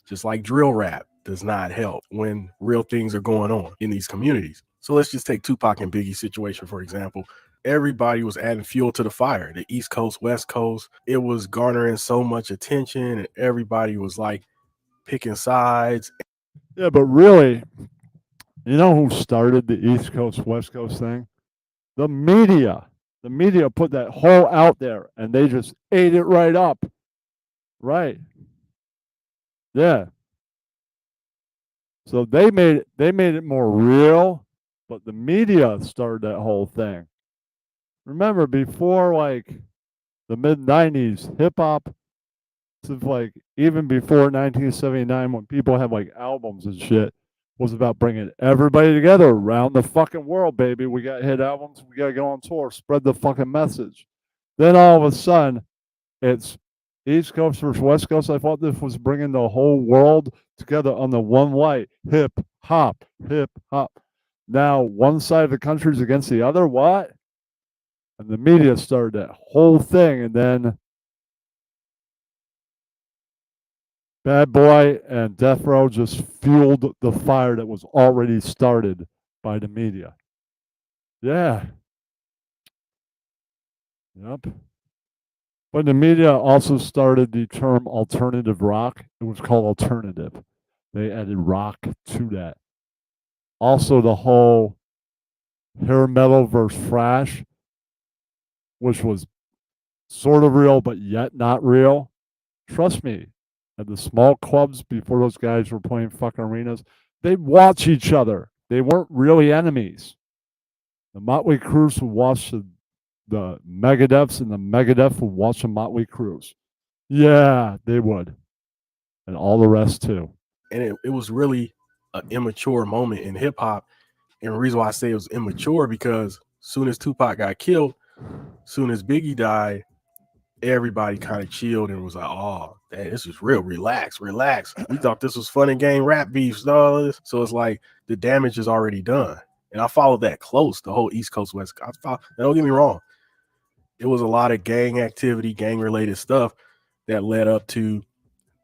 Just like drill rap does not help when real things are going on in these communities. So let's just take Tupac and Biggie's situation, for example. Everybody was adding fuel to the fire. The East Coast, West Coast. It was garnering so much attention, and everybody was like picking sides. Yeah, but really, you know who started the East Coast, West Coast thing? The media. The media put that whole out there, and they just ate it right up. Right. Yeah. So they made it more real, but the media started that whole thing. Remember, before like the mid '90s, hip hop, like even before 1979, when people had like albums and shit, was about bringing everybody together around the fucking world, baby. We got hit albums, we gotta go on tour, spread the fucking message. Then all of a sudden, it's East Coast versus West Coast. I thought this was bringing the whole world together on the one light. Hip hop, hip hop. Now one side of the country is against the other. What? And the media started that whole thing, and then Bad Boy and Death Row just fueled the fire that was already started by the media. Yeah. Yep. But the media also started the term alternative rock. It was called alternative. They added rock to that. Also, the whole hair metal versus thrash, which was sort of real, but yet not real. Trust me, at the small clubs before those guys were playing fucking arenas, they'd watch each other. They weren't really enemies. The Motley Crues would watch the Megadeths, and the Megadeth would watch the Motley Crues. Yeah, they would. And all the rest too. And it was really an immature moment in hip hop. And the reason why I say it was immature, because soon as Tupac got killed, soon as Biggie died, everybody kind of chilled and was like, oh, man, this is real. Relax. We thought this was fun and game rap beefs and all this. So it's like the damage is already done. And I followed that close, the whole East Coast, West Coast. Don't get me wrong. It was a lot of gang activity, gang related stuff that led up to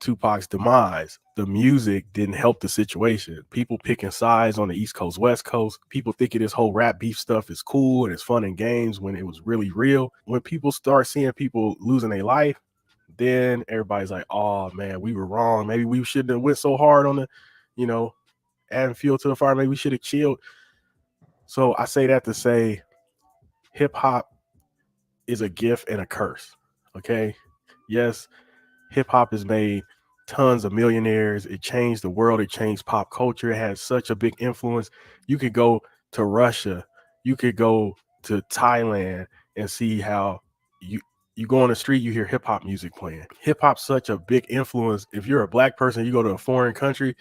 Tupac's demise. The music didn't help the situation. People picking sides on the East Coast, West Coast. People thinking this whole rap beef stuff is cool and it's fun and games when it was really real. When people start seeing people losing their life, then everybody's like, oh man, we were wrong. Maybe we shouldn't have went so hard on the, adding fuel to the fire. Maybe we should have chilled. So I say that to say hip hop is a gift and a curse. Okay. Yes, hip hop has made tons of millionaires. It changed the world. It changed pop culture. It had such a big influence. You could go to Russia. You could go to Thailand and see how you go on the street, you hear hip hop music playing. Hip hop's such a big influence. If you're a black person, you go to a foreign country,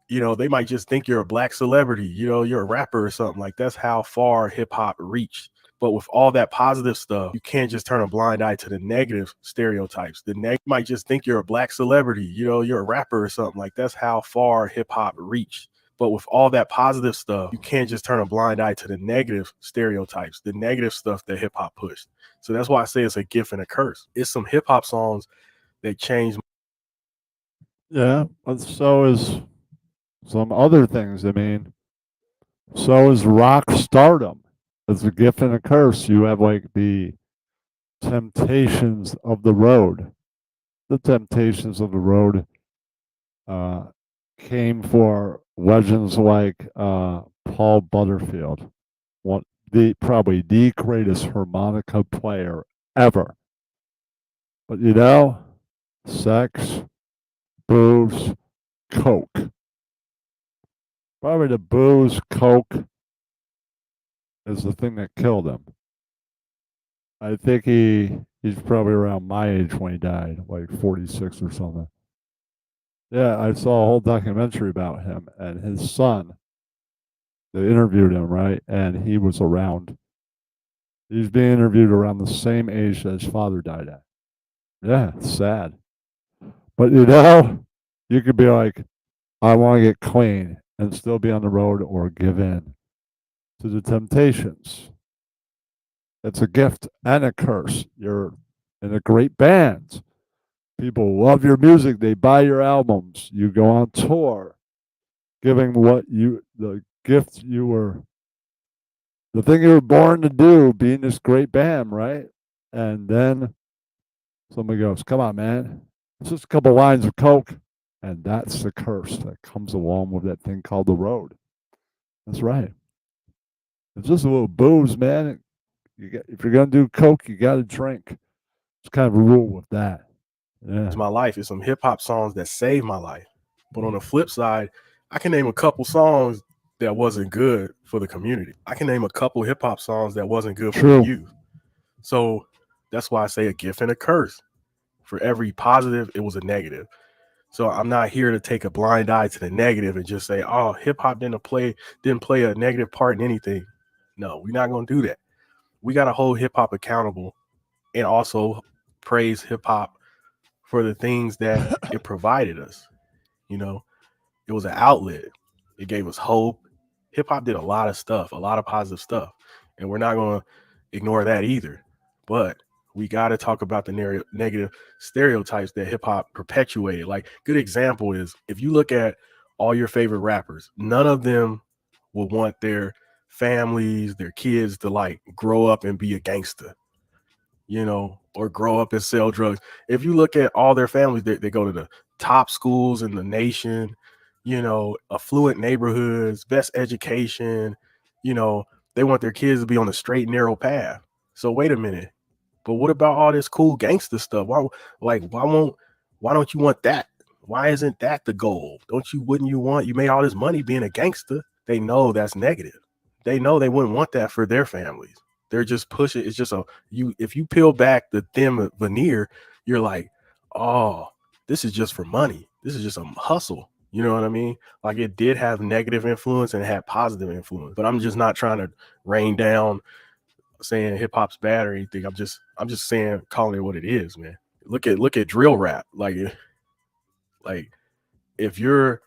they might just think you're a black celebrity. You're a rapper or something. Like, that's how far hip hop reached. But with all that positive stuff, you can't just turn a blind eye to the negative stereotypes. Might just think you're a black celebrity. You're a rapper or something. Like, that's how far hip hop reached. But with all that positive stuff, you can't just turn a blind eye to the negative stereotypes, the negative stuff that hip hop pushed. So that's why I say it's a gift and a curse. It's some hip hop songs that changed. Yeah, but so is some other things. I mean, so is rock stardom. It's a gift and a curse. You have like the Temptations of the Road. The Temptations of the Road came for legends like Paul Butterfield, probably the greatest harmonica player ever. But sex, booze, coke. Probably the booze, coke is the thing that killed him. I think he's probably around my age when he died, like 46 or something. Yeah, I saw a whole documentary about him and his son. They interviewed him, right? And he was around. He's being interviewed around the same age that his father died at. Yeah, it's sad. But you could be like, I want to get clean and still be on the road or give in to the temptations. It's a gift and a curse. You're in a great band. People love your music. They buy your albums. You go on tour, giving the gift you were the thing you were born to do, being this great band, right? And then somebody goes, "Come on, man, it's just a couple lines of coke," and that's the curse that comes along with that thing called the road. That's right. It's just a little booze, man. If you're gonna do coke, you got to drink. It's kind of a rule with that. Yeah. It's my life. It's some hip hop songs that saved my life. But on the flip side, I can name a couple songs that wasn't good for the community. I can name a couple hip hop songs that wasn't good for the youth. So that's why I say a gift and a curse. For every positive, it was a negative. So I'm not here to take a blind eye to the negative and just say, "Oh, hip hop didn't play a negative part in anything." No, we're not gonna do that. We gotta hold hip hop accountable and also praise hip hop for the things that it provided us. You know, it was an outlet. It gave us hope. Hip hop did a lot of stuff, a lot of positive stuff, and we're not going to ignore that either. But we got to talk about the negative stereotypes that hip hop perpetuated. Like, good example is if you look at all your favorite rappers, none of them will want their families, their kids to like grow up and be a gangster, you know, or grow up and sell drugs. If you look at all their families, they go to the top schools in the nation, you know, affluent neighborhoods, best education, you know, they want their kids to be on the straight and narrow path. So wait a minute. But what about all this cool gangster stuff? Why don't you want that? Why isn't that the goal? Wouldn't you want, you made all this money being a gangster? They know that's negative. They know they wouldn't want that for their families. They're just pushing. It's just if you peel back the thin veneer, you're like, oh, this is just for money. This is just a hustle. You know what I mean? Like, it did have negative influence and it had positive influence, but I'm just not trying to rain down saying hip hop's bad or anything. I'm just saying, calling it what it is, man. Look at drill rap. Like if you're,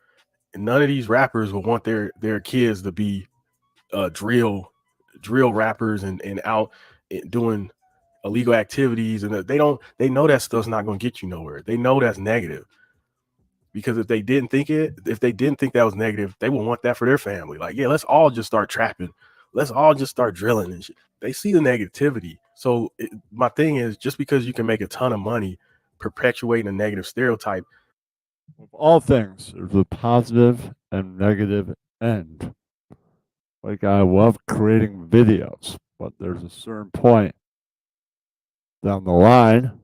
none of these rappers will want their kids to be drill rappers and out doing illegal activities, and they know that stuff's not going to get you nowhere. They know that's negative, because if they didn't think that was negative, they would want that for their family. Like, yeah, let's all just start trapping. Let's all just start drilling and shit. They see the negativity. So my thing is, just because you can make a ton of money perpetuating a negative stereotype. With all things, there's a positive and negative end. Like, I love creating videos, but there's a certain point down the line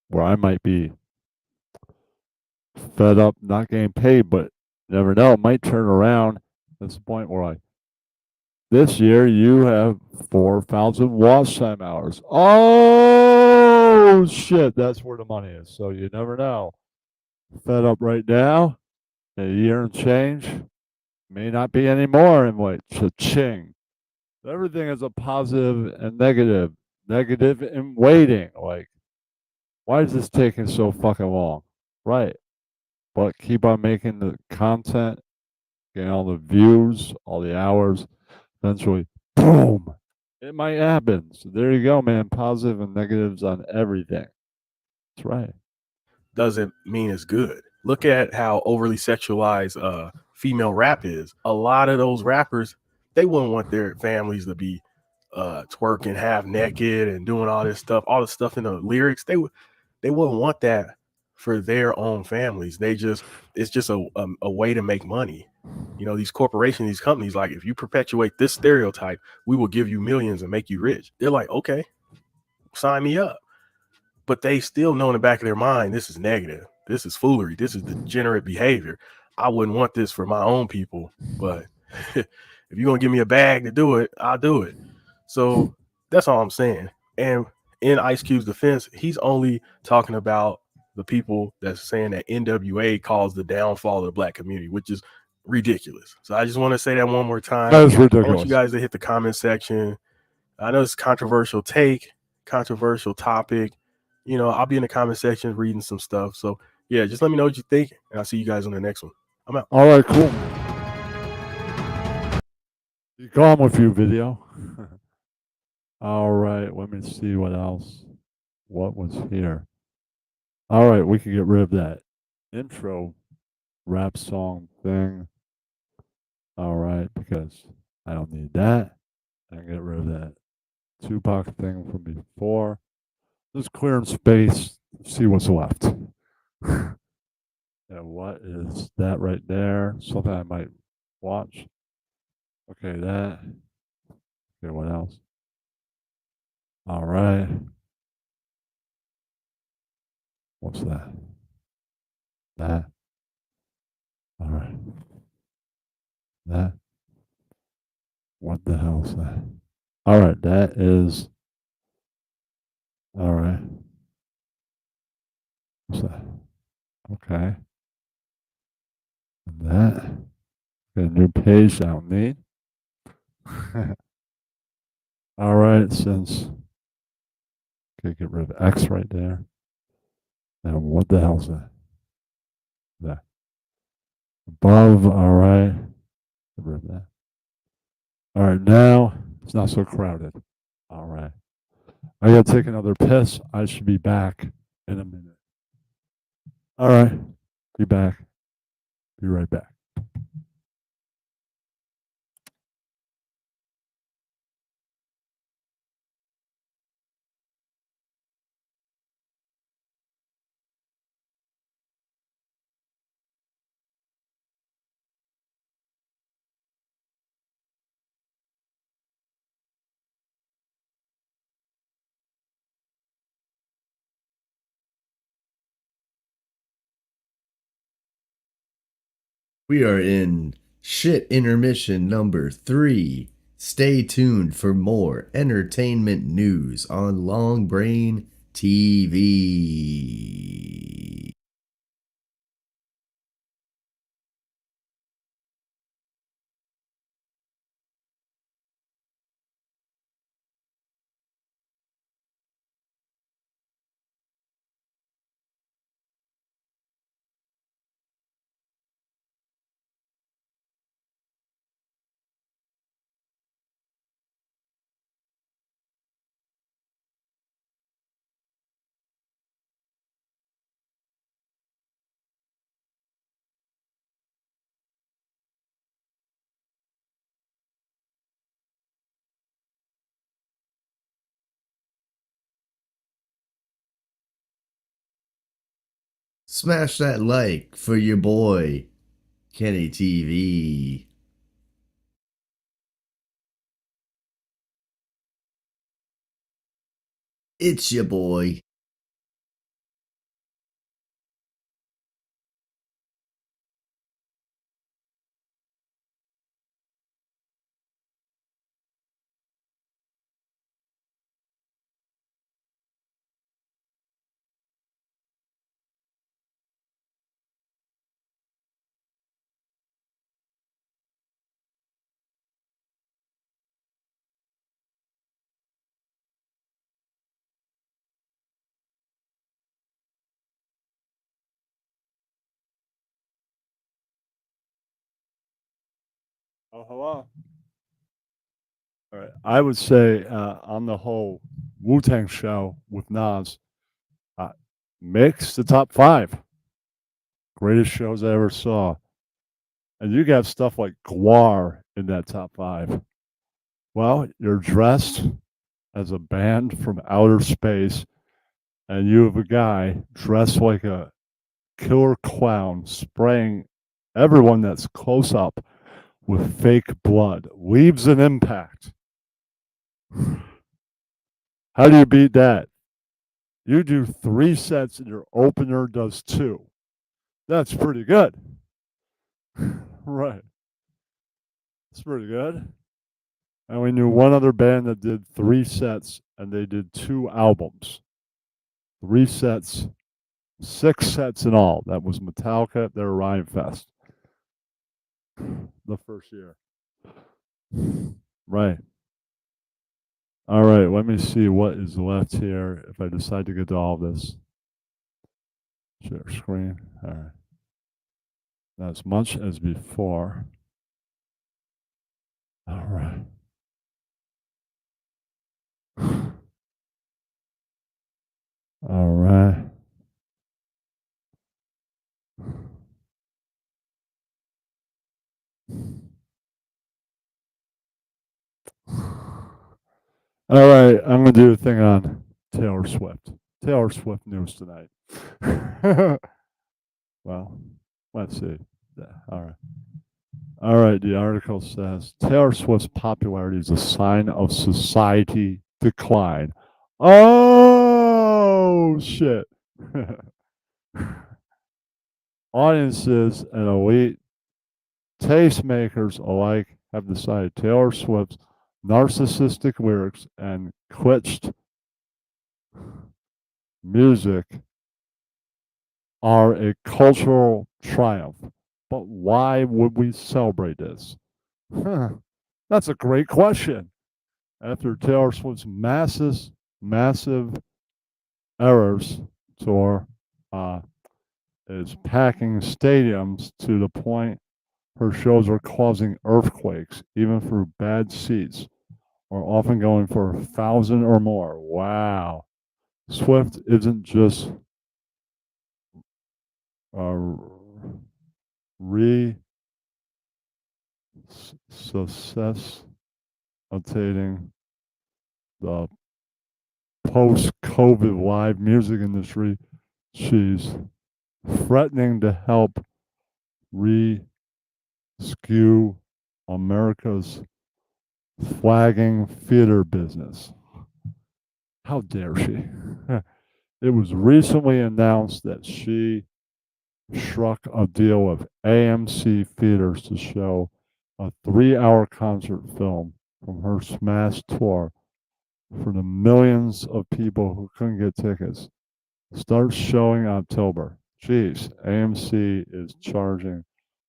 where I might be fed up not getting paid, but you never know, it might turn around. That's the point where this year you have 4,000 watch time hours. Oh shit, that's where the money is. So you never know. Fed up right now, a year and change, may not be anymore, and wait, cha-ching. Everything is a positive and negative. Negative in waiting. Like, why is this taking so fucking long? Right. But keep on making the content, getting all the views, all the hours. Eventually, boom, it might happen. So there you go, man. Positive and negatives on everything. That's right. Doesn't mean it's good. Look at how overly sexualized female rap is. A lot of those rappers, they wouldn't want their families to be twerking half naked and doing all this stuff, all the stuff in the lyrics. They wouldn't want that for their own families. It's just a way to make money. You know, these corporations, these companies, like, if you perpetuate this stereotype, we will give you millions and make you rich. They're like, okay, sign me up. But they still know in the back of their mind, this is negative. This is foolery. This is degenerate behavior. I wouldn't want this for my own people. But if you're going to give me a bag to do it, I'll do it. So that's all I'm saying. And in Ice Cube's defense, he's only talking about the people that's saying that NWA caused the downfall of the black community, which is ridiculous. So I just want to say that one more time. That is ridiculous. I want you guys to hit the comment section. I know it's a controversial take, controversial topic. You know, I'll be in the comment section reading some stuff. So yeah, just let me know what you think, and I'll see you guys on the next one. I'm out. All right, cool. You gone with you, video. All right, let me see what else. What was here? All right, we can get rid of that intro rap song thing. All right, because I don't need that. and get rid of that Tupac thing from before. Just clearing space, see what's left. And what is that right there? Something I might watch. Okay, that. Okay, what else? All right. What's that? That. All right. That. What the hell is that? All right, that is. All right. What's that? Okay. And that. Got a new page I don't need. All right, since. Okay, get rid of X right there. And what the hell's that? That. Above, all right. Get rid of that. All right, now it's not so crowded. All right. I gotta take another piss. I should be back in a minute. All right. Be back. Be right back. We are in shit intermission number 3. Stay tuned for more entertainment news on Long Brain TV. Smash that like for your boy, Kenny TV. It's your boy. Oh, hello. All right. I would say on the whole Wu Tang show with Nas makes the top 5. Greatest shows I ever saw. And you got stuff like Guar in that top 5. Well, you're dressed as a band from outer space, and you have a guy dressed like a killer clown spraying everyone that's close up with fake blood. Leaves an impact. How do you beat that? You do 3 sets and your opener does 2. That's pretty good. Right. That's pretty good. And we knew one other band that did 3 sets and they did 2 albums. 3 sets, 6 sets in all. That was Metallica at their Rhyme Fest. The first year. Right. All right, let me see what is left here if I decide to get to all this. Share screen. All right. Not as much as before. All right. All right. All right, I'm gonna do a thing on Taylor Swift. Taylor Swift news tonight. Well, let's see. Yeah, all right. All right, the article says Taylor Swift's popularity is a sign of society decline. Oh, shit. Audiences and elite tastemakers alike have decided Taylor Swift's narcissistic lyrics and kitsched music are a cultural triumph. But why would we celebrate this? That's a great question. After Taylor Swift's massive Eras tour is packing stadiums to the point her shows are causing earthquakes, even through bad seats, are often going for 1,000 or more. Wow. Swift isn't just resuscitating the post-COVID live music industry. She's threatening to help rescue America's flagging theater business. How dare she? It was recently announced that she struck a deal with AMC Theaters to show a 3-hour concert film from her smash tour for the millions of people who couldn't get tickets. Starts showing October. Jeez, AMC is charging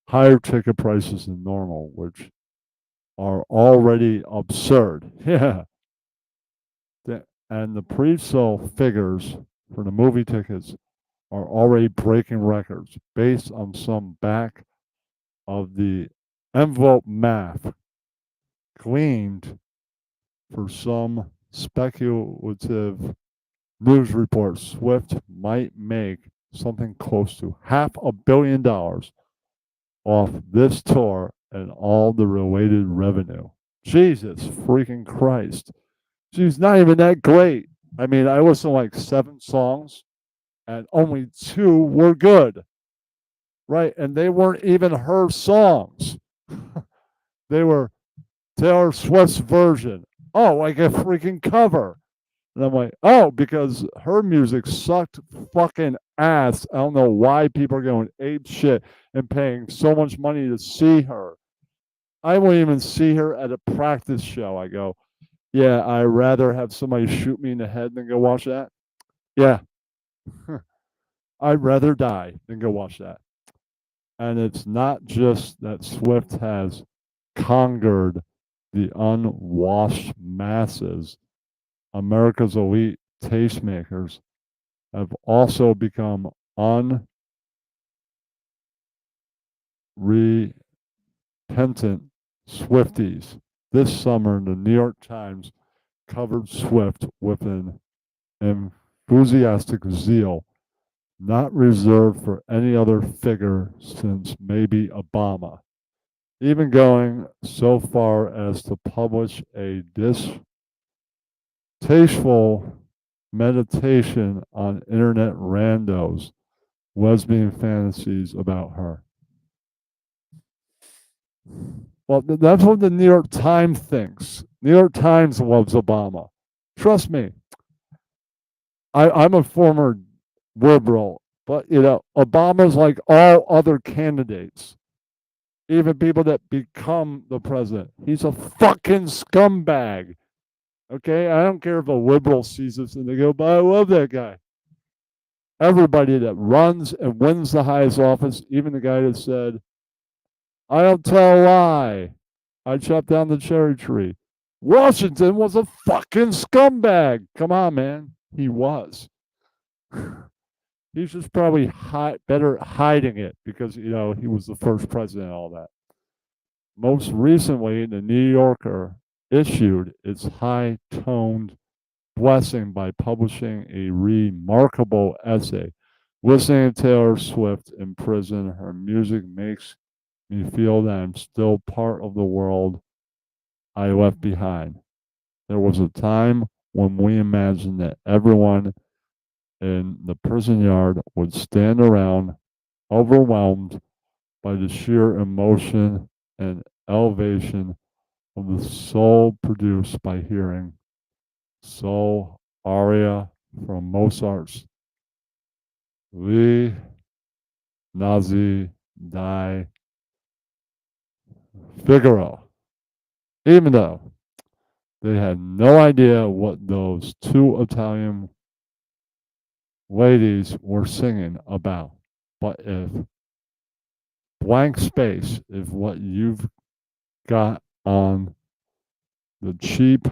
higher ticket prices than normal, which are already absurd. Yeah. And the pre-sale figures for the movie tickets are already breaking records based on some back of the envelope math gleaned for some speculative news reports. Swift might make something close to $500 million off this tour and all the related revenue. Jesus freaking Christ. She's not even that great. I mean, I listened to like 7 songs and only 2 were good. Right? And they weren't even her songs. They were Taylor Swift's version. Oh, like a freaking cover. And I'm like, oh, because her music sucked fucking ass. I don't know why people are going ape shit and paying so much money to see her. I won't even see her at a practice show. I go, yeah, I'd rather have somebody shoot me in the head than go watch that. Yeah. I'd rather die than go watch that. And it's not just that Swift has conquered the unwashed masses. America's elite tastemakers have also become unrepentant Swifties. This summer, the New York Times covered Swift with an enthusiastic zeal not reserved for any other figure since maybe Obama, even going so far as to publish a distasteful meditation on internet randos, lesbian fantasies about her. Well, that's what the New York Times thinks. New York Times loves Obama. Trust me. I'm a former liberal, but Obama's like all other candidates, even people that become the president. He's a fucking scumbag. Okay, I don't care if a liberal sees this and they go, but I love that guy. Everybody that runs and wins the highest office, even the guy that said, I don't tell a lie, I chopped down the cherry tree. Washington was a fucking scumbag. Come on, man. He was. He's just probably better hiding it because, he was the first president and all that. Most recently, the New Yorker issued its high-toned blessing by publishing a remarkable essay. Listening to Taylor Swift in prison, her music makes me feel that I'm still part of the world I left behind. There was a time when we imagined that everyone in the prison yard would stand around, overwhelmed by the sheer emotion and elevation of the soul produced by hearing soul aria from Mozart's Lie Nazi die Figaro, even though they had no idea what those two Italian ladies were singing about. But if blank space is what you've got on the cheap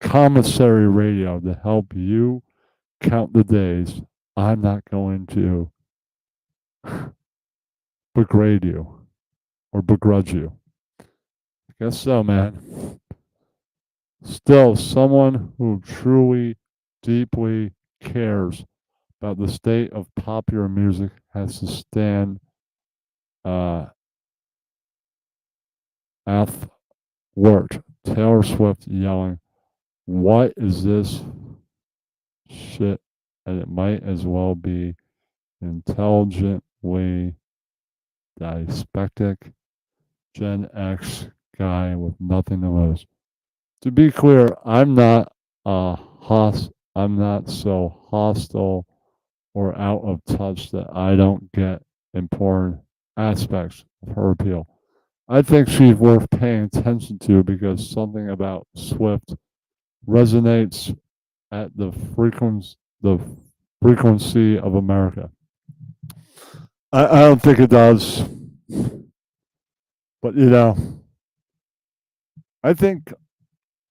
commissary radio to help you count the days, I'm not going to begrade you or begrudge you. I guess so, man. Still, someone who truly, deeply cares about the state of popular music has to stand athwart Taylor Swift yelling, "What is this shit?" And it might as well be intelligently dyspeptic Gen X guy with nothing to lose. To be clear, I'm not I'm not so hostile or out of touch that I don't get important aspects of her appeal. I think she's worth paying attention to because something about Swift resonates at the frequency of America. I don't think it does. But I think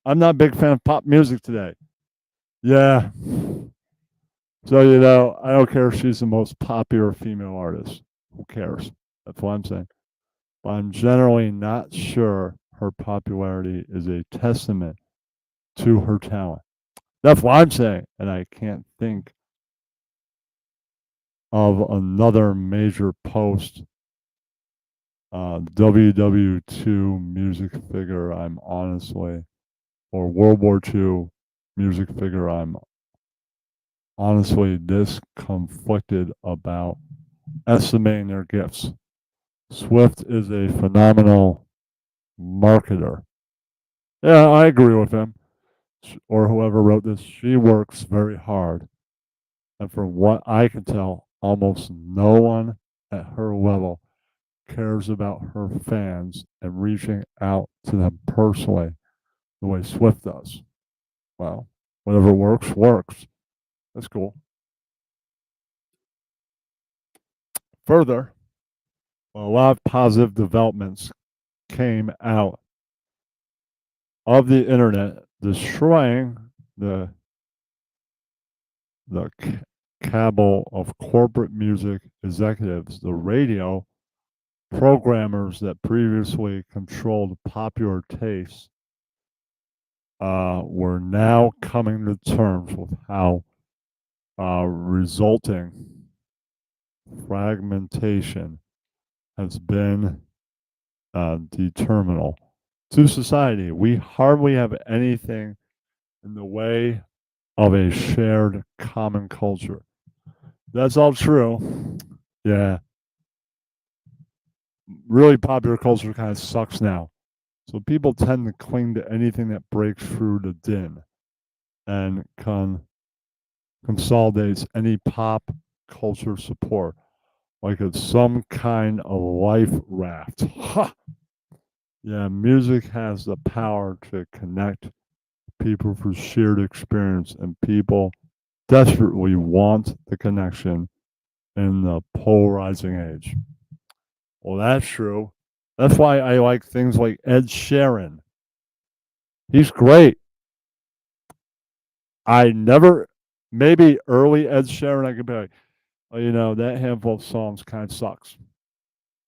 I'm not a big fan of pop music today. Yeah. So, I don't care if she's the most popular female artist. Who cares? That's what I'm saying. But I'm generally not sure her popularity is a testament to her talent. That's what I'm saying. And I can't think of another major post WW2 music figure I'm honestly, or World War II music figure I'm honestly this conflicted about estimating their gifts. Swift is a phenomenal marketer. Yeah, I agree with him. Or whoever wrote this, she works very hard. And from what I can tell, almost no one at her level cares about her fans and reaching out to them personally the way Swift does. Well, whatever works, works. That's cool. Further, a lot of positive developments came out of the internet, destroying the cabal of corporate music executives, the radio programmers that previously controlled popular tastes were now coming to terms with how resulting fragmentation has been determinal to society. We hardly have anything in the way of a shared common culture. That's all true. Yeah. Really popular culture kind of sucks now. So people tend to cling to anything that breaks through the din and consolidates any pop culture support like it's some kind of life raft. Ha! Yeah, music has the power to connect people through shared experience, and people desperately want the connection in the polarizing age. Well, that's true. That's why I like things like Ed Sheeran. He's great. Maybe early Ed Sheeran, I could be like, that handful of songs kind of sucks.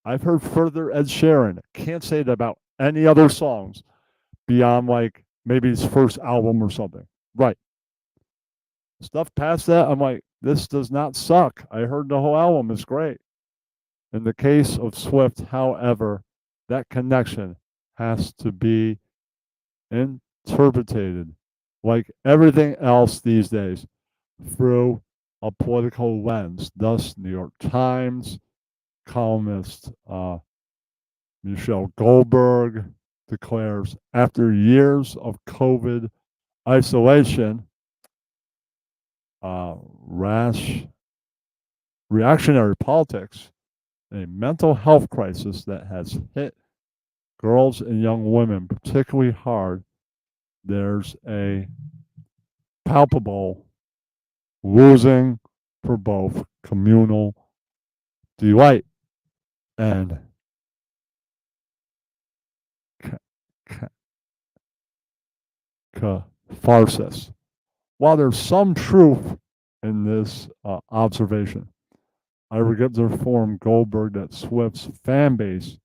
I've heard further Ed Sheeran. Can't say that about any other songs beyond like maybe his first album or something. Right. Stuff past that, I'm like, this does not suck. I heard the whole album is great. In the case of Swift, however, that connection has to be interpreted like everything else these days through a political lens. Thus, New York Times columnist Michelle Goldberg declares after years of COVID isolation, reactionary politics, a mental health crisis that has hit girls and young women particularly hard, there's a palpable losing for both communal delight and catharsis. While there's some truth in this observation, I regret to inform Goldberg that Swift's fan base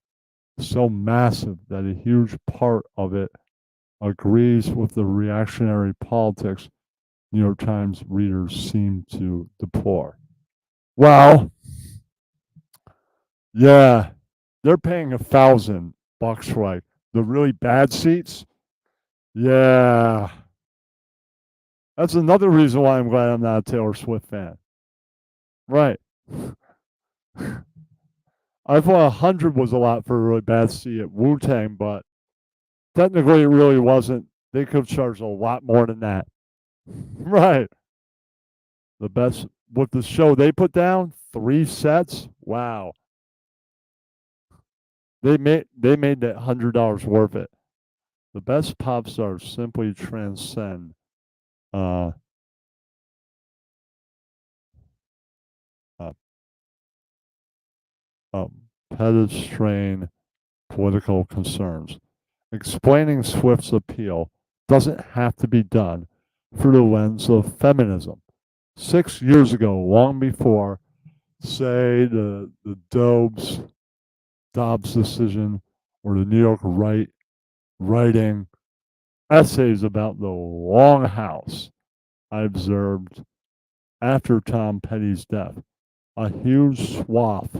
is so massive that a huge part of it agrees with the reactionary politics New York Times readers seem to deplore. Well, yeah, they're paying $1,000 for like the really bad seats. Yeah. That's another reason why I'm glad I'm not a Taylor Swift fan. Right. I thought 100 was a lot for a really bad seat at Wu-Tang, but technically it really wasn't. They could have charged a lot more than that. Right. The best with the show they put down, 3 sets. Wow. They made that $100 worth it. The best pop stars simply transcend pedestrian political concerns. Explaining Swift's appeal doesn't have to be done through the lens of feminism. 6 years ago, long before, say, the Dobbs decision or the New York right writing essays about the Long House, I observed after Tom Petty's death, a huge swath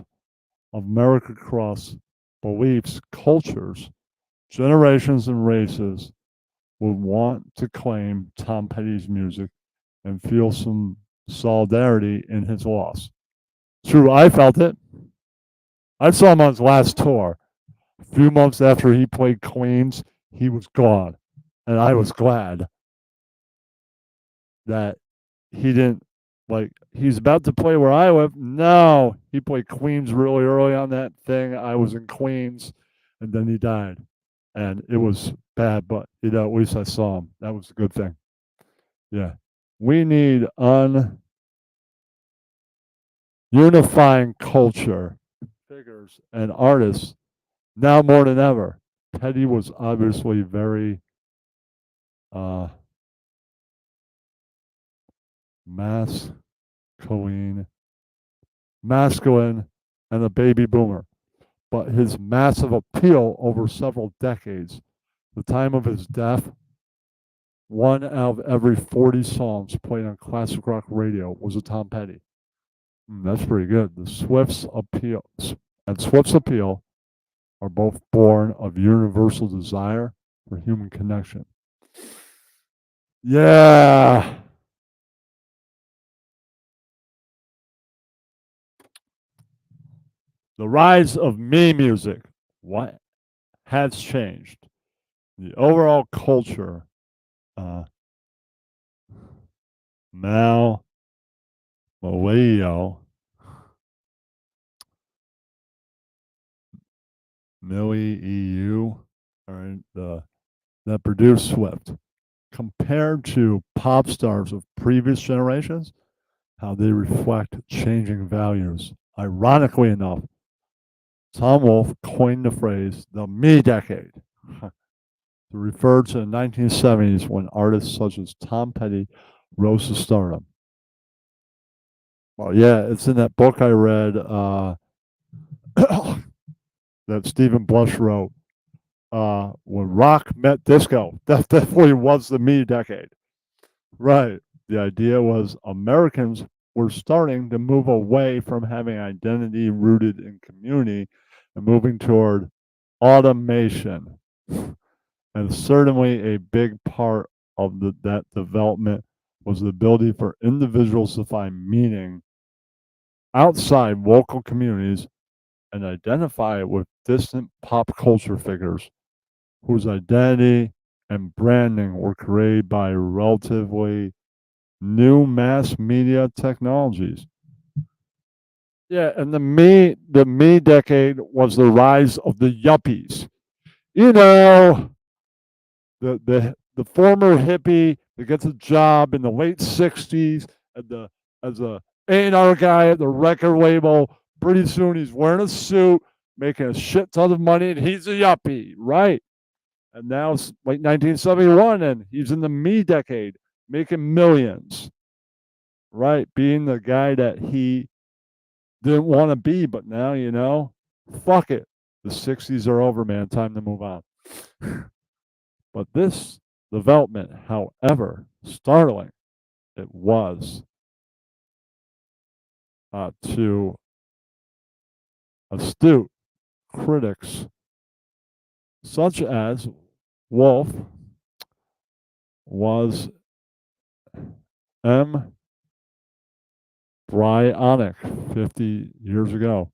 of America across beliefs, cultures, generations, and races would want to claim Tom Petty's music and feel some solidarity in his loss. True, I felt it. I saw him on his last tour. A few months after he played Queens, he was gone. And I was glad that he didn't, like, he's about to play where I live. No, he played Queens really early on that thing. I was in Queens, and then he died. And it was bad, but, you know, at least I saw him. That was a good thing. Yeah. We need unifying culture, figures, and artists now more than ever. Petty was obviously very masculine, and a baby boomer. But his massive appeal over several decades, the time of his death, 1 out of every 40 songs played on classic rock radio was a Tom Petty. That's pretty good. Swift's appeal are both born of universal desire for human connection. Yeah. The rise of me music. What has changed? The overall culture. Millie EU, all right, that produced Swift, compared to pop stars of previous generations, how they reflect changing values. Ironically enough, Tom Wolfe coined the phrase the me decade to refer to the 1970s when artists such as Tom Petty rose to stardom. Well, yeah, it's in that book I read that Stephen Blush wrote, when rock met disco. That definitely was the me decade. Right. The idea was Americans were starting to move away from having identity rooted in community and moving toward automation And certainly a big part of that development was the ability for individuals to find meaning outside local communities and identify with distant pop culture figures whose identity and branding were created by relatively new mass media technologies. Yeah, and the me decade was the rise of the yuppies. You know, the former hippie that gets a job in the late '60s as a A&R guy at the record label. Pretty soon he's wearing a suit, making a shit ton of money, and he's a yuppie, right? And now it's like 1971, and he's in the me decade, making millions, right? Being the guy that he didn't want to be, but now, fuck it. The 60s are over, man. Time to move on. But this development, however startling it was to astute critics such as Wolf, was embryonic 50 years ago.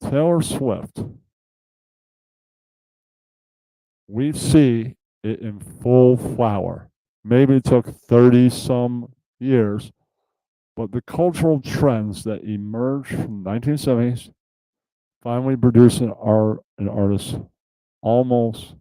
Taylor Swift, we see it in full flower. Maybe it took 30 some years, but the cultural trends that emerged from the 1970s finally produced an artist almost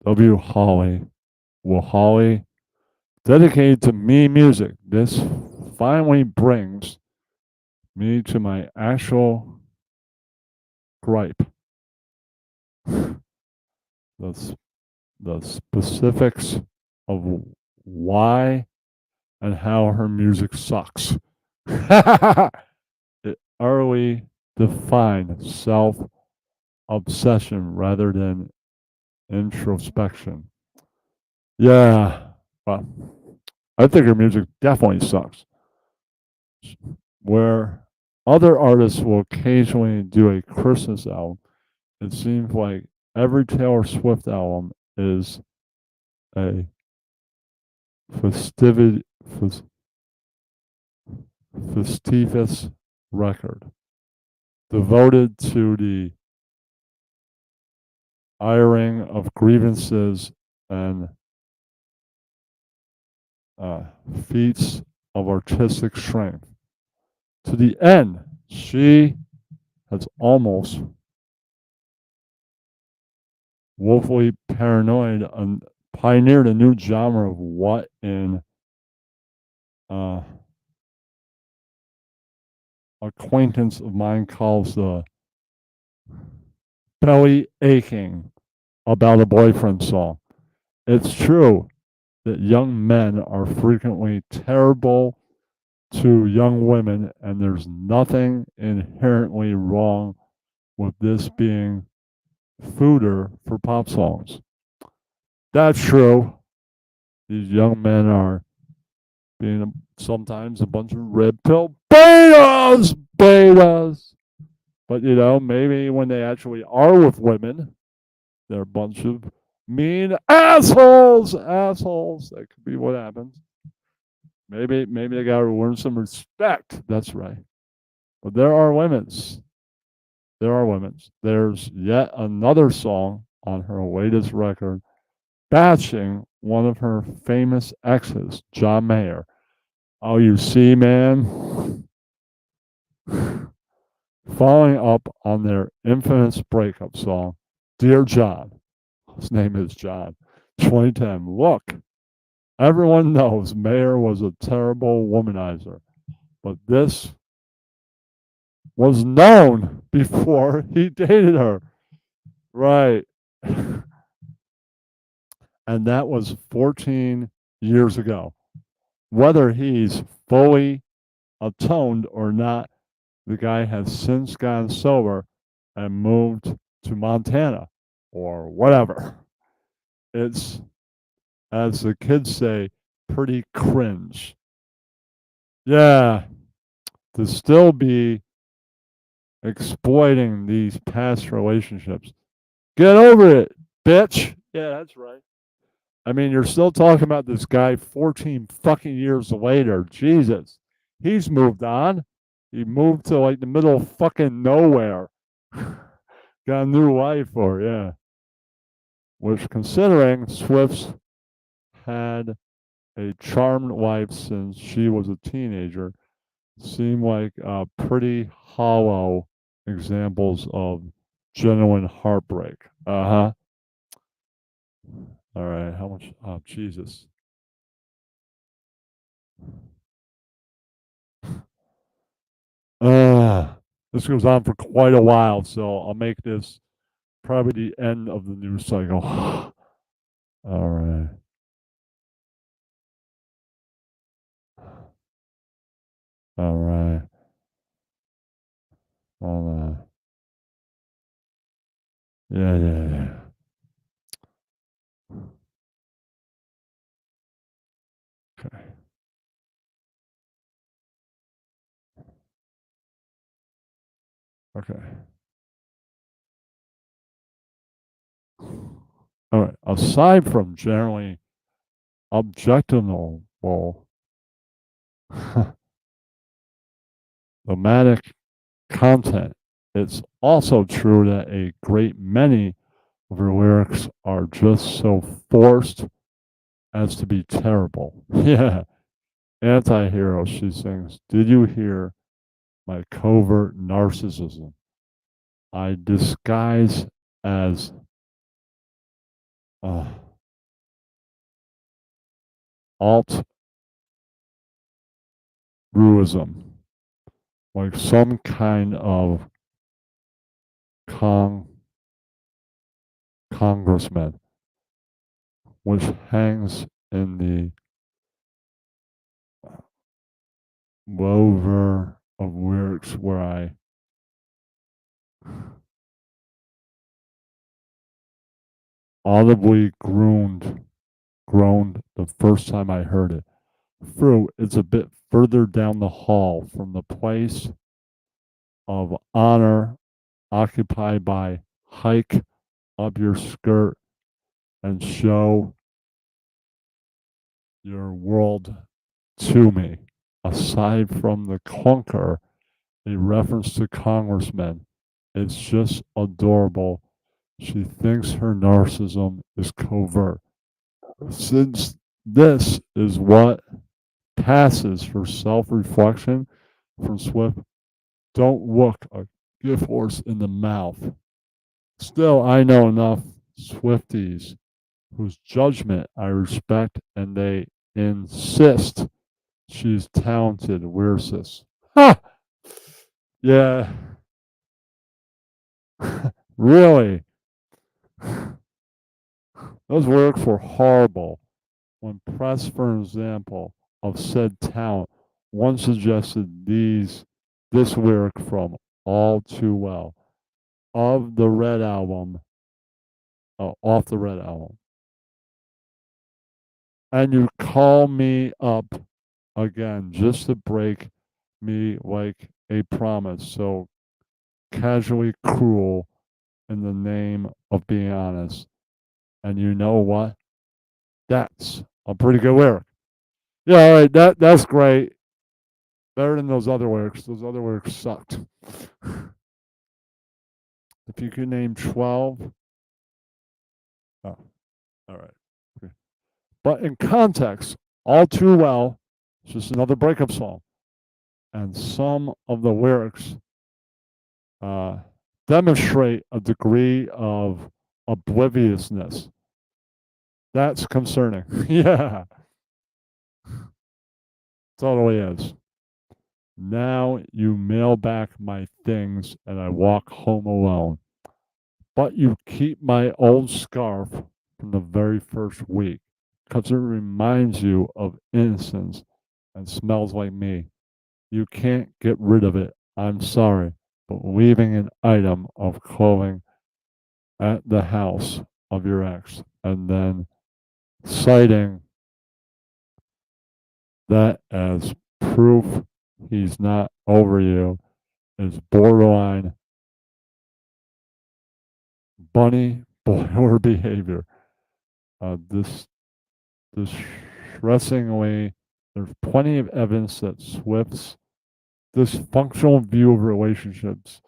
W. Holly. Will Holly, dedicated to me music. This finally brings me to my actual gripe. The specifics of why and how her music sucks. It early defined self-obsession rather than introspection. Yeah, well, I think her music definitely sucks. Where other artists will occasionally do a Christmas album, it seems like every Taylor Swift album is a festivus record devoted to the airing of grievances and feats of artistic strength. To the end, she has almost woefully paranoid and pioneered a new genre of what in acquaintance of mine calls the belly aching about a boyfriend song. It's true that young men are frequently terrible to young women, and there's nothing inherently wrong with this being fodder for pop songs. That's true. These young men are being sometimes a bunch of red pill betas. But maybe when they actually are with women, they're a bunch of mean assholes. That could be what happens. Maybe they gotta learn some respect. That's right. But there are women's. There's yet another song on her latest record bashing one of her famous exes, John Mayer. Oh, you see, man? Following up on their infamous breakup song, Dear John. His name is John. 2010. Look, everyone knows Mayer was a terrible womanizer, but this was known before he dated her. Right. And that was 14 years ago. Whether he's fully atoned or not, the guy has since gone sober and moved to Montana or whatever. It's, as the kids say, pretty cringe. Yeah, to still be exploiting these past relationships. Get over it, bitch. Yeah, that's right. I mean, you're still talking about this guy 14 fucking years later. Jesus. He's moved on. He moved to like the middle of fucking nowhere. Got a new life for, yeah. Which, considering Swift's had a charmed life since she was a teenager, seem like pretty hollow examples of genuine heartbreak. Uh huh. All right. How much? Oh, Jesus. This goes on for quite a while, so I'll make this probably the end of the news cycle. All right. All right. Hold on. Yeah. Okay. Okay. All right. Aside from generally objectionable thematic content, it's also true that a great many of her lyrics are just so forced as to be terrible. Yeah. Anti-hero, she sings. Did you hear my covert narcissism? I disguise as altruism, like some kind of congressman, which hangs in the lover of lyrics where I audibly groaned the first time I heard it. True, it's a bit further down the hall from the place of honor occupied by hike up your skirt and show your world to me. Aside from the clunker, a reference to congressmen, it's just adorable. She thinks her narcissism is covert. Since this is what passes for self-reflection from Swift, don't look a gift horse in the mouth. Still, I know enough Swifties whose judgment I respect, and they insist she's talented lyricist. Ha! Yeah. Really? Those lyrics were horrible. When pressed for an example of said talent, one suggested this lyric from All Too Well of the Red Album, off the Red Album. And you call me up again just to break me like a promise, so casually cruel in the name of being honest. And you know what? That's a pretty good lyric. Yeah, all right, that's great. Better than those other lyrics. Those other lyrics sucked. If you could name 12. Oh, all right. Okay. But in context, All Too Well, it's just another breakup song. And some of the lyrics demonstrate a degree of obliviousness. That's concerning. Yeah. Totally is. Now you mail back my things and I walk home alone. But you keep my old scarf from the very first week because it reminds you of innocence and smells like me. You can't get rid of it. I'm sorry, but leaving an item of clothing at the house of your ex and then citing that as proof he's not over you is borderline bunny boiler behavior. This distressingly, there's plenty of evidence that Swift's dysfunctional view of relationships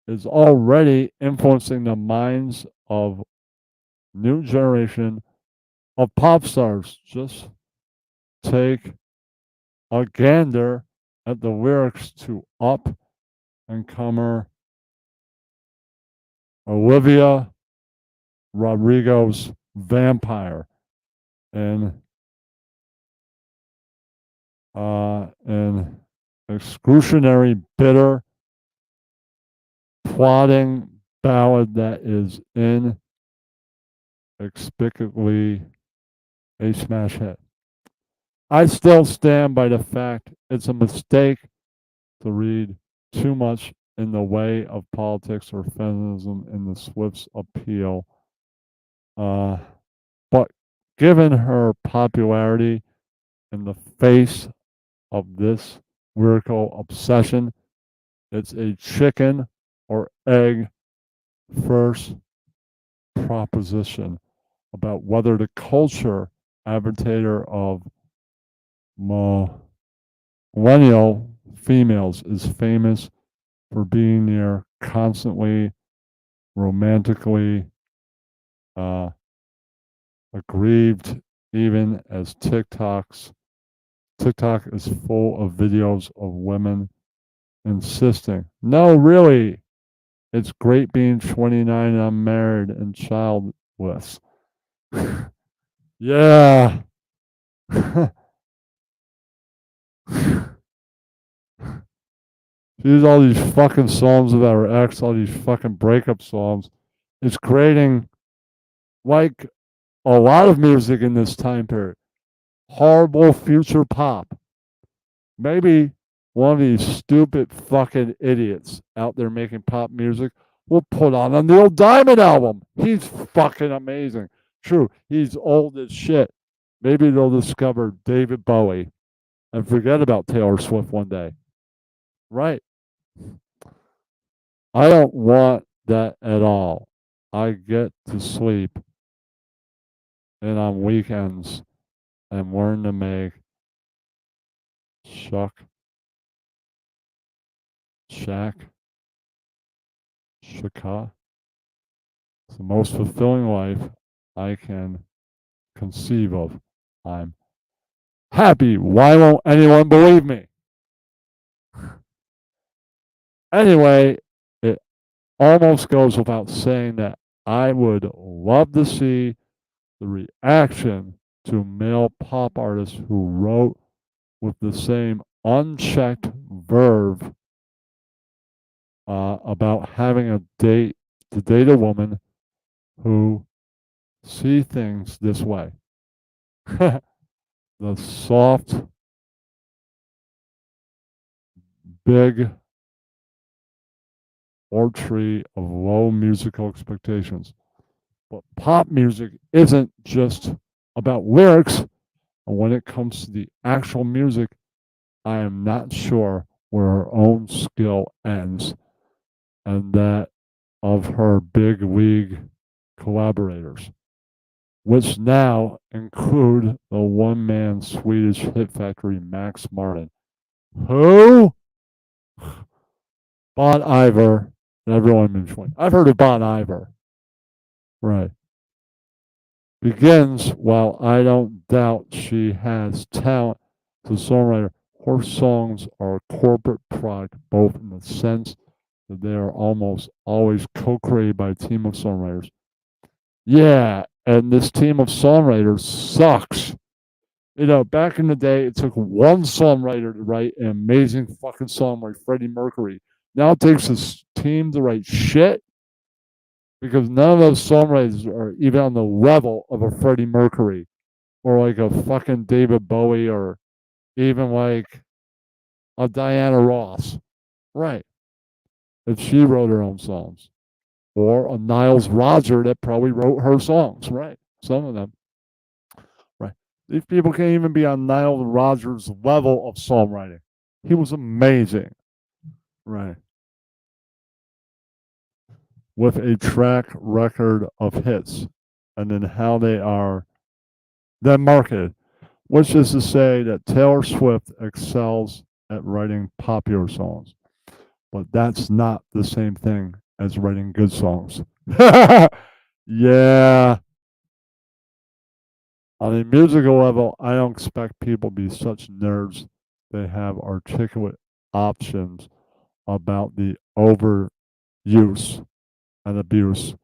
is already influencing the minds of new generation of pop stars. Just take a gander at the lyrics to up and comer Olivia Rodrigo's Vampire and an excruciatingly bitter plotting ballad that is inexplicably a smash hit. I still stand by the fact it's a mistake to read too much in the way of politics or feminism in the Swift's appeal. But given her popularity in the face of this lyrical obsession, it's a chicken or egg first proposition about whether the culture advocator of millennial females is famous for being near constantly romantically aggrieved, even as TikTok is full of videos of women insisting, no, really, it's great being 29 and I'm married and childless. Yeah. She's all these fucking songs about her ex, all these fucking breakup songs. It's creating, like a lot of music in this time period, horrible future pop. Maybe one of these stupid fucking idiots out there making pop music will put on a Neil Diamond album. He's fucking amazing. True, he's old as shit. Maybe they'll discover David Bowie and forget about Taylor Swift one day. Right. I don't want that at all. I get to sleep and on weekends and learn to make Shack, Shaka. It's the most fulfilling life I can conceive of. I'm happy. Why won't anyone believe me? Anyway, it almost goes without saying that I would love to see the reaction to male pop artists who wrote with the same unchecked verve about having a date to date a woman who see things this way. The soft, big orchard of low musical expectations. But pop music isn't just about lyrics. And when it comes to the actual music, I am not sure where her own skill ends and that of her big league collaborators, which now include the one-man Swedish hit factory Max Martin. Who? Bon Iver. Everyone mentioned. I've heard of Bon Iver. Right. Begins, while I don't doubt she has talent as a songwriter, her songs are a corporate product, both in the sense that they are almost always co-created by a team of songwriters. Yeah, and this team of songwriters sucks. You know, back in the day, it took one songwriter to write an amazing fucking song like Freddie Mercury. Now it takes a team to write shit because none of those songwriters are even on the level of a Freddie Mercury or like a fucking David Bowie or even like a Diana Ross. Right. If she wrote her own songs. Or a Niles Rodger that probably wrote her songs. Right. Some of them. Right. These people can't even be on Nile Rodgers' level of songwriting. He was amazing. Right. With a track record of hits, and then how they are then marketed, which is to say that Taylor Swift excels at writing popular songs. But that's not the same thing as writing good songs. Yeah. On a musical level, I don't expect people to be such nerds. They have articulate options about the overuse and abuse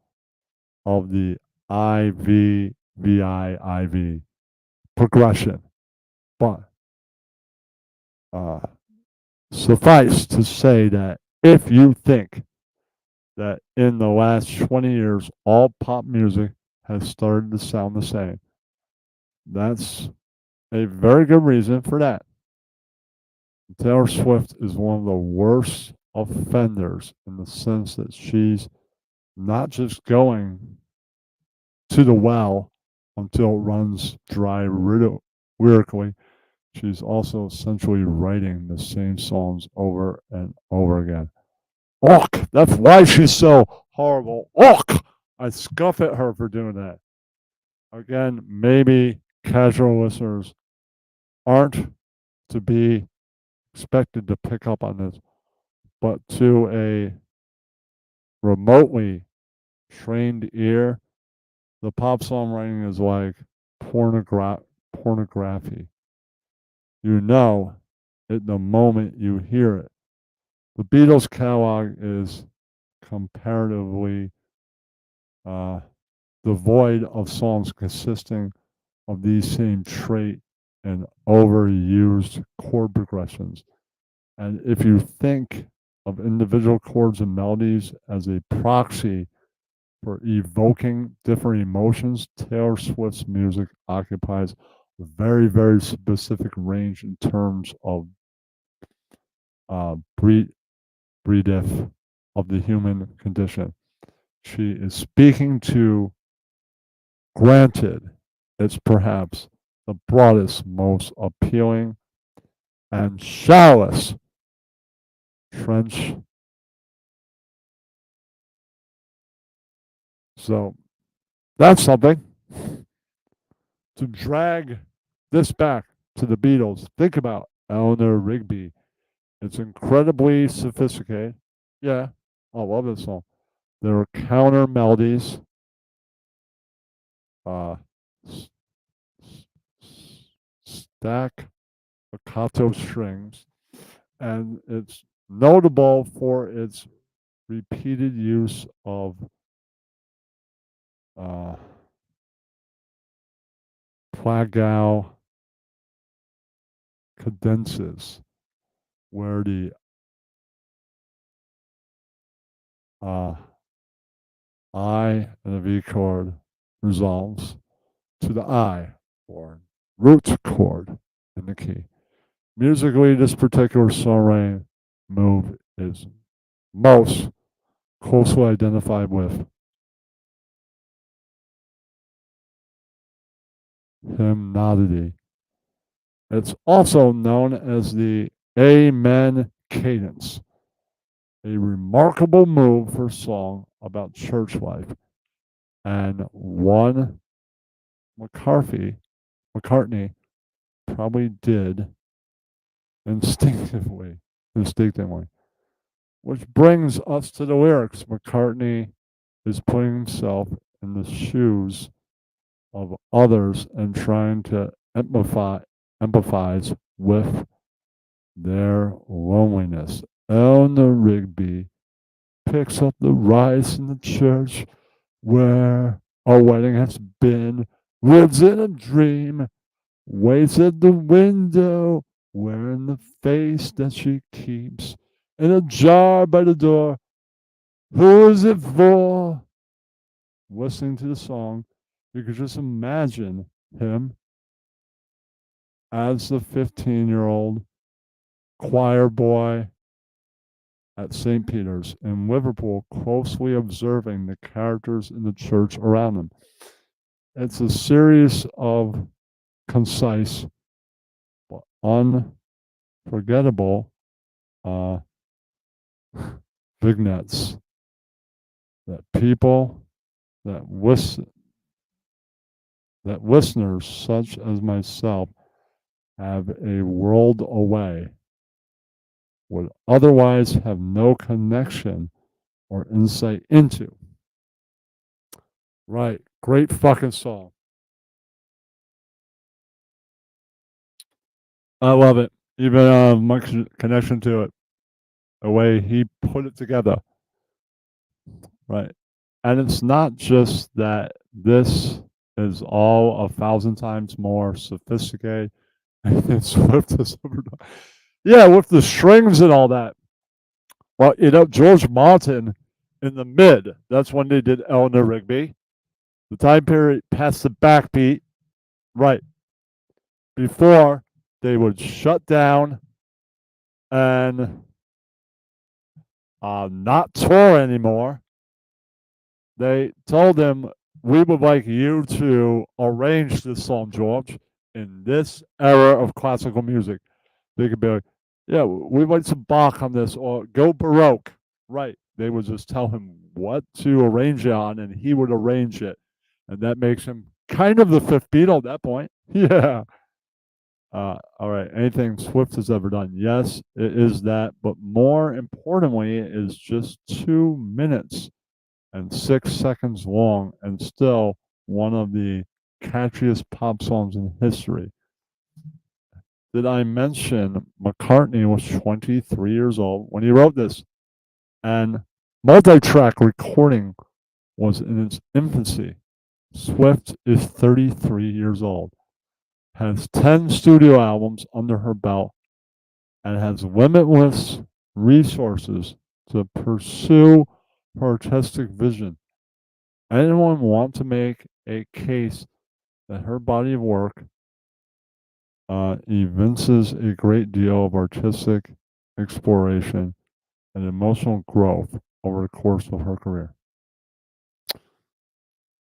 of the IV progression. But suffice to say that if you think that in the last 20 years all pop music has started to sound the same, that's a very good reason for that. Taylor Swift is one of the worst offenders in the sense that she's not just going to the well until it runs dry lyrically, she's also essentially writing the same songs over and over again. Och, that's why she's so horrible. Och, I scuff at her for doing that. Again, maybe casual listeners aren't to be expected to pick up on this, but to a remotely trained ear, the pop songwriting is like pornography. You know it the moment you hear it. The Beatles catalog is comparatively devoid of songs consisting of these same trait and overused chord progressions. And if you think of individual chords and melodies as a proxy for evoking different emotions, Taylor Swift's music occupies a very, very specific range in terms of brief of the human condition. She is speaking to, granted, it's perhaps the broadest, most appealing, and shallowest trench. So that's something. To drag this back to the Beatles, think about Eleanor Rigby. It's incredibly sophisticated. Yeah, I love this song. There are counter melodies, stack staccato strings, and it's notable for its repeated use of plagal cadences, where the I and the V chord resolves to the I, or root chord in the key. Musically, this particular songwriting move is most closely identified with hymnody. It's also known as the Amen cadence, a remarkable move for a song about church life, and one McCartney probably did instinctively. Which brings us to the lyrics. McCartney is putting himself in the shoes of others and trying to empathize with their loneliness. Eleanor Rigby picks up the rice in the church where a wedding has been, lives in a dream, waits at the window, wearing the face that she keeps in a jar by the door. Who is it for? Listening to the song, you could just imagine him as the 15-year-old choir boy at St. Peter's in Liverpool, closely observing the characters in the church around him. It's a series of concise, but unforgettable vignettes that people, that listeners such as myself have a world away would otherwise have no connection or insight into. Right. Great fucking song. I love it. Even my connection to it. The way he put it together. Right. And it's not just that this is all 1,000 times more sophisticated than Swift has ever done. Yeah, with the strings and all that. Well, George Martin in the mid, that's when they did Eleanor Rigby. The time period past the backbeat, right, before they would shut down and not tour anymore. They told him, we would like you to arrange this song, George, in this era of classical music. They could be like, yeah, we'd like some Bach on this, or go Baroque. Right. They would just tell him what to arrange it on, and he would arrange it. And that makes him kind of the fifth Beatle at that point. Yeah. All right. Anything Swift has ever done? Yes, it is that. But more importantly, it is just 2 minutes and 6 seconds long, and still one of the catchiest pop songs in history. Did I mention McCartney was 23 years old when he wrote this? And multi-track recording was in its infancy. Swift is 33 years old, has 10 studio albums under her belt, and has limitless resources to pursue her artistic vision. Anyone want to make a case that her body of work evinces a great deal of artistic exploration and emotional growth over the course of her career?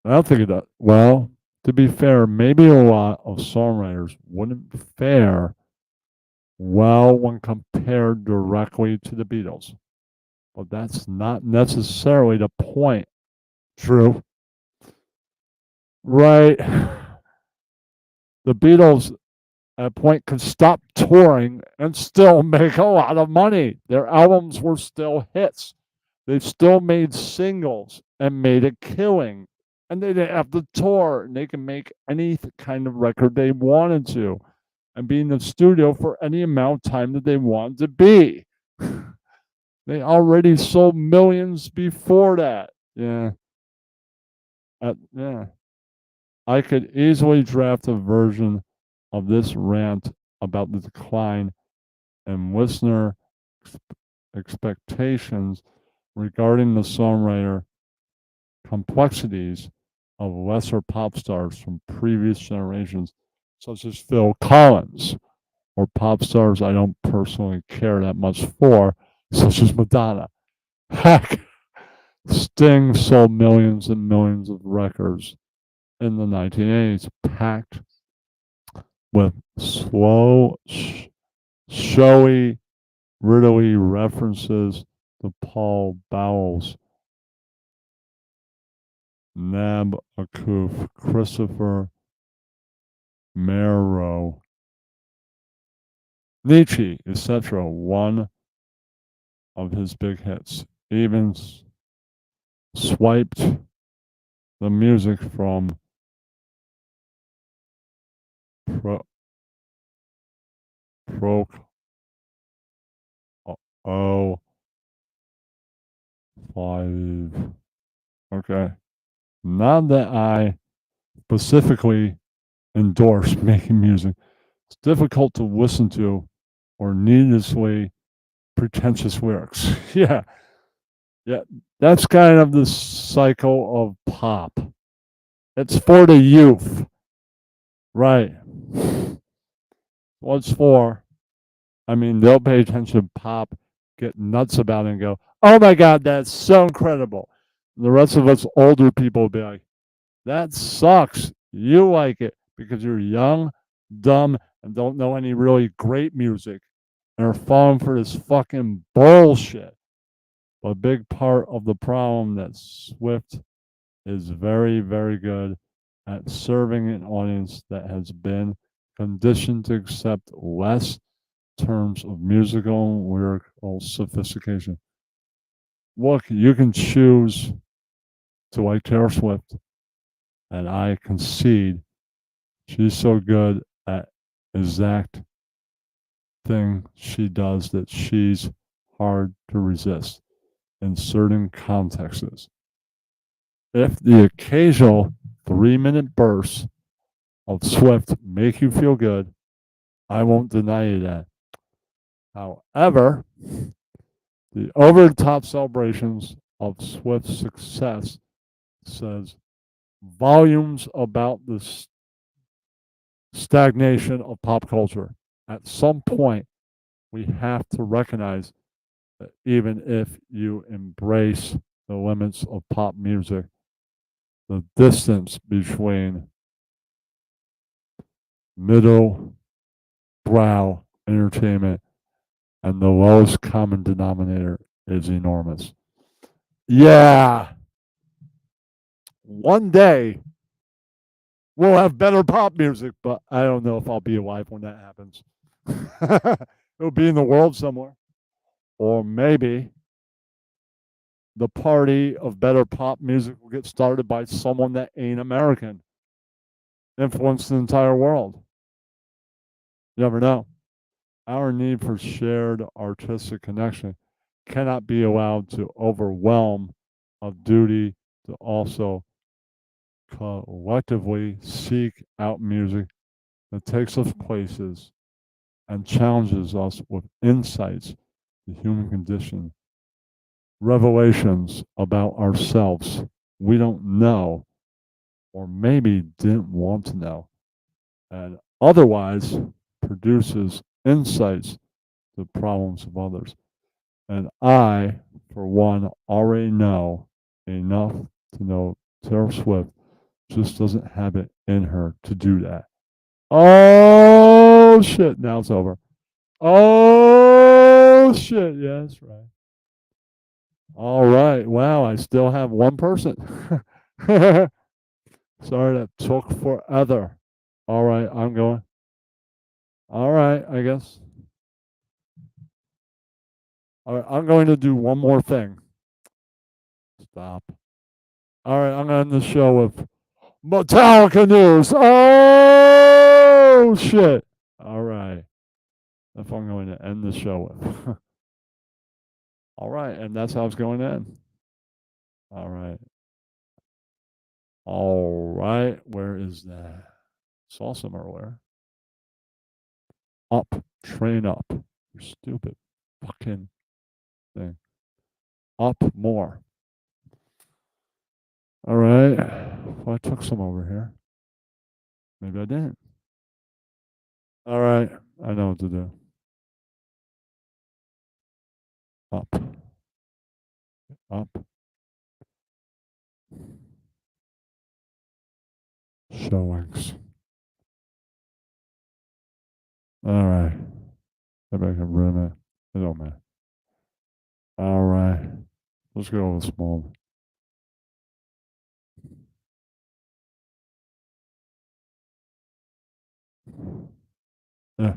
I don't think it does. Well, to be fair, maybe a lot of songwriters wouldn't fare well when compared directly to the Beatles. But that's not necessarily the point, Drew. Right. The Beatles at a point could stop touring and still make a lot of money. Their albums were still hits. They still made singles and made a killing. And they didn't have to tour. And they can make any kind of record they wanted to and be in the studio for any amount of time that they wanted to be. They already sold millions before that. Yeah. Yeah. I could easily draft a version of this rant about the decline and listener expectations regarding the songwriter complexities of lesser pop stars from previous generations, such as Phil Collins, or pop stars I don't personally care that much for, such as Madonna. Heck, Sting sold millions and millions of records in the 1980s, packed with slow, showy, riddly references to Paul Bowles, Nab Akuf, Christopher Marrow, Nietzsche, etc. One of his big hits. Even swiped the music from Five. Okay. Not that I specifically endorse making music. It's difficult to listen to or needlessly pretentious lyrics. Yeah. That's kind of the cycle of pop. It's for the youth. Right. What's for? I mean, they'll pay attention to pop, get nuts about it, and go, oh my God, that's so incredible. The rest of us older people will be like, that sucks. You like it because you're young, dumb and don't know any really great music and are falling for this fucking bullshit. But a big part of the problem that Swift is very, very good at serving an audience that has been conditioned to accept less terms of musical and lyrical sophistication. Look, you can choose to like Taylor Swift, and I concede she's so good at exact thing she does that she's hard to resist in certain contexts. If the occasional 3-minute bursts of Swift make you feel good, I won't deny you that. However, the over-the-top celebrations of Swift's success says volumes about the stagnation of pop culture. At some point, we have to recognize that even if you embrace the limits of pop music, the distance between middle brow entertainment and the lowest common denominator is enormous. Yeah. One day we'll have better pop music, but I don't know if I'll be alive when that happens. It'll be in the world somewhere. Or maybe the party of better pop music will get started by someone that ain't American, influence the entire world. You never know. Our need for shared artistic connection cannot be allowed to overwhelm a duty to also collectively seek out music that takes us places and challenges us with insights to the human condition, revelations about ourselves we don't know or maybe didn't want to know, and otherwise produces insights to problems of others. And I, for one, already know enough to know Taylor Swift just doesn't have it in her to do that. Oh, shit. Now it's over. Oh, shit. Yeah, that's right. All right. Wow, I still have one person. Sorry, that took forever. All right, I'm going. All right, I guess. All right, I'm going to do one more thing. Stop. All right, I'm going to end the show with Metallica news. Oh, shit. All right. That's what I'm going to end the show with. All right, and that's how it's going to end. All right. All right, where is that? Saw some earlier. Up, train up. You stupid fucking thing. Up more. All right. Well, I took some over here. Maybe I didn't. All right. I know what to do. Up. Up. Showings. All right. Maybe I can ruin it. It don't matter. All right. Let's go with small. Yeah.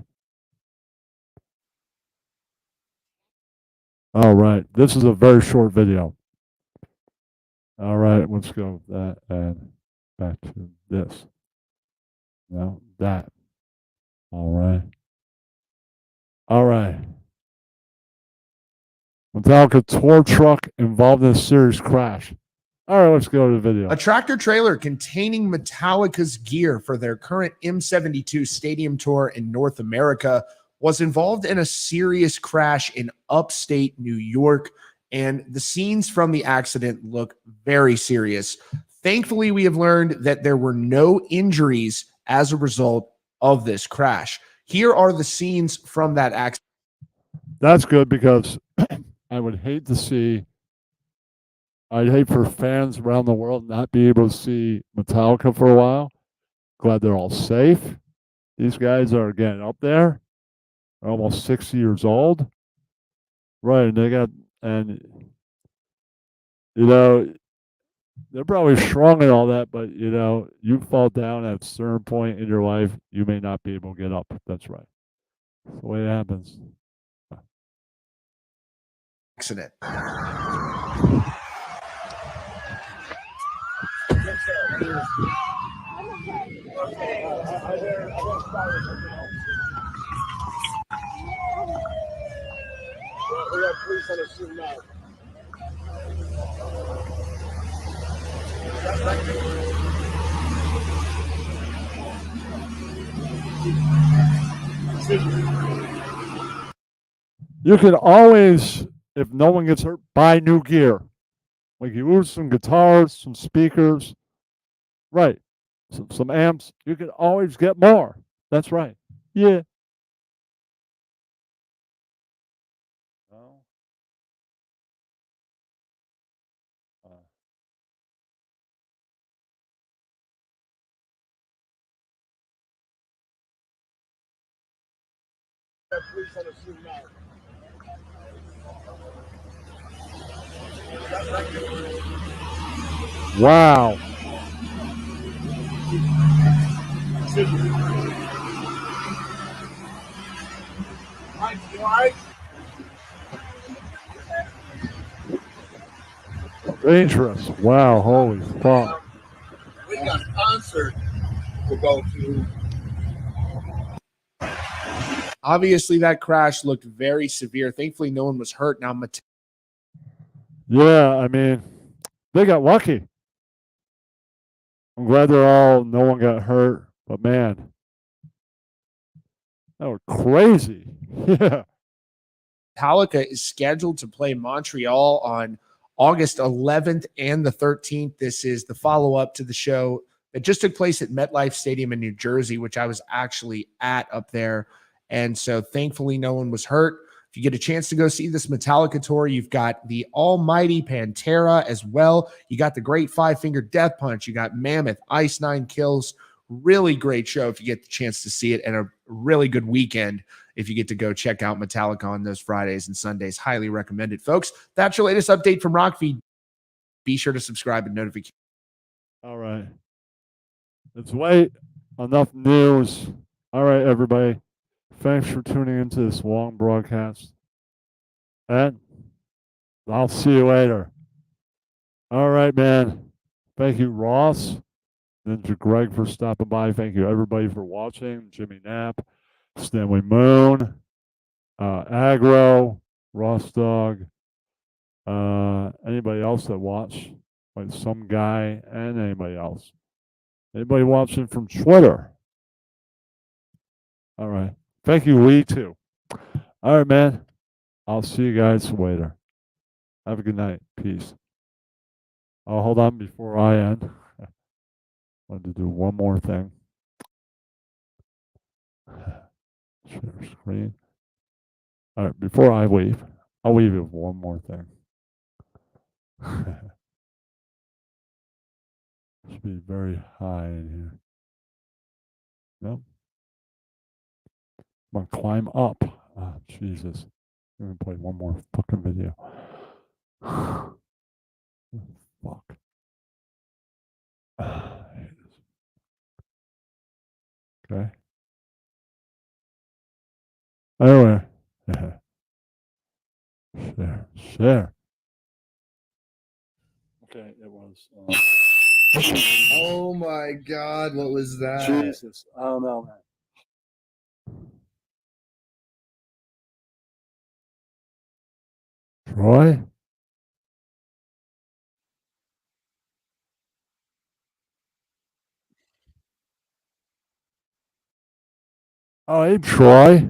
All right. This is a very short video. All right. Let's go with that and back to this. Now that. All right. All right. Metallica tour truck involved in a serious crash. All right, let's go to the video. A tractor trailer containing Metallica's gear for their current M72 stadium tour in North America was involved in a serious crash in upstate New York, and the scenes from the accident look very serious. Thankfully, we have learned that there were no injuries as a result of this crash. Here are the scenes from that accident. That's good because I would hate to see, I'd hate for fans around the world not be able to see Metallica for a while. Glad they're all safe. These guys are again up there, almost 60 years old. Right, and they're probably strong and all that, but you fall down at a certain point in your life, you may not be able to get up. That's right. That's the way it happens. Accident. You can always, if no one gets hurt, buy new gear. Like you lose some guitars, some speakers, right? Some amps. You can always get more. That's right. Yeah. Wow. Dangerous. Wow. Holy fuck. We got a concert to go to. Obviously, that crash looked very severe. Thankfully, no one was hurt. Now, Yeah, I mean, they got lucky. I'm glad no one got hurt, but man, that was crazy. Yeah. Metallica is scheduled to play Montreal on August 11th and the 13th. This is the follow-up to the show that just took place at MetLife Stadium in New Jersey, which I was actually at up there. And so thankfully no one was hurt. If you get a chance to go see this Metallica tour, you've got the almighty Pantera as well. You got the great Five Finger Death Punch. You got Mammoth, Ice Nine Kills. Really great show if you get the chance to see it, and a really good weekend if you get to go check out Metallica on those Fridays and Sundays. Highly recommended, folks. That's your latest update from Rockfeed. Be sure to subscribe and notification. All right. Let's wait. Enough news. All right, everybody. Thanks for tuning into this long broadcast. And I'll see you later. All right, man. Thank you, Ross. Ninja Greg for stopping by. Thank you, everybody, for watching. Jimmy Knapp, Stanley Moon, Agro, Ross Dog, anybody else that watch, like some guy and anybody else. Anybody watching from Twitter? All right. Thank you, Lee, too. All right, man. I'll see you guys later. Have a good night. Peace. Oh, hold on before I end. I wanted to do one more thing. Share screen. All right, before I leave, I'll leave you with one more thing. Should be very high in here. Nope. I'm gonna climb up. Oh, Jesus. I'm gonna play one more fucking video. Fuck. Okay. Anyway. Share. Okay, it was. Oh my God, what was that? Jesus. I don't know, man. Troy? Oh, hey, Troy.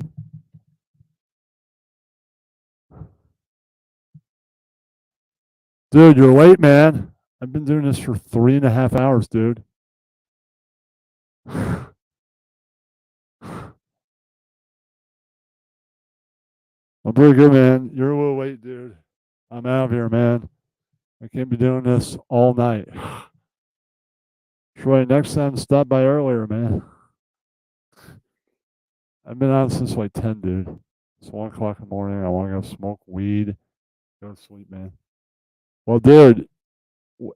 Dude, you're late, man. I've been doing this for 3.5 hours, dude. I'm pretty good, man. You're a little late, dude. I'm out of here, man. I can't be doing this all night. Troy, next time, stop by earlier, man. I've been on since like 10, dude. It's 1 o'clock in the morning. I want to go smoke weed. Go to sleep, man. Well, dude,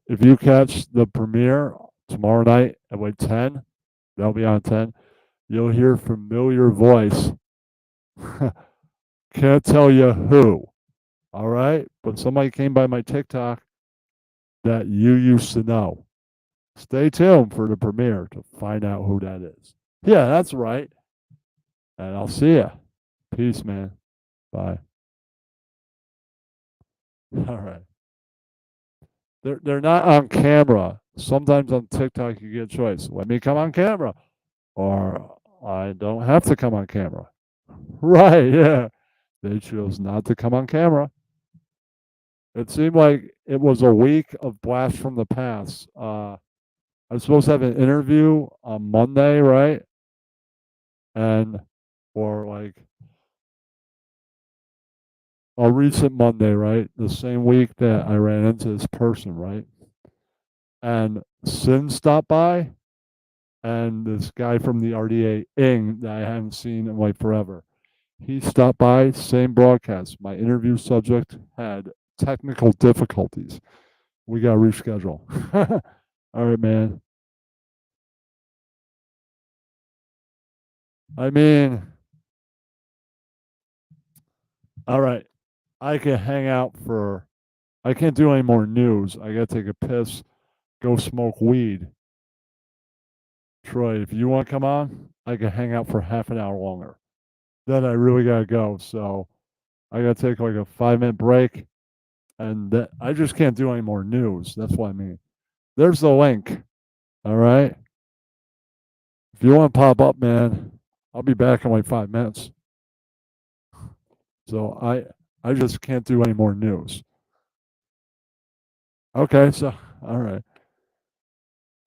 if you catch the premiere tomorrow night at like 10, that'll be on 10, you'll hear a familiar voice. Can't tell you who. All right? But somebody came by my TikTok that you used to know. Stay tuned for the premiere to find out who that is. Yeah, that's right. And I'll see ya. Peace, man. Bye. All right. They're not on camera. Sometimes on TikTok you get a choice. Let me come on camera, or I don't have to come on camera. Right? Yeah. They chose not to come on camera. It seemed like it was a week of blast from the past. I was supposed to have an interview on Monday, right? And or like a recent Monday, right? The same week that I ran into this person, right? And Sin stopped by, and this guy from the RDA, Ing, that I haven't seen in like forever. He stopped by, same broadcast. My interview subject had technical difficulties. We got to reschedule. All right, man. I mean, all right. I can hang out for, I can't do any more news. I got to take a piss, go smoke weed. Troy, if you want to come on, I can hang out for half an hour longer. Then I really got to go. So I got to take like a 5-minute break. And I just can't do any more news. That's what I mean. There's the link. All right. If you want to pop up, man, I'll be back in like 5 minutes. So I just can't do any more news. Okay, so all right.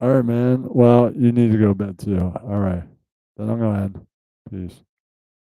All right, man. Well, you need to go to bed too. All right. Then I'm gonna end. Peace.